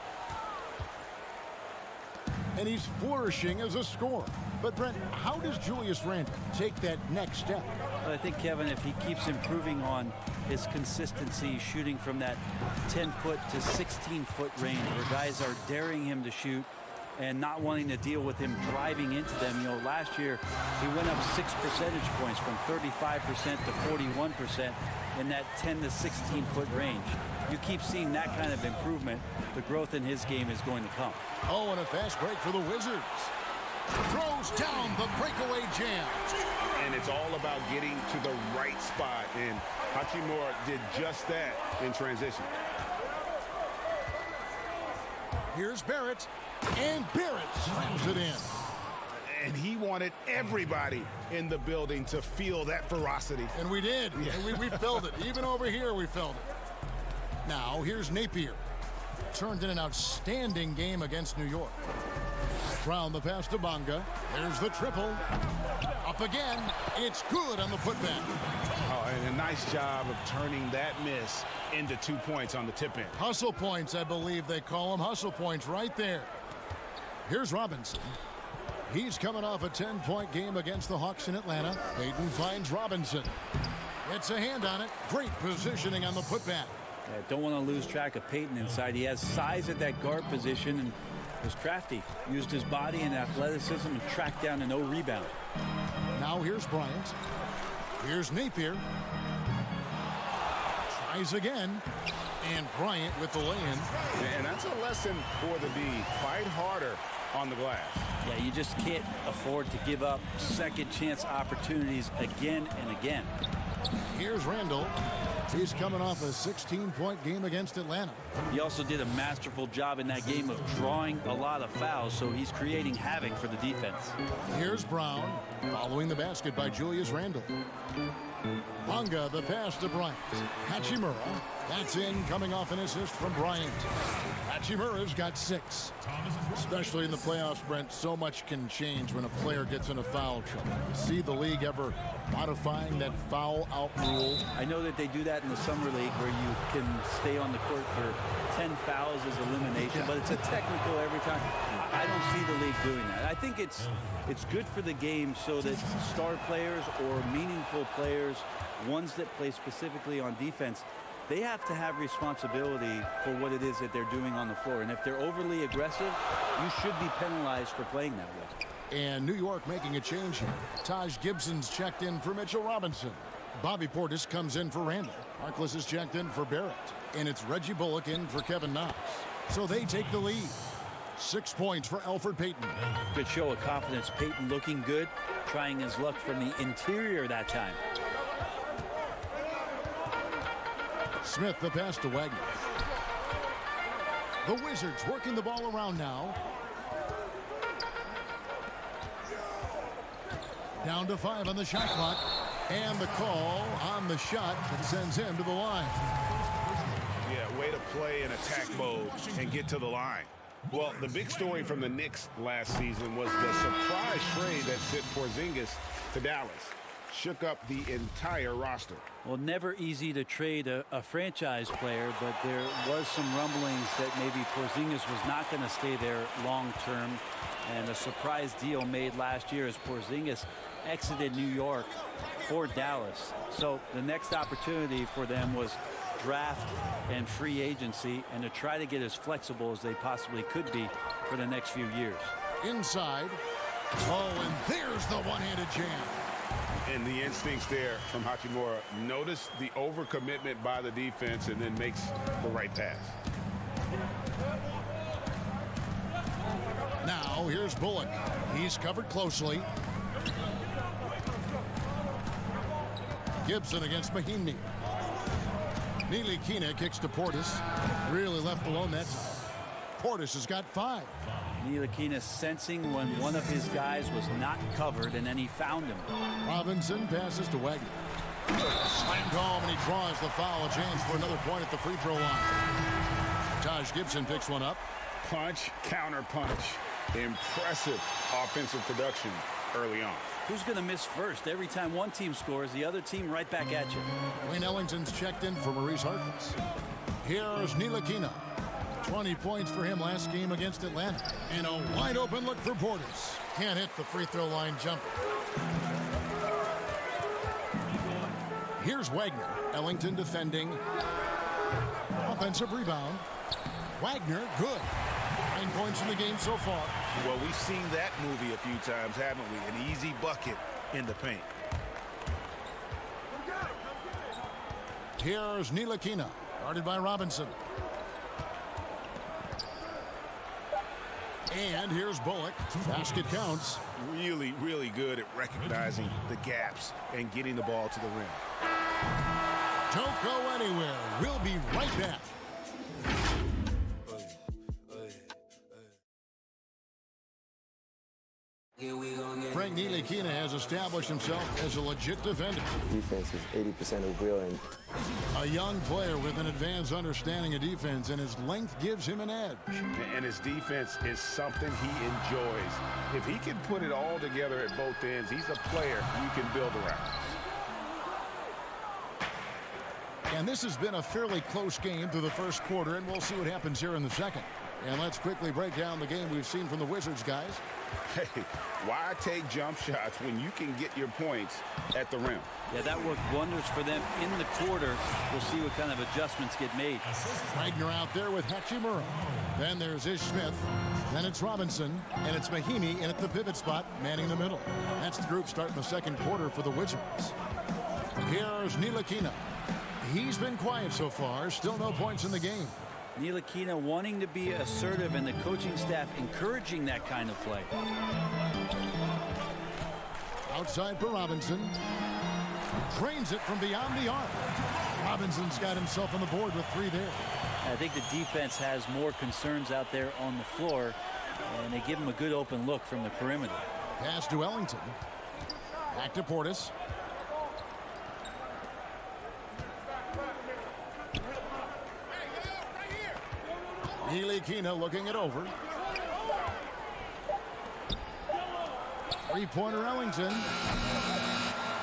And he's flourishing as a scorer. But Brent, how does Julius Randle take that next step? But I think, Kevin, if he keeps improving on his consistency shooting from that 10-foot to 16-foot range where guys are daring him to shoot and not wanting to deal with him driving into them. You know, last year he went up 6 percentage points from 35% to 41% in that 10 to 16-foot range. You keep seeing that kind of improvement, the growth in his game is going to come. Oh, and a fast break for the Wizards. Throws down the breakaway jam. And it's all about getting to the right spot. And Hachimura did just that in transition. Here's Barrett. And Barrett slams it in. And he wanted everybody in the building to feel that ferocity. And we did. Yeah. And we felt it. Even over here, we felt it. Now, here's Napier. Turned in an outstanding game against New York. Brown the pass to Bonga. There's the triple. Up again. It's good on the putback. Oh, and a nice job of turning that miss into 2 points on the tip in. Hustle points, I believe they call them. Hustle points right there. Here's Robinson. He's coming off a 10-point game against the Hawks in Atlanta. Payton finds Robinson. It's a hand on it. Great positioning on the putback. Don't want to lose track of Payton inside. He has size at that guard position and was crafty. Used his body and athleticism and tracked down a no rebound. Now here's Bryant. Here's Napier. Tries again. And Bryant with the lay-in. And that's a lesson for the D. Fight harder on the glass. Yeah, you just can't afford to give up second chance opportunities again and again. Here's Randall. He's coming off a 16-point game against Atlanta. He also did a masterful job in that game of drawing a lot of fouls, so he's creating havoc for the defense. Here's Brown, following the basket by Julius Randle. Bonga, the pass to Bryant. Hachimura, that's in, coming off an assist from Bryant. Hachimura's got 6. Especially in the playoffs, Brent, so much can change when a player gets in a foul trouble. You see the league ever modifying that foul out rule? I know that they do that in the Summer League where you can stay on the court for 10 fouls as elimination, but it's a technical every time. I don't see the league doing that. I think it's good for the game so that star players or meaningful players, ones that play specifically on defense, they have to have responsibility for what it is that they're doing on the floor. And if they're overly aggressive, you should be penalized for playing that way. And New York making a change here. Taj Gibson's checked in for Mitchell Robinson. Bobby Portis comes in for Randall. Harkless is checked in for Barrett. And it's Reggie Bullock in for Kevin Knox. So they take the lead. 6 points for Elfrid Payton. Good show of confidence. Payton looking good, trying his luck from the interior that time. Smith, the pass to Wagner. The Wizards working the ball around now. Down to 5 on the shot clock. And the call on the shot that sends him to the line. Yeah, way to play in attack mode and get to the line. Well, the big story from the Knicks last season was the surprise trade that sent Porzingis to Dallas. Shook up the entire roster. Well, never easy to trade a franchise player, but there was some rumblings that maybe Porzingis was not going to stay there long term. And a surprise deal made last year as Porzingis exited New York for Dallas. So the next opportunity for them was draft and free agency, and to try to get as flexible as they possibly could be for the next few years. Inside. Oh, and there's the one-handed jam. And the instincts there from Hachimura. Notice the overcommitment by the defense and then makes the right pass. Now here's Bullock. He's covered closely. Gibson against Mahinmi. Ntilikina kicks to Portis. Really left alone that time. Portis has got 5. Ntilikina sensing when one of his guys was not covered, and then he found him. Robinson passes to Wagner. Slammed home, and he draws the foul. A chance for another point at the free throw line. Taj Gibson picks one up. Punch, counter punch. Impressive offensive production early on. Who's going to miss first? Every time one team scores, the other team right back at you. Wayne Ellington's checked in for Maurice Harkless. Here's Ntilikina. 20 points for him last game against Atlanta. And a wide open look for Portis. Can't hit the free throw line jumper. Here's Wagner. Ellington defending. Offensive rebound. Wagner, good. 9 points in the game so far. Well, we've seen that movie a few times, haven't we? An easy bucket in the paint. Here's Ntilikina, guarded by Robinson. And here's Bullock. Basket counts. Really, really good at recognizing the gaps and getting the ball to the rim. Don't go anywhere. We'll be right back. Frank Ntilikina has established himself as a legit defender. Defense is 80% of real. And a young player with an advanced understanding of defense, and his length gives him an edge. And his defense is something he enjoys. If he can put it all together at both ends, he's a player you can build around. And this has been a fairly close game through the first quarter, and we'll see what happens here in the second. And let's quickly break down the game we've seen from the Wizards, guys. Hey, why take jump shots when you can get your points at the rim? Yeah, that worked wonders for them in the quarter. We'll see what kind of adjustments get made. Wagner out there with Hachimura. Then there's Ish Smith. Then it's Robinson. And it's Mahinmi in at the pivot spot, manning the middle. That's the group starting the second quarter for the Wizards. Here's Ntilikina. He's been quiet so far. Still no points in the game. Ntilikina wanting to be assertive, and the coaching staff encouraging that kind of play. Outside for Robinson. Drains it from beyond the arc. Robinson's got himself on the board with 3 there. I think the defense has more concerns out there on the floor, and they give him a good open look from the perimeter. Pass to Ellington. Back to Portis. Ntilikina looking it over. Three-pointer Ellington.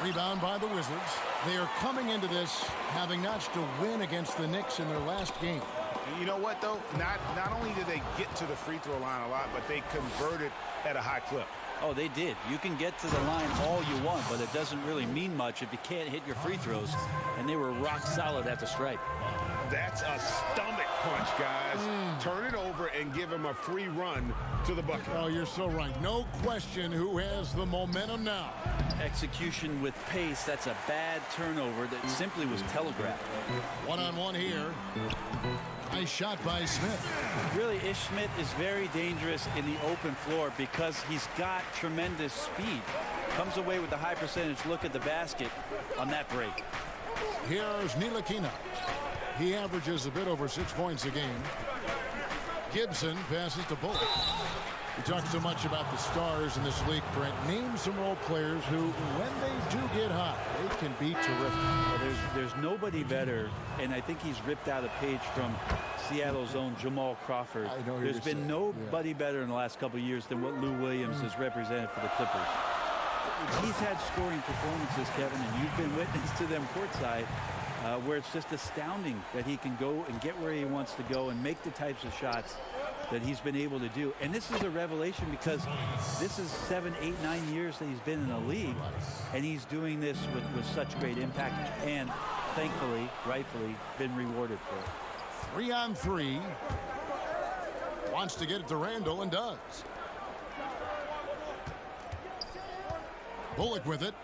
Rebound by the Wizards. They are coming into this having notched a win against the Knicks in their last game. You know what, though? Not only did they get to the free throw line a lot, but they converted at a high clip. Oh, they did. You can get to the line all you want, but it doesn't really mean much if you can't hit your free throws. And they were rock solid at the stripe. That's a stomach punch, guys. Turn it over and give him a free run to the bucket. Oh, you're so right. No question who has the momentum now. Execution with pace. That's a bad turnover that simply was telegraphed. One-on-one here. Nice shot by Smith. Really, Ish Smith is very dangerous in the open floor because he's got tremendous speed. Comes away with a high percentage look at the basket on that break. Here's Ntilikina. He averages a bit over 6 points a game. Gibson passes to Bullock. We talk so much about the stars in this league, Brent. Name some role players who, when they do get hot, they can be terrific. Well, there's nobody better, and I think he's ripped out a page from Seattle's own Jamal Crawford. There's been nobody better in the last couple of years than what Lou Williams has represented for the Clippers. He's had scoring performances, Kevin, and you've been witness to them courtside, where it's just astounding that he can go and get where he wants to go and make the types of shots that he's been able to do. And this is a revelation because this is 7, 8, 9 years that he's been in the league, and he's doing this with such great impact and thankfully, rightfully, been rewarded for it. 3-on-3. Wants to get it to Randall and does. Bullock with it.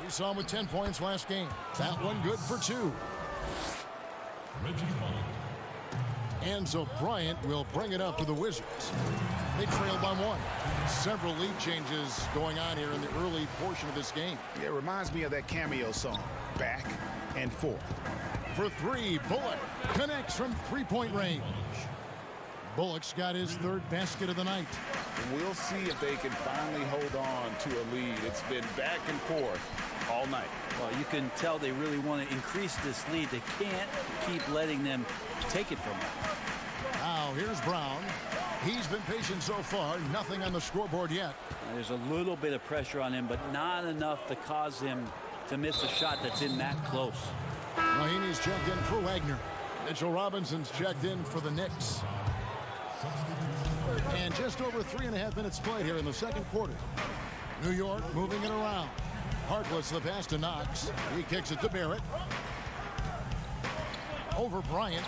We saw him with 10 points last game. That one good for 2. And so Bryant will bring it up to the Wizards. They trail by 1. Several lead changes going on here in the early portion of this game. It reminds me of that cameo song, Back and Forth. For 3, Bullock connects from three-point range. Bullock's got his 3rd basket of the night. We'll see if they can finally hold on to a lead. It's been back and forth all night. Well, you can tell they really want to increase this lead. They can't keep letting them take it from them. Now, here's Brown. He's been patient so far. Nothing on the scoreboard yet. There's a little bit of pressure on him, but not enough to cause him to miss a shot that's in that close. Mahinmi's checked in for Wagner. Mitchell Robinson's checked in for the Knicks. And just over 3.5 minutes played here in the second quarter. New York moving it around. Harkless the pass to Knox. He kicks it to Barrett. Over Bryant.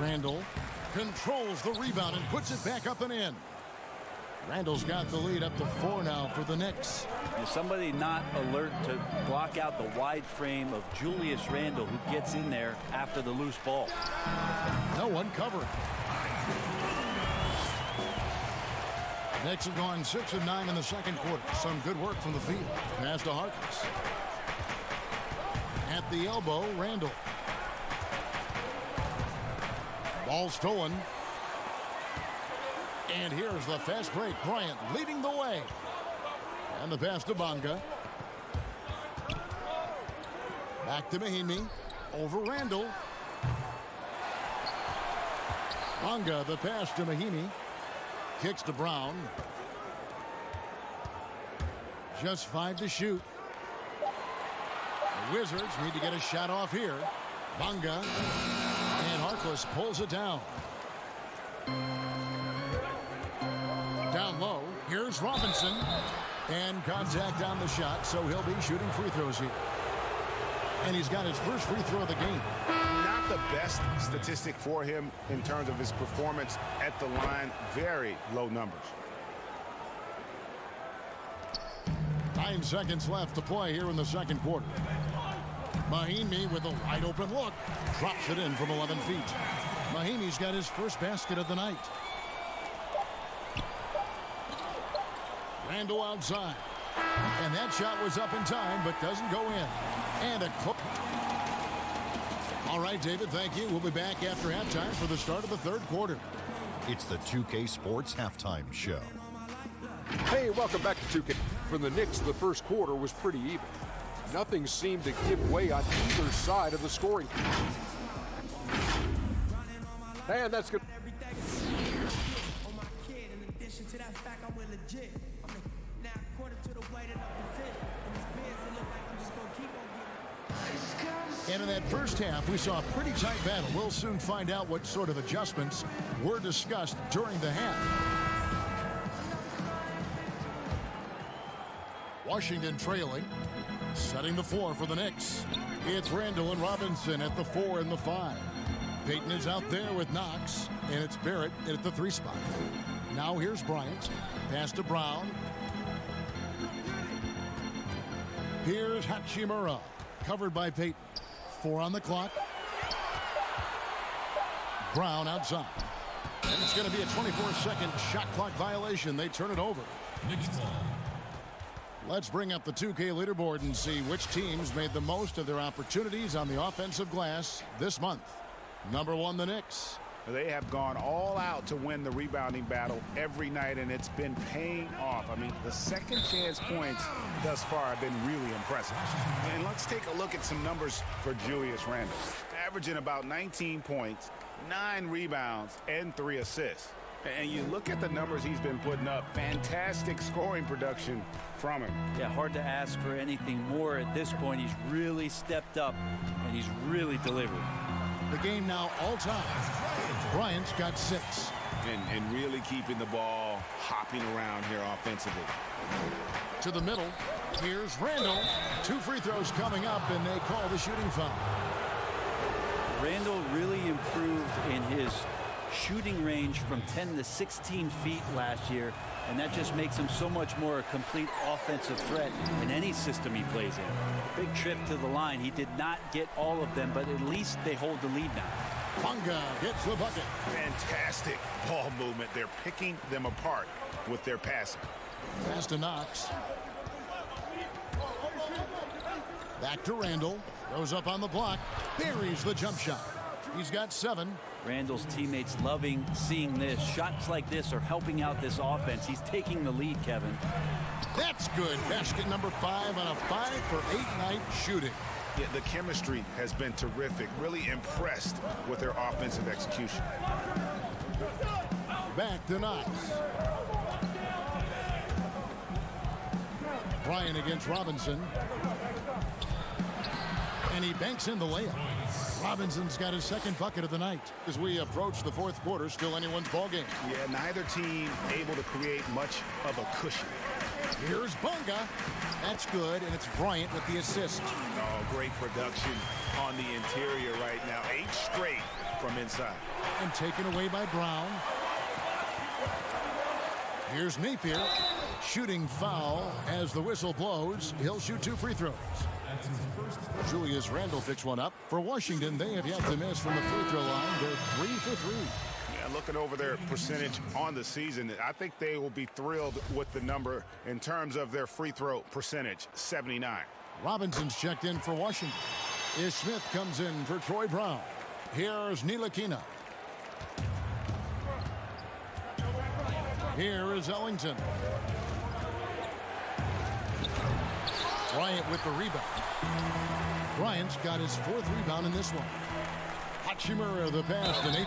Randall controls the rebound and puts it back up and in. Randall's got the lead up to 4 now for the Knicks. Is somebody not alert to block out the wide frame of Julius Randle, who gets in there after the loose ball? No one covering. Knicks have gone 6 of 9 in the second quarter. Some good work from the field. Pass to Harkless. At the elbow, Randall. Ball stolen. And here's the fast break. Bryant leading the way. And the pass to Bonga. Back to Mahinmi. Over Randall. Bonga, the pass to Mahinmi. Kicks to Brown. Just 5 to shoot. The Wizards need to get a shot off here. Bonga. And Harkless pulls it down. Down low. Here's Robinson. And contact on the shot, so he'll be shooting free throws here. And he's got his first free throw of the game. Not the best statistic for him in terms of his performance at the line. Very low numbers. 9 seconds left to play here in the second quarter. Mahinmi with a wide open look. Drops it in from 11 feet. Mahinmi's got his first basket of the night. Randall outside. And that shot was up in time, but doesn't go in. And a close. All right, David, thank you. We'll be back after halftime for the start of the third quarter. It's the 2K Sports Halftime Show. Hey, welcome back to 2K. For the Knicks, the first quarter was pretty even. Nothing seemed to give way on either side of the scoring. And that's good. And in that first half, we saw a pretty tight battle. We'll soon find out what sort of adjustments were discussed during the half. Washington trailing, setting the floor for the Knicks. It's Randall and Robinson at the 4 and the 5. Payton is out there with Knox, and it's Barrett at the 3 spot. Now here's Bryant. Pass to Brown. Here's Hachimura, covered by Payton. 4 on the clock. Brown outside. And it's going to be a 24-second shot clock violation. They turn it over. Knicks ball. Let's bring up the 2K leaderboard and see which teams made the most of their opportunities on the offensive glass this month. Number 1, the Knicks. They have gone all out to win the rebounding battle every night, and it's been paying off. I mean, the second chance points thus far have been really impressive. And let's take a look at some numbers for Julius Randle. Averaging about 19 points, 9 rebounds, and 3 assists. And you look at the numbers he's been putting up, fantastic scoring production from him. Yeah, hard to ask for anything more at this point. He's really stepped up, and he's really delivered. The game now all-time. Bryant's got 6. And really keeping the ball hopping around here offensively. To the middle. Here's Randall. 2 free throws coming up, and they call the shooting foul. Randall really improved in his shooting range from 10 to 16 feet last year, and that just makes him so much more a complete offensive threat in any system he plays in. Big trip to the line. He did not get all of them, but at least they hold the lead now. Bunga gets the bucket. Fantastic ball movement. They're picking them apart with their passing. Pass to Knox. Back to Randall. Goes up on the block. Buries the jump shot. He's got 7. Randall's teammates loving seeing this. Shots like this are helping out this offense. He's taking the lead, Kevin. That's good. Basket number 5 on a 5-for-8 night shooting. Yeah, the chemistry has been terrific. Really impressed with their offensive execution. Back to Knox. Bryant against Robinson. And he banks in the layup. Robinson's got his 2nd bucket of the night. As we approach the 4th quarter, still anyone's ball game. Yeah, neither team able to create much of a cushion. Here's Bunga. That's good, and it's Bryant with the assist. Oh, great production on the interior right now. 8 straight from inside. And taken away by Brown. Here's Napier. Shooting foul as the whistle blows. He'll shoot 2 free throws. Julius Randle picks one up. For Washington, they have yet to miss from the free throw line. They're 3 for 3. Yeah, looking over their percentage on the season, I think they will be thrilled with the number in terms of their free throw percentage, 79. Robinson's checked in for Washington. Ish Smith comes in for Troy Brown. Here's Ntilikina. Here is Ellington. Bryant with the rebound. Bryant's got his 4th rebound in this one. Hachimura the pass to Nathan.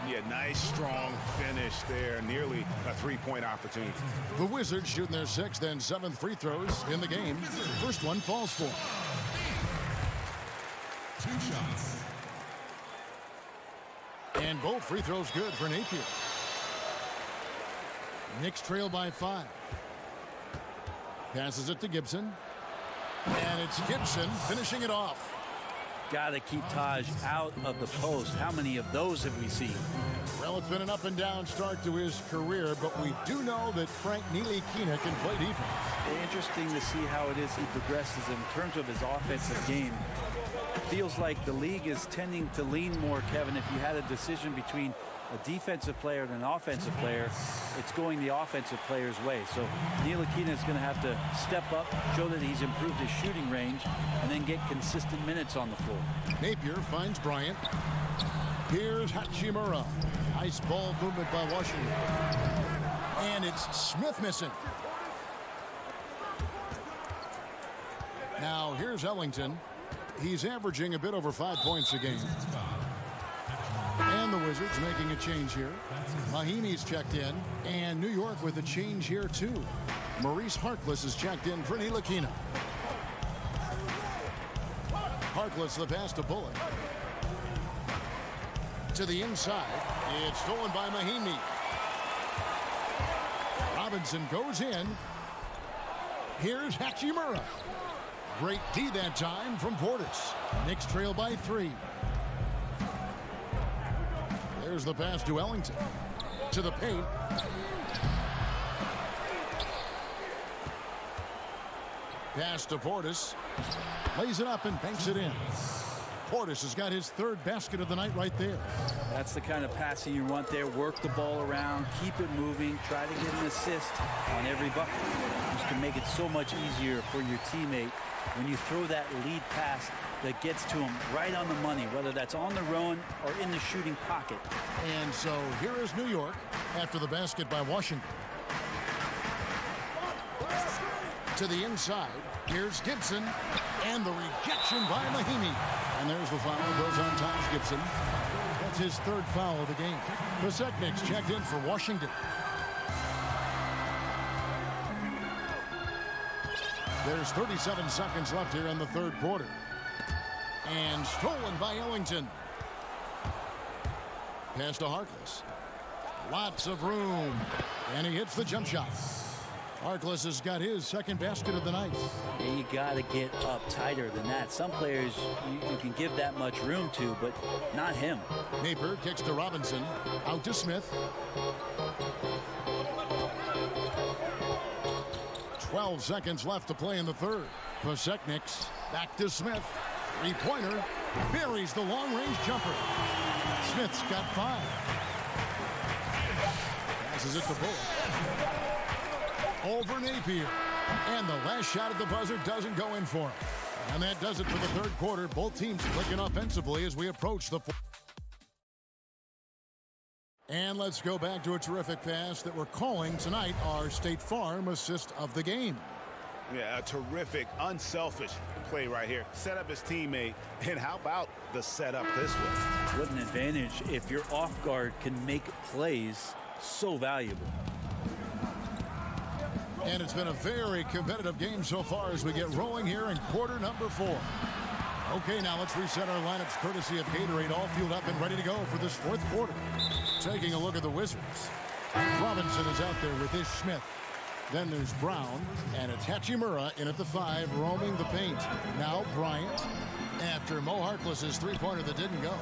Yeah, nice, strong finish there. Nearly a 3-point opportunity. The Wizards shooting their 6th and 7th free throws in the game. First one falls for. 2 shots. And both free throws good for Napier. Knicks trail by 5. Passes it to Gibson. And it's Gibson finishing it off. Got to keep Taj out of the post. How many of those have we seen? Well, it's been an up and down start to his career, but we do know that Frank Ntilikina can play defense. Interesting to see how it is he progresses in terms of his offensive game. It feels like the league is tending to lean more, Kevin. If you had a decision between a defensive player and an offensive player, it's going the offensive player's way. So Ntilikina is going to have to step up, show that he's improved his shooting range, and then get consistent minutes on the floor. Napier finds Bryant. Here's Hachimura. Nice ball movement by Washington. And it's Smith missing. Now here's Ellington. He's averaging a bit over 5 points a game. And the Wizards making a change here. Mahimi's checked in. And New York with a change here, too. Maurice Harkless is checked in for Ntilikina. Harkless the pass to Bullock. To the inside. It's stolen by Mahinmi. Robinson goes in. Here's Hachimura. Great D that time from Portis. Knicks trail by 3. There's the pass to Ellington. To the paint. Pass to Portis. Lays it up and banks it in. Portis has got his 3rd basket of the night right there. That's the kind of passing you want there. Work the ball around, keep it moving, try to get an assist on every bucket. This can make it so much easier for your teammate when you throw that lead pass that gets to him right on the money, whether that's on the run or in the shooting pocket. And so here is New York after the basket by Washington. To the inside. Here's Gibson. And the rejection by Mahinmi. And there's the foul. Goes on Taj Gibson. That's his 3rd foul of the game. Pasechnik's checked in for Washington. There's 37 seconds left here in the 3rd quarter. And stolen by Ellington. Pass to Harkless. Lots of room. And he hits the jump shot. Harkless has got his 2nd basket of the night. Yeah, you got to get up tighter than that. Some players you can give that much room to, but not him. Napier kicks to Robinson. Out to Smith. 12 seconds left to play in the 3rd. Pasechnik's back to Smith. 3-pointer. Buries the long-range jumper. Smith's got 5. Passes it to Bullock. Over Napier. And the last shot at the buzzer doesn't go in for him. And that does it for the 3rd quarter. Both teams clicking offensively as we approach the 4th. And let's go back to a terrific pass that we're calling tonight our State Farm assist of the game. Yeah, a terrific, unselfish play right here. Set up his teammate. And how about the setup this way? What an advantage if your off guard can make plays so valuable. And it's been a very competitive game so far as we get rolling here in quarter number 4. Okay, now let's reset our lineups courtesy of Gatorade, all fueled up and ready to go for this 4th quarter. Taking a look at the Wizards. Robinson is out there with Ish Smith. Then there's Brown, and it's Hachimura in at the 5, roaming the paint. Now Bryant, after Mo Harkless's 3-pointer that didn't go.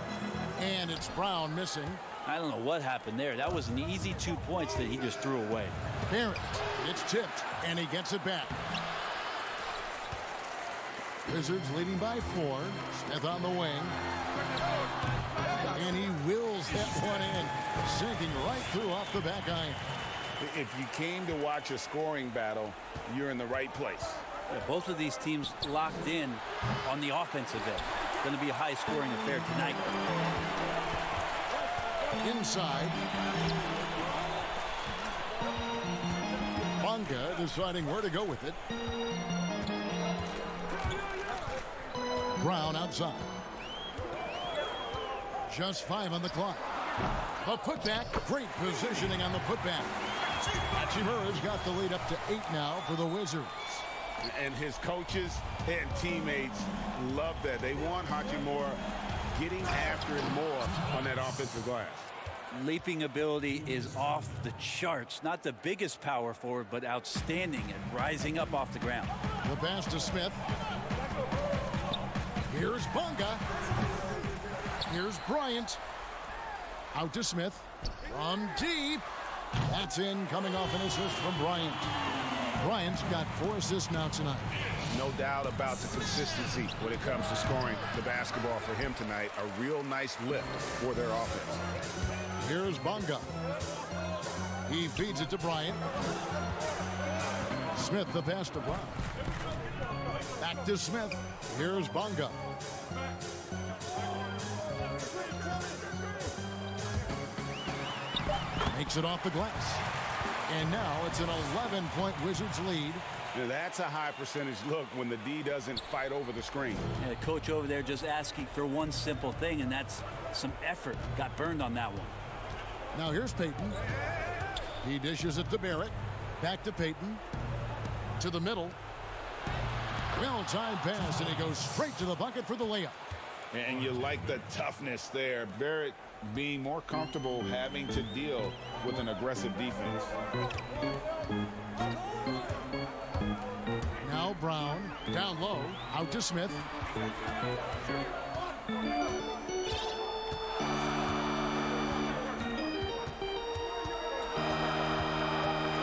And it's Brown missing. I don't know what happened there. That was an easy 2 points that he just threw away. Barrett, it's tipped, and he gets it back. Wizards leading by 4. Smith on the wing. And he wills that one in, sinking right through off the back iron. If you came to watch a scoring battle, you're in the right place. Yeah, both of these teams locked in on the offensive end. Going to be a high-scoring affair tonight. Inside. Bonga deciding where to go with it. Brown outside. Just 5 on the clock. A putback. Great positioning on the putback. Hachimura's got the lead up to 8 now for the Wizards. And his coaches and teammates love that. They want Hachimura getting after it more on that offensive glass. Leaping ability is off the charts. Not the biggest power forward, but outstanding at rising up off the ground. The pass to Smith. Here's Bonga. Here's Bryant. Out to Smith. From deep. That's in, coming off an assist from Bryant. Bryant's got 4 assists now tonight. No doubt about the consistency when it comes to scoring the basketball for him tonight. A real nice lift for their offense. Here's Bonga. He feeds it to Bryant. Smith the pass to Brown. Back to Smith. Here's Bonga. Makes it off the glass. And now it's an 11-point Wizards lead. Now that's a high percentage look when the D doesn't fight over the screen. Yeah, coach over there just asking for one simple thing, and that's some effort. Got burned on that one. Now here's Payton. He dishes it to Barrett. Back to Payton. To the middle. Well outside pass, and he goes straight to the bucket for the layup. And you like the toughness there. Barrett being more comfortable having to deal with an aggressive defense. Now Brown, down low, out to Smith.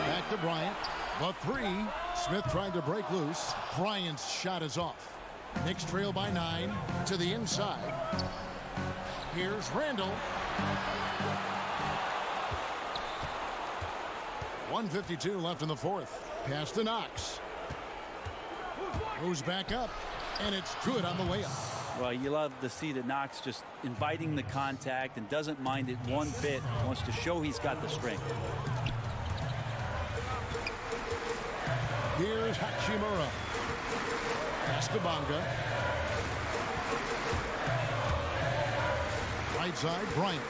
Back to Bryant. The three. Smith tried to break loose. Bryant's shot is off. Knicks trail by 9 to the inside. Here's Randall. 1:52 left in the fourth. Pass to Knox. Goes back up, and it's good on the layup. Well, you love to see that Knox just inviting the contact and doesn't mind it one bit. Wants to show he's got the strength. Here's Hachimura. Pass to Bonga. Right side, Bryant.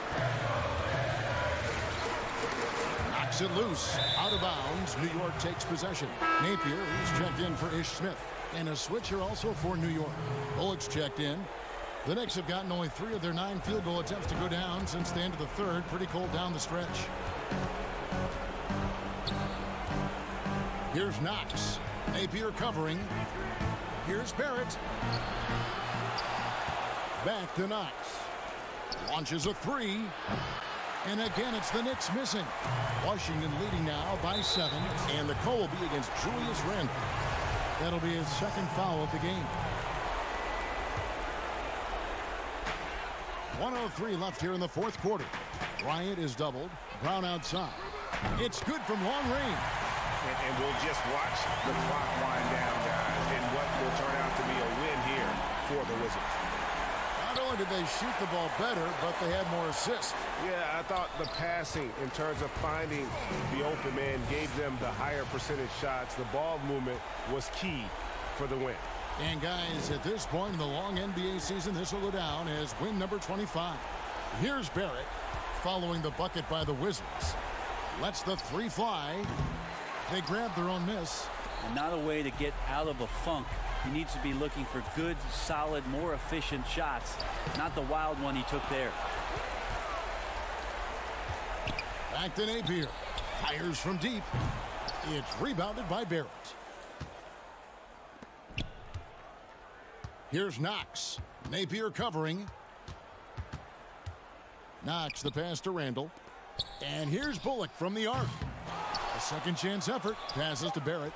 Knocks it loose. Out of bounds. New York takes possession. Napier is checked in for Ish Smith. And a switcher also for New York. Bullock's checked in. The Knicks have gotten only 3 of their 9 field goal attempts to go down since the end of the third. Pretty cold down the stretch. Here's Knox. Napier covering. Here's Barrett. Back to Knox. Launches a 3. And again, it's the Knicks missing. Washington leading now by 7. And the call will be against Julius Randle. That'll be his second foul of the game. 1:03 left here in the fourth quarter. Bryant is doubled. Brown outside. It's good from long range. And we'll just watch the clock wind down, guys, in what will turn out to be a win here for the Wizards. Not only did they shoot the ball better, but they had more assists. Yeah, I thought the passing in terms of finding the open man gave them the higher percentage shots. The ball movement was key for the win. And guys, at this point in the long NBA season, this will go down as win number 25. Here's Barrett following the bucket by the Wizards. Lets the 3 fly. They grab their own miss. And not a way to get out of a funk. He needs to be looking for good, solid, more efficient shots. Not the wild one he took there. Back to Napier. Fires from deep. It's rebounded by Barrett. Here's Knox. Napier covering. Knox the pass to Randall. And here's Bullock from the arc. A second chance effort. Passes to Barrett.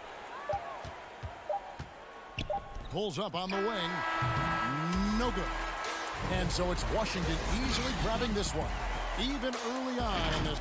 Pulls up on the wing. No good. And so it's Washington easily grabbing this one. Even early on in this.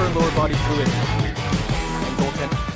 upper and lower body fluid, and goaltend.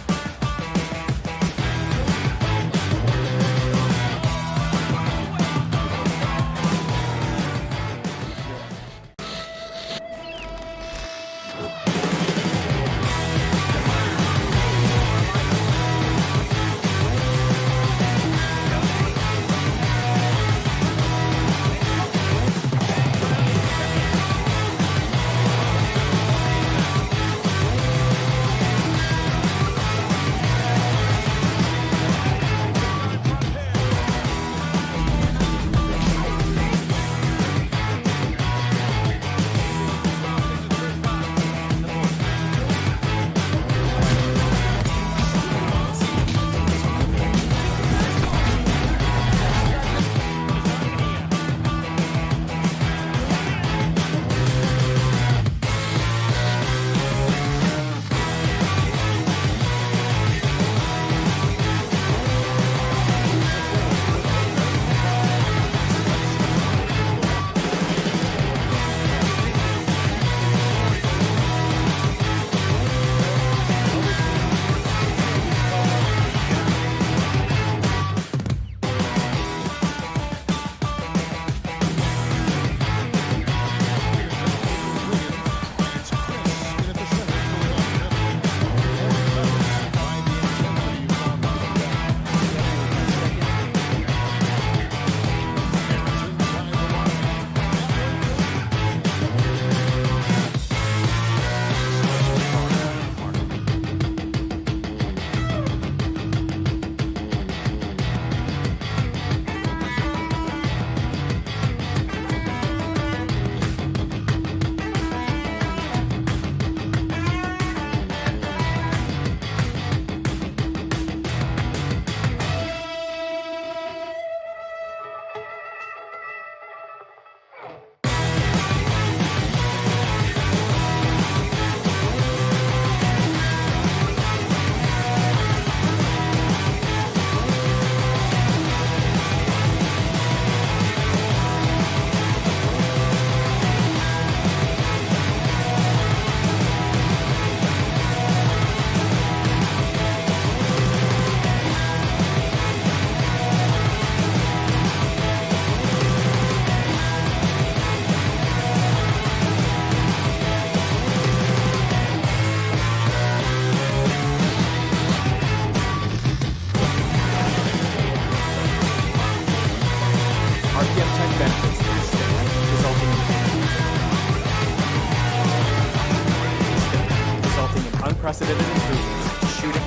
unprecedented improvements to shooting,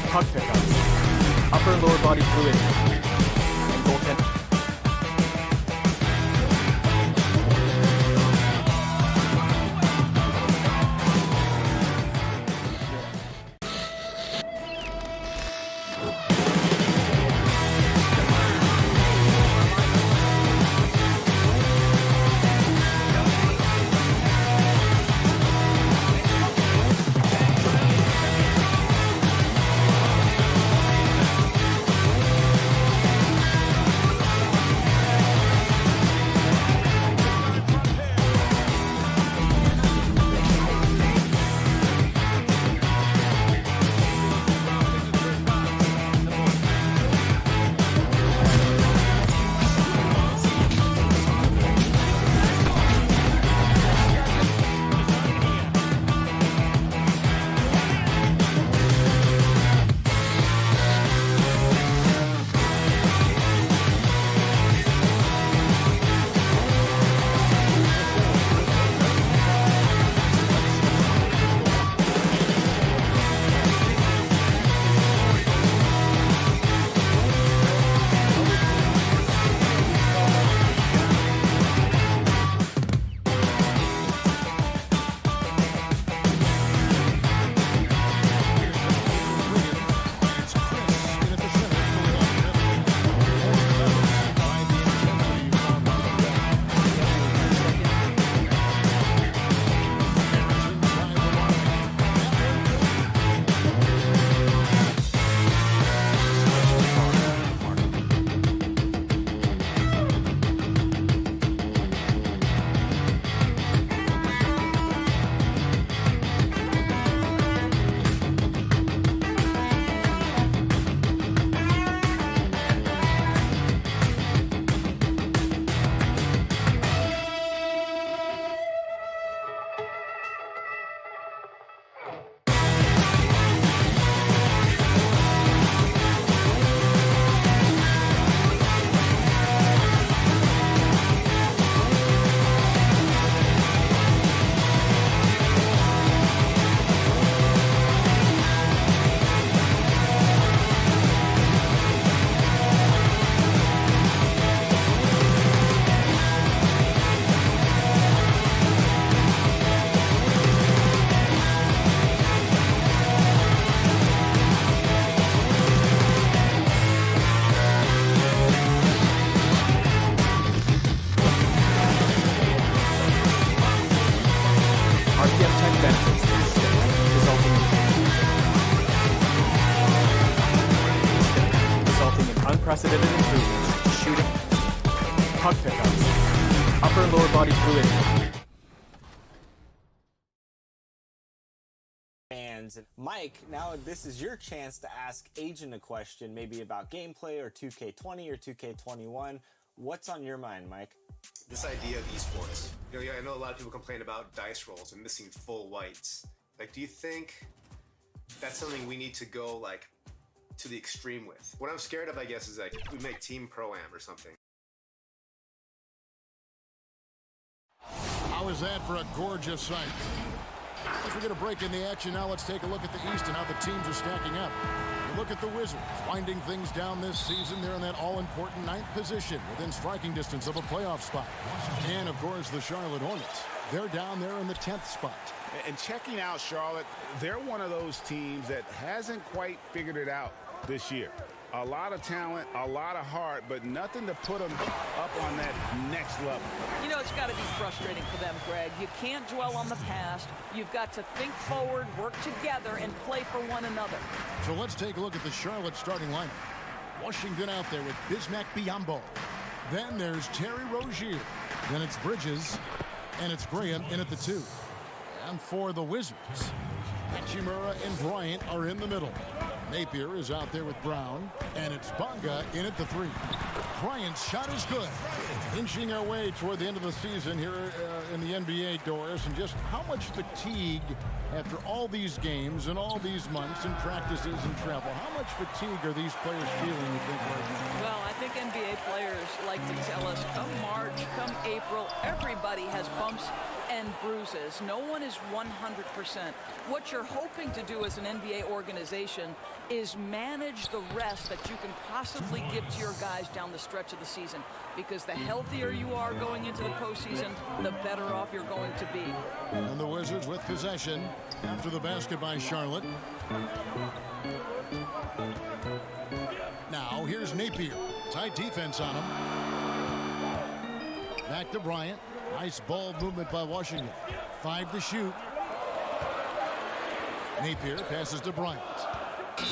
puck pickups, upper and lower body fluid, and goaltending. positive improvements, shooting, puck pickups, upper and lower body fluidity. And Mike, now this is your chance to ask Agent a question, maybe about gameplay or 2K20 or 2K21. What's on your mind, Mike? This idea of esports. I know a lot of people complain about dice rolls and missing full whites. Like, do you think that's something we need to go like to the extreme with? What I'm scared of, I guess, is like we make Team Pro-Am or something. How is that for a gorgeous sight? As we get a break in the action now, let's take a look at the East and how the teams are stacking up. We look at the Wizards, winding things down this season. They're in that all-important 9th position, within striking distance of a playoff spot. And, of course, the Charlotte Hornets. They're down there in the 10th spot. And checking out Charlotte, they're one of those teams that hasn't quite figured it out this year. A lot of talent, a lot of heart, but nothing to put them up on that next level. You know, it's got to be frustrating for them, Greg. You can't dwell on the past. You've got to think forward, work together, and play for one another. So let's take a look at the Charlotte starting lineup. Washington out there with Bismack Biyombo. Then there's Terry Rozier. Then it's Bridges. And it's Graham in at the 2. And for the Wizards, Hachimura and Bryant are in the middle. Napier is out there with Brown, and it's Bonga in at the 3. Bryant's shot is good. Inching our way toward the end of the season here in the NBA, Doris, and just how much fatigue after all these games and all these months and practices and travel. How much fatigue are these players feeling, you think, right now? Well, I think NBA players like to tell us, come March, come April, everybody has bumps and bruises. No one is 100%. What you're hoping to do as an NBA organization is manage the rest that you can possibly give to your guys down the stretch of the season, because the healthier you are going into the postseason, the better off you're going to be. And the Wizards with possession after the basket by Charlotte. Now here's Napier. Tight defense on him. Back to Bryant. Nice ball movement by Washington. 5 to shoot. Napier passes to Bryant.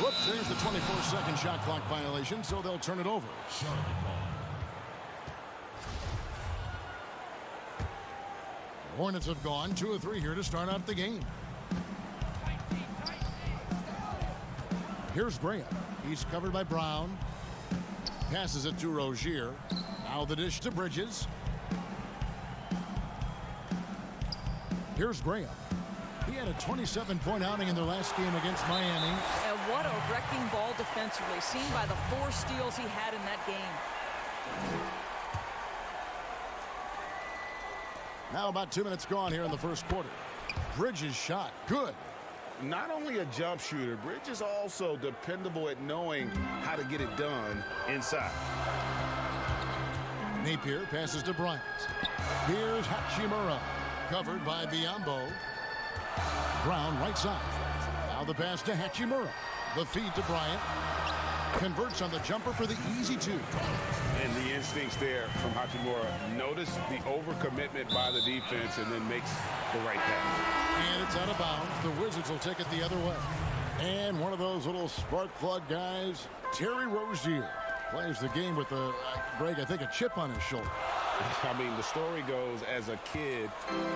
Whoops, there's the 24-second shot clock violation, so they'll turn it over. The Hornets have gone 2 of 3 here to start out the game. Here's Graham. He's covered by Brown. Passes it to Rozier. Now the dish to Bridges. Here's Graham. He had a 27-point outing in their last game against Miami. And what a wrecking ball defensively, seen by the 4 steals he had in that game. Now about 2 minutes gone here in the first quarter. Bridges shot. Good. Not only a jump shooter, Bridges also dependable at knowing how to get it done inside. Napier passes to Bryant. Here's Hachimura. Covered by Biyombo. Brown right side. Now the pass to Hachimura. The feed to Bryant. Converts on the jumper for the easy 2. And the instincts there from Hachimura. Notice the overcommitment by the defense and then makes the right pass. And it's out of bounds. The Wizards will take it the other way. And one of those little spark plug guys, Terry Rozier, plays the game with Greg, I think, a chip on his shoulder. I mean, the story goes, as a kid,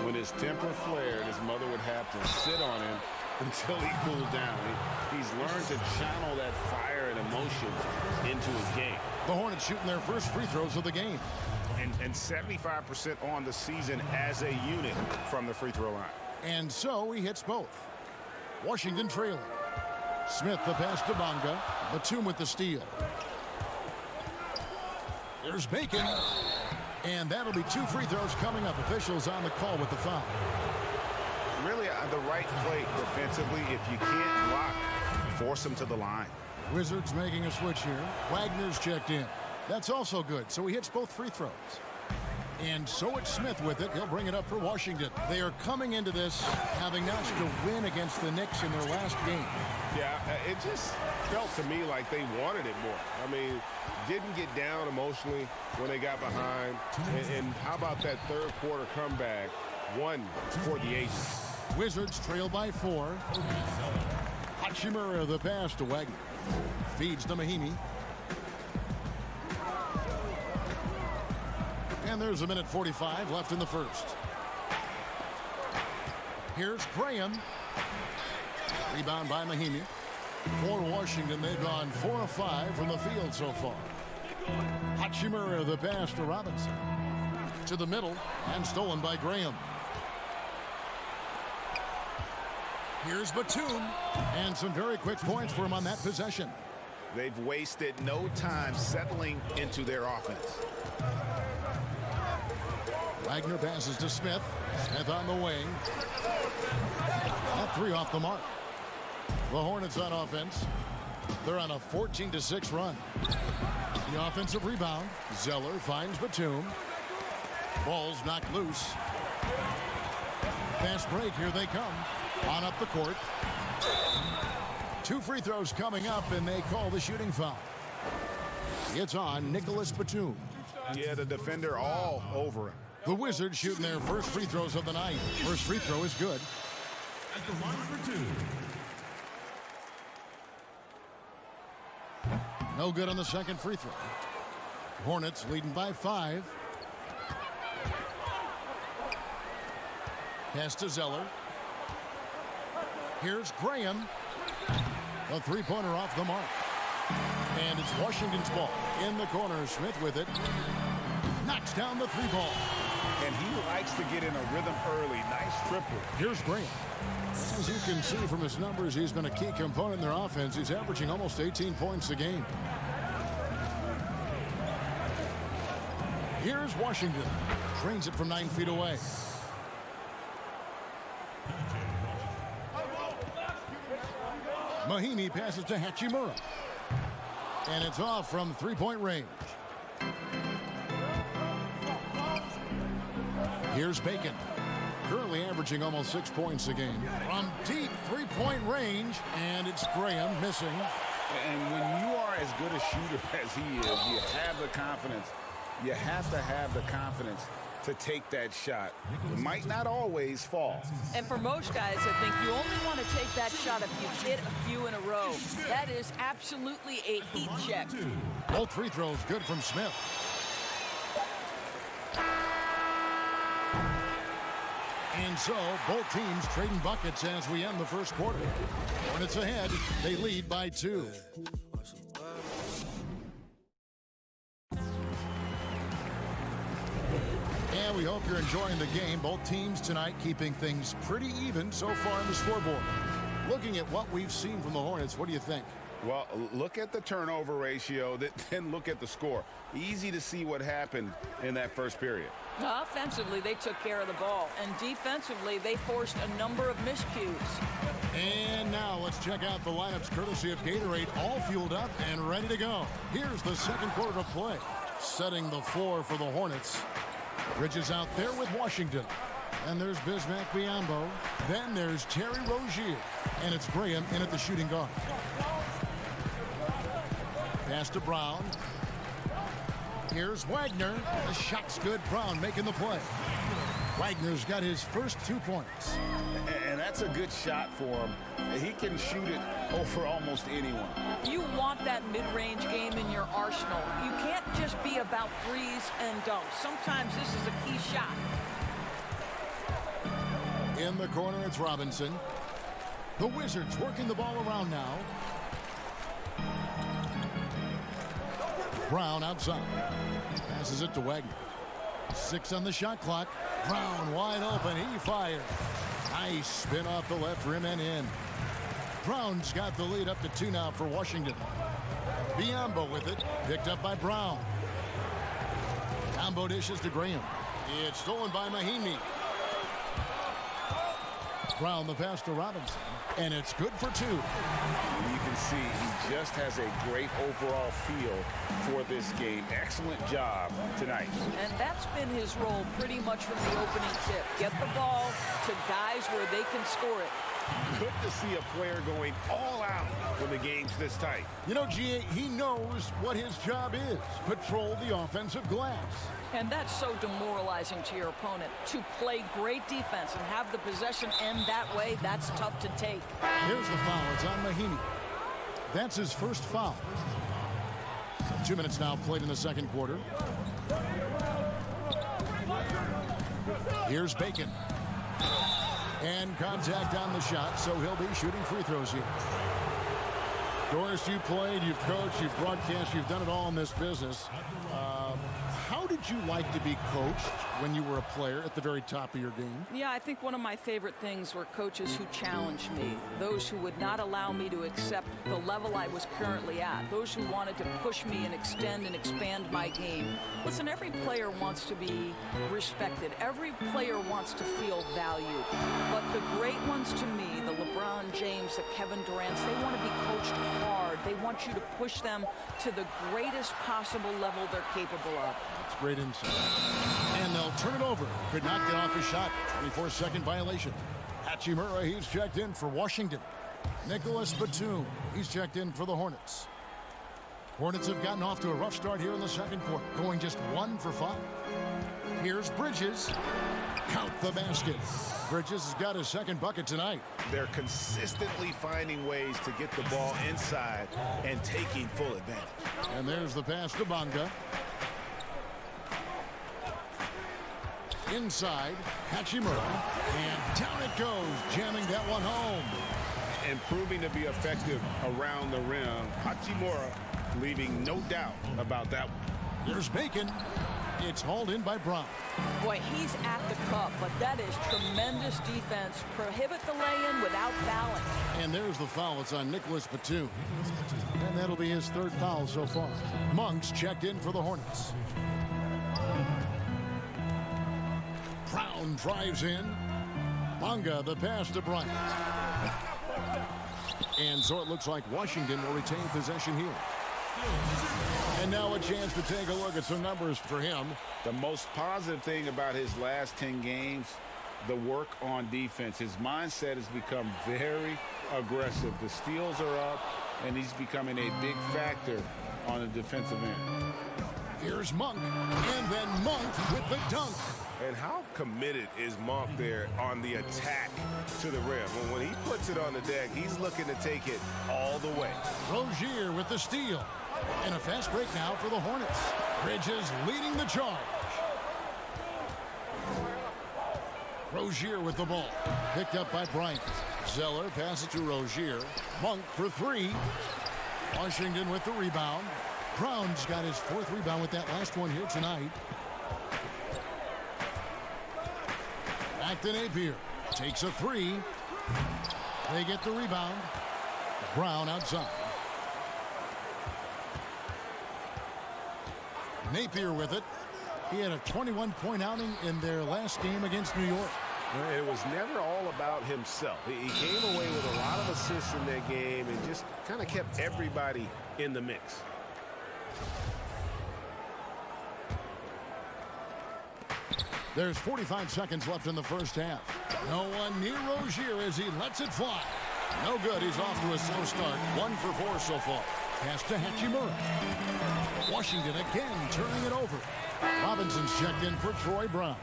when his temper flared, his mother would have to sit on him until he cooled down. He's learned to channel that fire and emotion into his game. The Hornets shooting their first free throws of the game. And 75% on the season as a unit from the free throw line. And so he hits both. Washington trailing. Smith the pass to Bonga. Batum with the steal. There's Bacon. And that'll be 2 free throws coming up. Officials on the call with the foul. Really the right play defensively. If you can't block, force them to the line. Wizards making a switch here. Wagner's checked in. That's also good. So he hits both free throws. And so it's Smith with it. He'll bring it up for Washington. They are coming into this having notched a win against the Knicks in their last game. Yeah, it just felt to me like they wanted it more. I mean, didn't get down emotionally when they got behind. And how about that third quarter comeback? One for the ages. Wizards trail by 4. Hachimura the pass to Wagner. Feeds to Mahimi. And there's a minute 45 left in the first. Here's Graham. Rebound by Mahimi. For Washington, they've gone 4 of 5 from the field so far. Hachimura the pass to Robinson. To the middle and stolen by Graham. Here's Batum. And some very quick points for him on that possession. They've wasted no time settling into their offense. Wagner passes to Smith. Smith on the wing. That 3 off the mark. The Hornets on offense. They're on a 14-6 run. The offensive rebound. Zeller finds Batum. Ball's knocked loose. Fast break. Here they come. On up the court. 2 free throws coming up, and they call the shooting foul. It's on Nicholas Batum. Yeah, the defender all over him. The Wizards shooting their first free throws of the night. First free throw is good. At the line for 2. No good on the second free throw. Hornets leading by 5. Pass to Zeller. Here's Graham. A 3-pointer off the mark. And it's Washington's ball. In the corner, Smith with it. Knocks down the 3-ball. And he likes to get in a rhythm early. Nice triple. Here's Graham. As you can see from his numbers, he's been a key component in their offense. He's averaging almost 18 points a game. Here's Washington. Trains it from 9 feet away. Mahimi passes to Hachimura. And it's off from 3-point range. Here's Bacon. Currently averaging almost 6 points a game. From deep 3-point range. And it's Graham missing. And when you are as good a shooter as he is, you have the confidence. You have to have the confidence to take that shot. It might not always fall. And for most guys, I think you only want to take that shot if you hit a few in a row. That is absolutely a heat check. Both free throws good from Smith. And so, both teams trading buckets as we end the first quarter. Hornets ahead. They lead by 2. And we hope you're enjoying the game. Both teams tonight keeping things pretty even so far on the scoreboard. Looking at what we've seen from the Hornets, what do you think? Well, look at the turnover ratio, then look at the score. Easy to see what happened in that first period. Offensively, they took care of the ball. And defensively, they forced a number of miscues. And now let's check out the lineups courtesy of Gatorade, all fueled up and ready to go. Here's the second quarter of play. Setting the floor for the Hornets. Bridges out there with Washington. And there's Bismack Biyombo. Then there's Terry Rozier. And it's Graham in at the shooting guard. Pass to Brown. Here's Wagner. The shot's good. Brown making the play. Wagner's got his first 2 points. And that's a good shot for him. He can shoot it over almost anyone. You want that mid-range game in your arsenal. You can't just be about threes and dunks. Sometimes this is a key shot. In the corner, it's Robinson. The Wizards working the ball around now. Brown outside. Passes it to Wagner. 6 on the shot clock. Brown wide open. He fires. Nice spin off the left rim and in. Brown's got the lead up to 2 now for Washington. Biyombo with it. Picked up by Brown. Combo dishes to Graham. It's stolen by Mahimi. Brown the pass to Robinson. And it's good for 2. You can see he just has a great overall feel for this game. Excellent job tonight. And that's been his role pretty much from the opening tip. Get the ball to guys where they can score it. Good to see a player going all out when the game's this tight. You know, G.A., he knows what his job is. Patrol the offensive glass. And that's so demoralizing to your opponent. To play great defense and have the possession end that way, that's tough to take. Here's the foul. It's on Mahimi. That's his first foul. 2 minutes now played in the second quarter. Here's Bacon. And contact on the shot, so he'll be shooting free throws here. Doris, you played, you've coached, you've broadcast, you've done it all in this business. How did you like to be coached when you were a player at the very top of your game? Yeah, I think one of my favorite things were coaches who challenged me, those who would not allow me to accept the level I was currently at, those who wanted to push me and extend and expand my game. Listen, every player wants to be respected. Every player wants to feel valued. But the great ones to me, the LeBron James, the Kevin Durants, they want to be coached hard. They want you to push them to the greatest possible level they're capable of. That's great insight. And they'll turn it over. Could not get off his shot. 24-second violation. Hachimura, he's checked in for Washington. Nicholas Batum, he's checked in for the Hornets. Hornets have gotten off to a rough start here in the second quarter, going just 1 for 5. Here's Bridges. Count the basket. Bridges has got his second bucket tonight. They're consistently finding ways to get the ball inside and taking full advantage. And there's the pass to Bonga. Inside, Hachimura. And down it goes, jamming that one home. And proving to be effective around the rim. Hachimura leaving no doubt about that one. There's Bacon. It's hauled in by Brown. Boy, he's at the cup, but that is tremendous defense. Prohibit the lay-in without fouling. And there's the foul. It's on Nicholas Batum. And that'll be his third foul so far. Monk's checked in for the Hornets. Brown drives in. Bonga, the pass to Bryant. And so it looks like Washington will retain possession here. And now a chance to take a look at some numbers for him. The most positive thing about his last 10 games, the work on defense. His mindset has become very aggressive. The steals are up, and he's becoming a big factor on the defensive end. Here's Monk, and then Monk with the dunk. And how committed is Monk there on the attack to the rim? When he puts it on the deck, he's looking to take it all the way. Rozier with the steal. And a fast break now for the Hornets. Bridges leading the charge. Rozier with the ball. Picked up by Bryant. Zeller passes to Rozier. Monk for 3. Washington with the rebound. Brown's got his 4th rebound with that last one here tonight. Back to Napier. Takes a 3. They get the rebound. Brown outside. Napier with it. He had a 21-point outing in their last game against New York. It was never all about himself. He came away with a lot of assists in that game and just kind of kept everybody in the mix. There's 45 seconds left in the first half. No one near Rozier as he lets it fly. No good. He's off to a slow start. 1 for 4 so far. Pass to Hachimura. Washington again turning it over. Robinson's checked in for Troy Brown.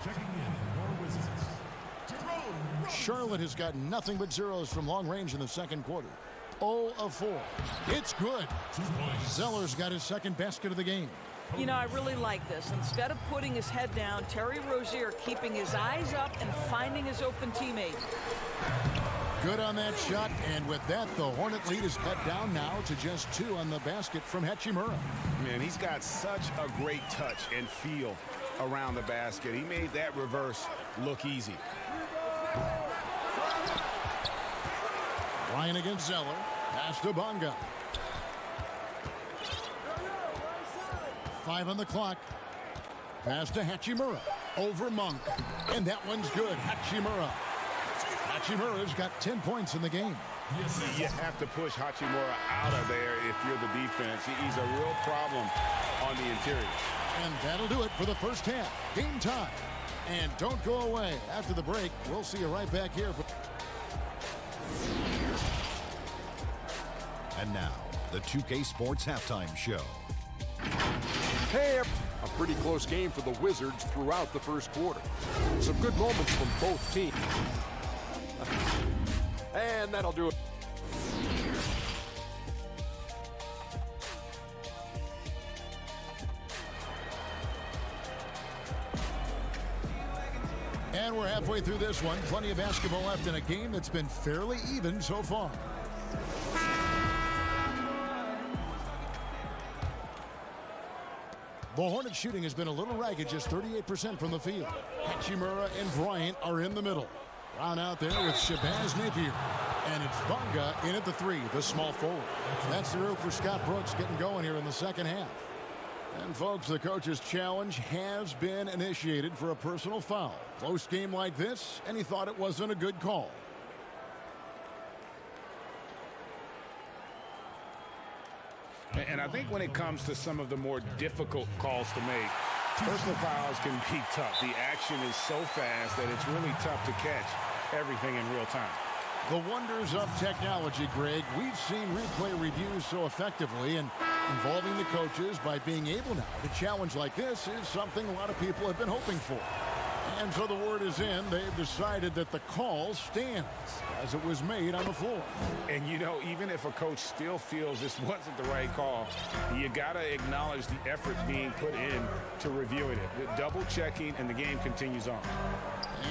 Checking in for Wizards. Charlotte has got nothing but zeros from long range in the second quarter. 0 of 4. It's good. Zeller's got his second basket of the game. You know, I really like this. Instead of putting his head down, Terry Rozier keeping his eyes up and finding his open teammate. Good on that shot, and with that, the Hornet lead is cut down now to just 2 on the basket from Hachimura. Man, he's got such a great touch and feel around the basket. He made that reverse look easy. Ryan against Zeller. Pass to Bonga. 5 on the clock. Pass to Hachimura. Over Monk. And that one's good. Hachimura. Hachimura's got 10 points in the game. You have to push Hachimura out of there if you're the defense. He's a real problem on the interior. And that'll do it for the first half. Game time. And don't go away. After the break, we'll see you right back here. And now, the 2K Sports Halftime Show. Hey, a pretty close game for the Wizards throughout the first quarter. Some good moments from both teams. And that'll do it. And we're halfway through this one. Plenty of basketball left in a game that's been fairly even so far. The Hornets shooting has been a little ragged, just 38% from the field. Hachimura and Bryant are in the middle. Brown out there with Shabazz Napier. And it's Bonga in at the 3, the small forward. That's the route for Scott Brooks getting going here in the second half. And folks, the coach's challenge has been initiated for a personal foul. Close game like this, and he thought it wasn't a good call. And I think when it comes to some of the more difficult calls to make, personal fouls can be tough. The action is so fast that it's really tough to catch everything in real time. The wonders of technology, Greg. We've seen replay reviews so effectively, and involving the coaches by being able now to challenge like this is something a lot of people have been hoping for. And so the word is in. They've decided that the call stands as it was made on the floor. And, you know, even if a coach still feels this wasn't the right call, you got to acknowledge the effort being put in to reviewing it. The double checking, and the game continues on.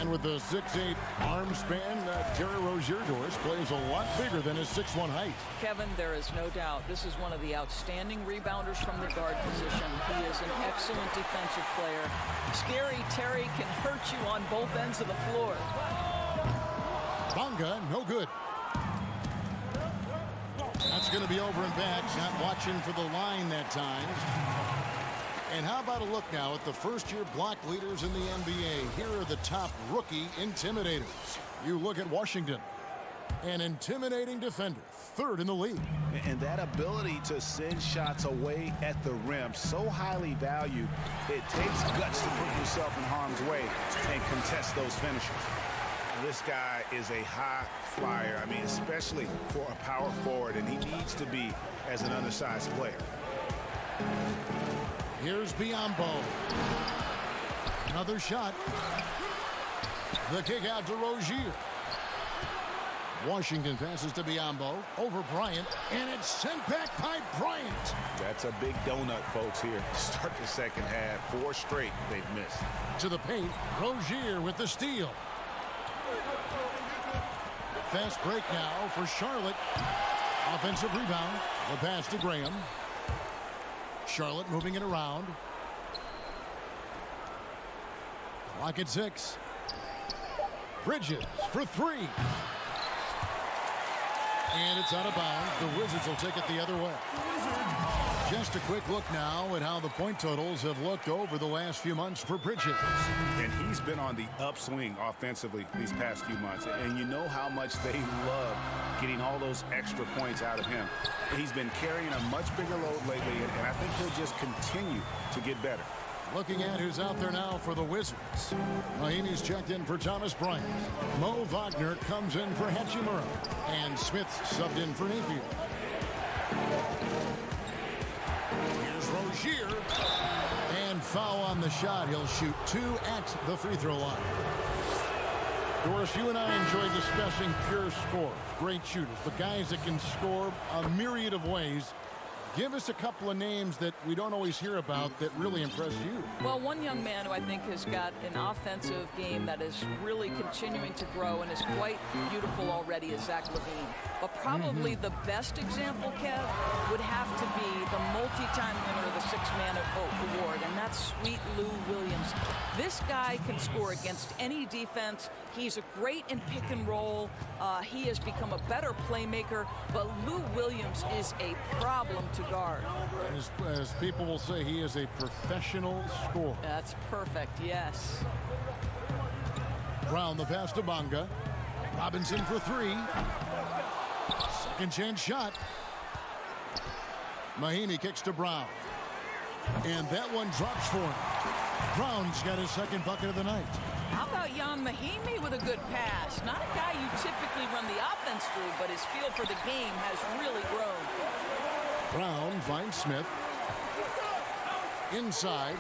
And with the 6'8" arm span, Terry Rozier-Dors plays a lot bigger than his 6'1" height. Kevin, there is no doubt this is one of the outstanding rebounders from the guard position. He is an excellent defensive player. Scary Terry can hurt you on both ends of the floor. Bonga, no good. That's going to be over and back. Not watching for the line that time. And how about a look now at the first-year block leaders in the NBA. Here are the top rookie intimidators. You look at Washington, an intimidating defender, 3rd in the league. And that ability to send shots away at the rim, so highly valued, it takes guts to put yourself in harm's way and contest those finishes. This guy is a high flyer, I mean, especially for a power forward, and he needs to be as an undersized player. Here's Biyombo. Another shot. The kick out to Rozier. Washington passes to Biyombo over Bryant, and it's sent back by Bryant. That's a big donut, folks, here. Start the second half. 4 straight they've missed. To the paint, Rozier with the steal. Fast break now for Charlotte. Offensive rebound. The pass to Graham. Charlotte moving it around. Clock at 6. Bridges for 3. And it's out of bounds. The Wizards will take it the other way. Just a quick look now at how the point totals have looked over the last few months for Bridges. And he's been on the upswing offensively these past few months. And you know how much they love getting all those extra points out of him. He's been carrying a much bigger load lately, and I think he'll just continue to get better. Looking at who's out there now for the Wizards. Mahinmi's checked in for Thomas Bryant. Mo Wagner comes in for Hachimura. And Smith subbed in for Napier. Here's Rozier. And foul on the shot. He'll shoot 2 at the free throw line. Doris, you and I enjoy discussing pure scorers, great shooters, but guys that can score a myriad of ways. Give us a couple of names that we don't always hear about that really impressed you. Well, one young man who I think has got an offensive game that is really continuing to grow and is quite beautiful already is Zach LaVine. But probably the best example, Kev, would have to be the multi-time winner of the Six-Man Award, and that's Sweet Lou Williams. This guy can score against any defense. He's a great in pick and roll. He has become a better playmaker, but Lou Williams is a problem to guard. As people will say, he is a professional scorer. That's perfect, yes. Brown the pass to Bonga. Robinson for 3. Second chance shot. Mahinmi kicks to Brown. And that one drops for him. Brown's got his second bucket of the night. How about Jan Mahinmi with a good pass? Not a guy you typically run the offense through, but his feel for the game has really grown. Brown finds Smith. Inside.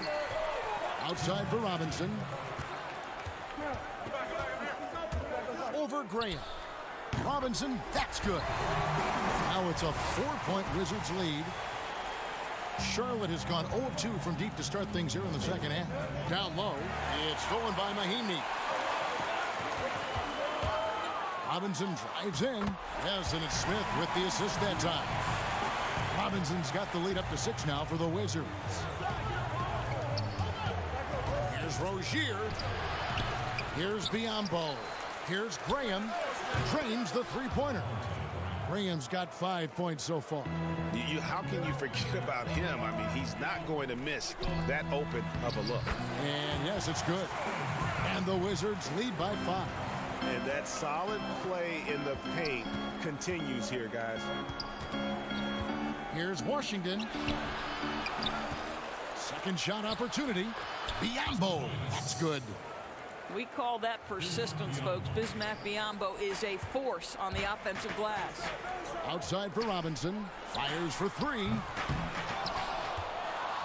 Outside for Robinson. Over Graham. Robinson, that's good. Now it's a 4-point Wizards lead. Charlotte has gone 0 of 2 from deep to start things here in the second half. Down low, it's stolen by Mahinmi. Robinson drives in. Yes, and it's Smith with the assist that time. Robinson's got the lead up to 6 now for the Wizards. Here's Rozier. Here's Biyombo. Here's Graham. Drains the three-pointer. Graham's got 5 points so far. How can you forget about him? I mean, he's not going to miss that open of a look. And yes, it's good. And the Wizards lead by 5. And that solid play in the paint continues here, guys. Here's Washington. Second shot opportunity. Biyombo. That's good. We call that persistence, folks. Bismack Biyombo is a force on the offensive glass. Outside for Robinson. Fires for 3.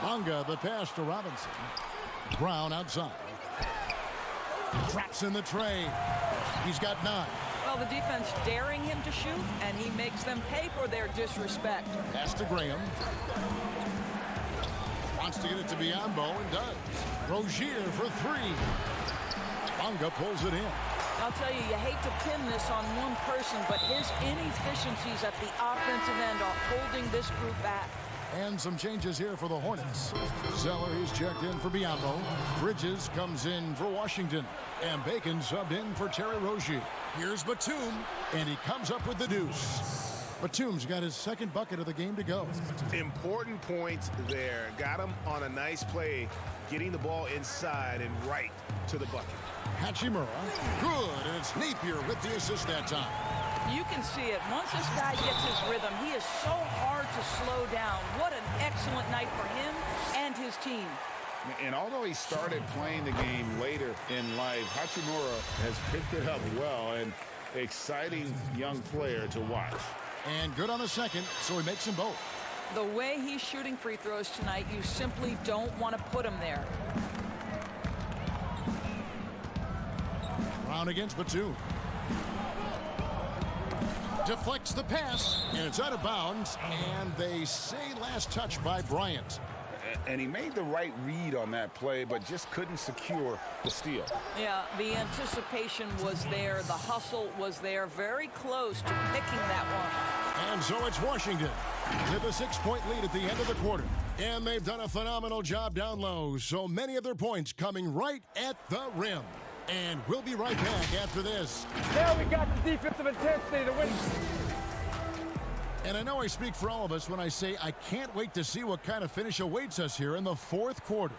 Bonga the pass to Robinson. Brown outside. Drops in the tray. He's got 9. Well, the defense daring him to shoot, and he makes them pay for their disrespect. Pass to Graham. Wants to get it to Biyombo and does. Rozier for 3. Bonga pulls it in. I'll tell you, you hate to pin this on one person, but his inefficiencies at the offensive end are holding this group back. And some changes here for the Hornets. Zeller is checked in for Biyombo. Bridges comes in for Washington. And Bacon subbed in for Terry Rozier. Here's Batum, and he comes up with the deuce. Batum's got his second bucket of the game to go. Important points there. Got him on a nice play, getting the ball inside and right to the bucket. Hachimura, good, and it's Napier with the assist that time. You can see it. Once this guy gets his rhythm, he is so hard to slow down. What an excellent night for him and his team. And although he started playing the game later in life, Hachimura has picked it up well, and exciting young player to watch. And good on the second, so he makes them both. The way he's shooting free throws tonight, you simply don't want to put him there. Brown against Batum. Deflects the pass, and it's out of bounds, and they say last touch by Bryant. And he made the right read on that play, but just couldn't secure the steal. Yeah, the anticipation was there. The hustle was there. Very close to picking that one. And so it's Washington with a 6-point lead at the end of the quarter. And they've done a phenomenal job down low. So many of their points coming right at the rim. And we'll be right back after this. Now we got the defensive intensity to win. And I know I speak for all of us when I say I can't wait to see what kind of finish awaits us here in the fourth quarter.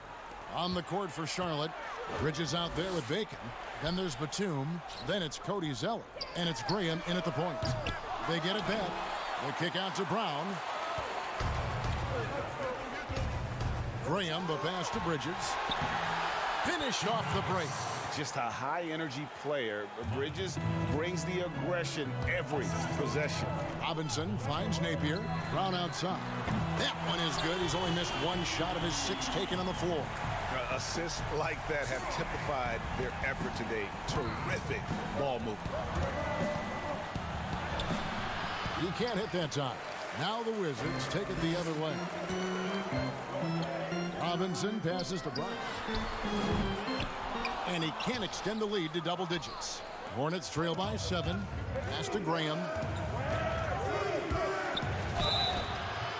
On the court for Charlotte, Bridges out there with Bacon. Then there's Batum. Then it's Cody Zeller. And it's Graham in at the point. They get it back. They kick out to Brown. Graham, the pass to Bridges. Finish off the break. Just a high-energy player. Bridges brings the aggression every possession. Robinson finds Napier. Brown outside. That one is good. He's only missed 1 shot of his 6 taken on the floor. Assists like that have typified their effort today. Terrific ball movement. He can't hit that time. Now the Wizards take it the other way. Robinson passes to Bryant. And he can't extend the lead to double digits. Hornets trail by 7. Pass to Graham.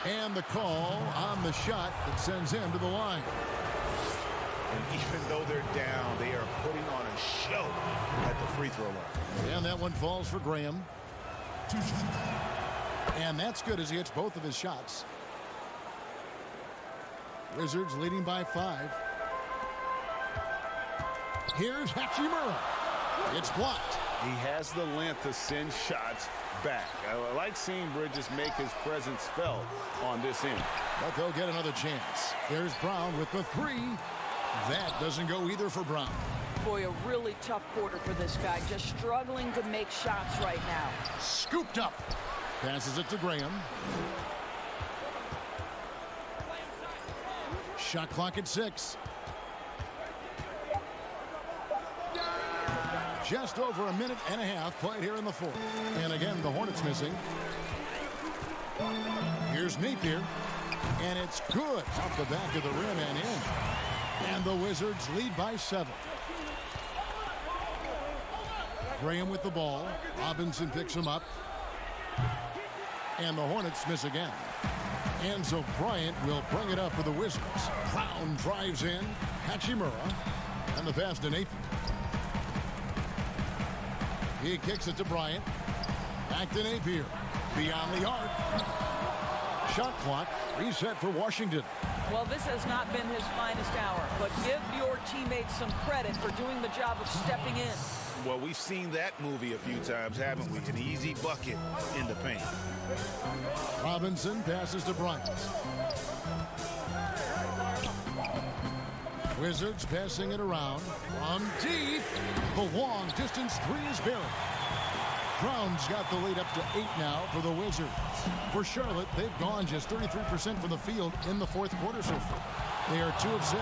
And the call on the shot that sends him to the line. And even though they're down, they are putting on a show at the free throw line. And that one falls for Graham. And that's good as he hits both of his shots. Wizards leading by 5. Here's Hachimura. It's blocked. He has the length to send shots back. I like seeing Bridges make his presence felt on this end. But they'll get another chance. There's Brown with the 3. That doesn't go either for Brown. Boy, a really tough quarter for this guy. Just struggling to make shots right now. Scooped up. Passes it to Graham. Shot clock at 6. Just over a minute and a half played here in the fourth. And again, the Hornets missing. Here's Napier. And it's good off the back of the rim and in. And the Wizards lead by 7. Graham with the ball. Robinson picks him up. And the Hornets miss again. And so Bryant will bring it up for the Wizards. Brown drives in. Hachimura. And the pass to Napier. He kicks it to Bryant. Back to Napier. Beyond the arc. Shot clock reset for Washington. Well, this has not been his finest hour, but give your teammates some credit for doing the job of stepping in. Well, we've seen that movie a few times, haven't we? An easy bucket in the paint. Robinson passes to Bryant. Wizards passing it around. From deep. The long distance three is buried. Brown's got the lead up to 8 now for the Wizards. For Charlotte, they've gone just 33% from the field in the fourth quarter so far. They are 2 of 6.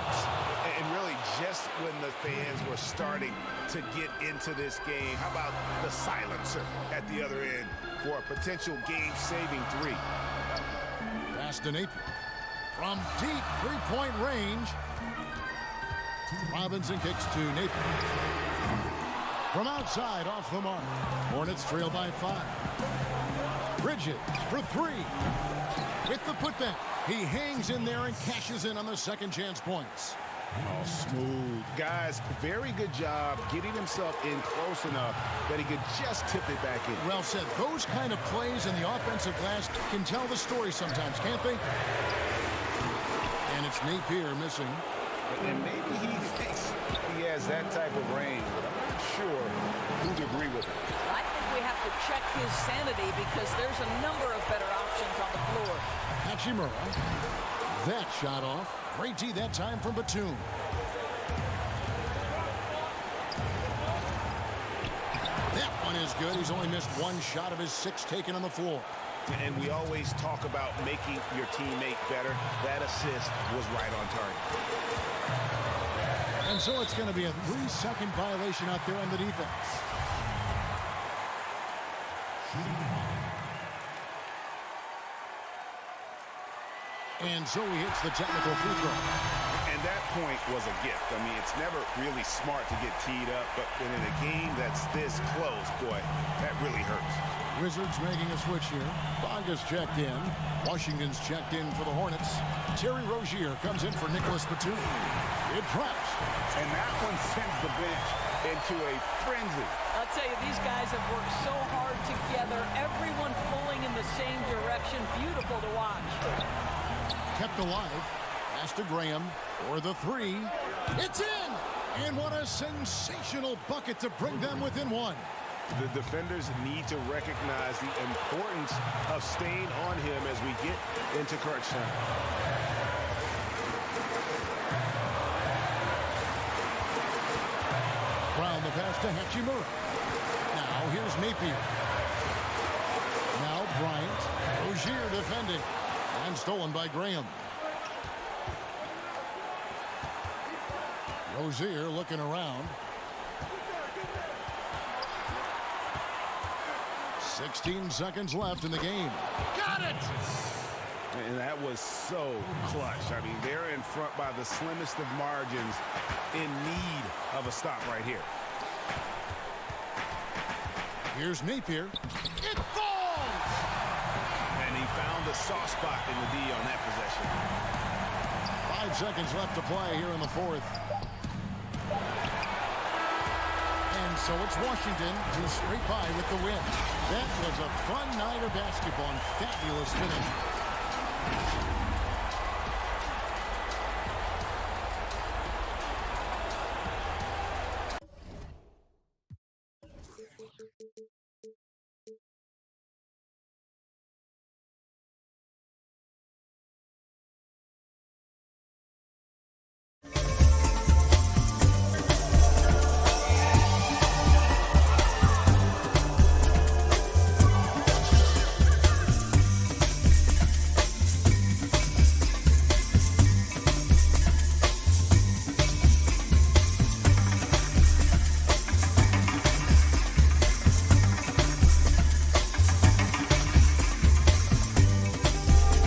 And really, just when the fans were starting to get into this game, how about the silencer at the other end for a potential game-saving 3? Pass to Napier. From deep three-point range. Robinson kicks to Napier. From outside, off the mark. Hornets trail by 5. Bridges for 3. With the putback. He hangs in there and cashes in on the second chance points. Oh, smooth. Guys, very good job getting himself in close enough that he could just tip it back in. Well said. Those kind of plays in the offensive glass can tell the story sometimes, can't they? And it's Napier missing. And maybe he thinks he has that type of range, but I'm not sure who'd agree with him. I think we have to check his sanity because there's a number of better options on the floor. Hachimura. That shot off. Great D that time from Batum. That one is good. He's only missed 1 shot of his 6 taken on the floor. And we always talk about making your teammate better. That assist was right on target. And so it's going to be a 3-second violation out there on the defense. And so he hits the technical free throw. And that point was a gift. I mean, it's never really smart to get teed up, but in a game that's this close, boy, that really hurts. Wizards making a switch here. Bonga's checked in. Washington's checked in for the Hornets. Terry Rozier comes in for Nicholas Batum. It traps. And that one sends the bench into a frenzy. I'll tell you, these guys have worked so hard together. Everyone pulling in the same direction. Beautiful to watch. Kept alive. Pass to Graham for the 3. It's in! And what a sensational bucket to bring them within 1. The defenders need to recognize the importance of staying on him as we get into crunch time. Brown the pass to Hachimura. Now here's Napier. Now Bryant. Rozier defending. And stolen by Graham. Rozier looking around. 16 seconds left in the game. Got it! And that was so clutch. I mean, they're in front by the slimmest of margins, in need of a stop right here. Here's Napier. It falls! And he found a soft spot in the D on that possession. 5 seconds left to play here in the fourth. And so it's Washington to scrape by with the win. That was a fun night of basketball and fabulous finish.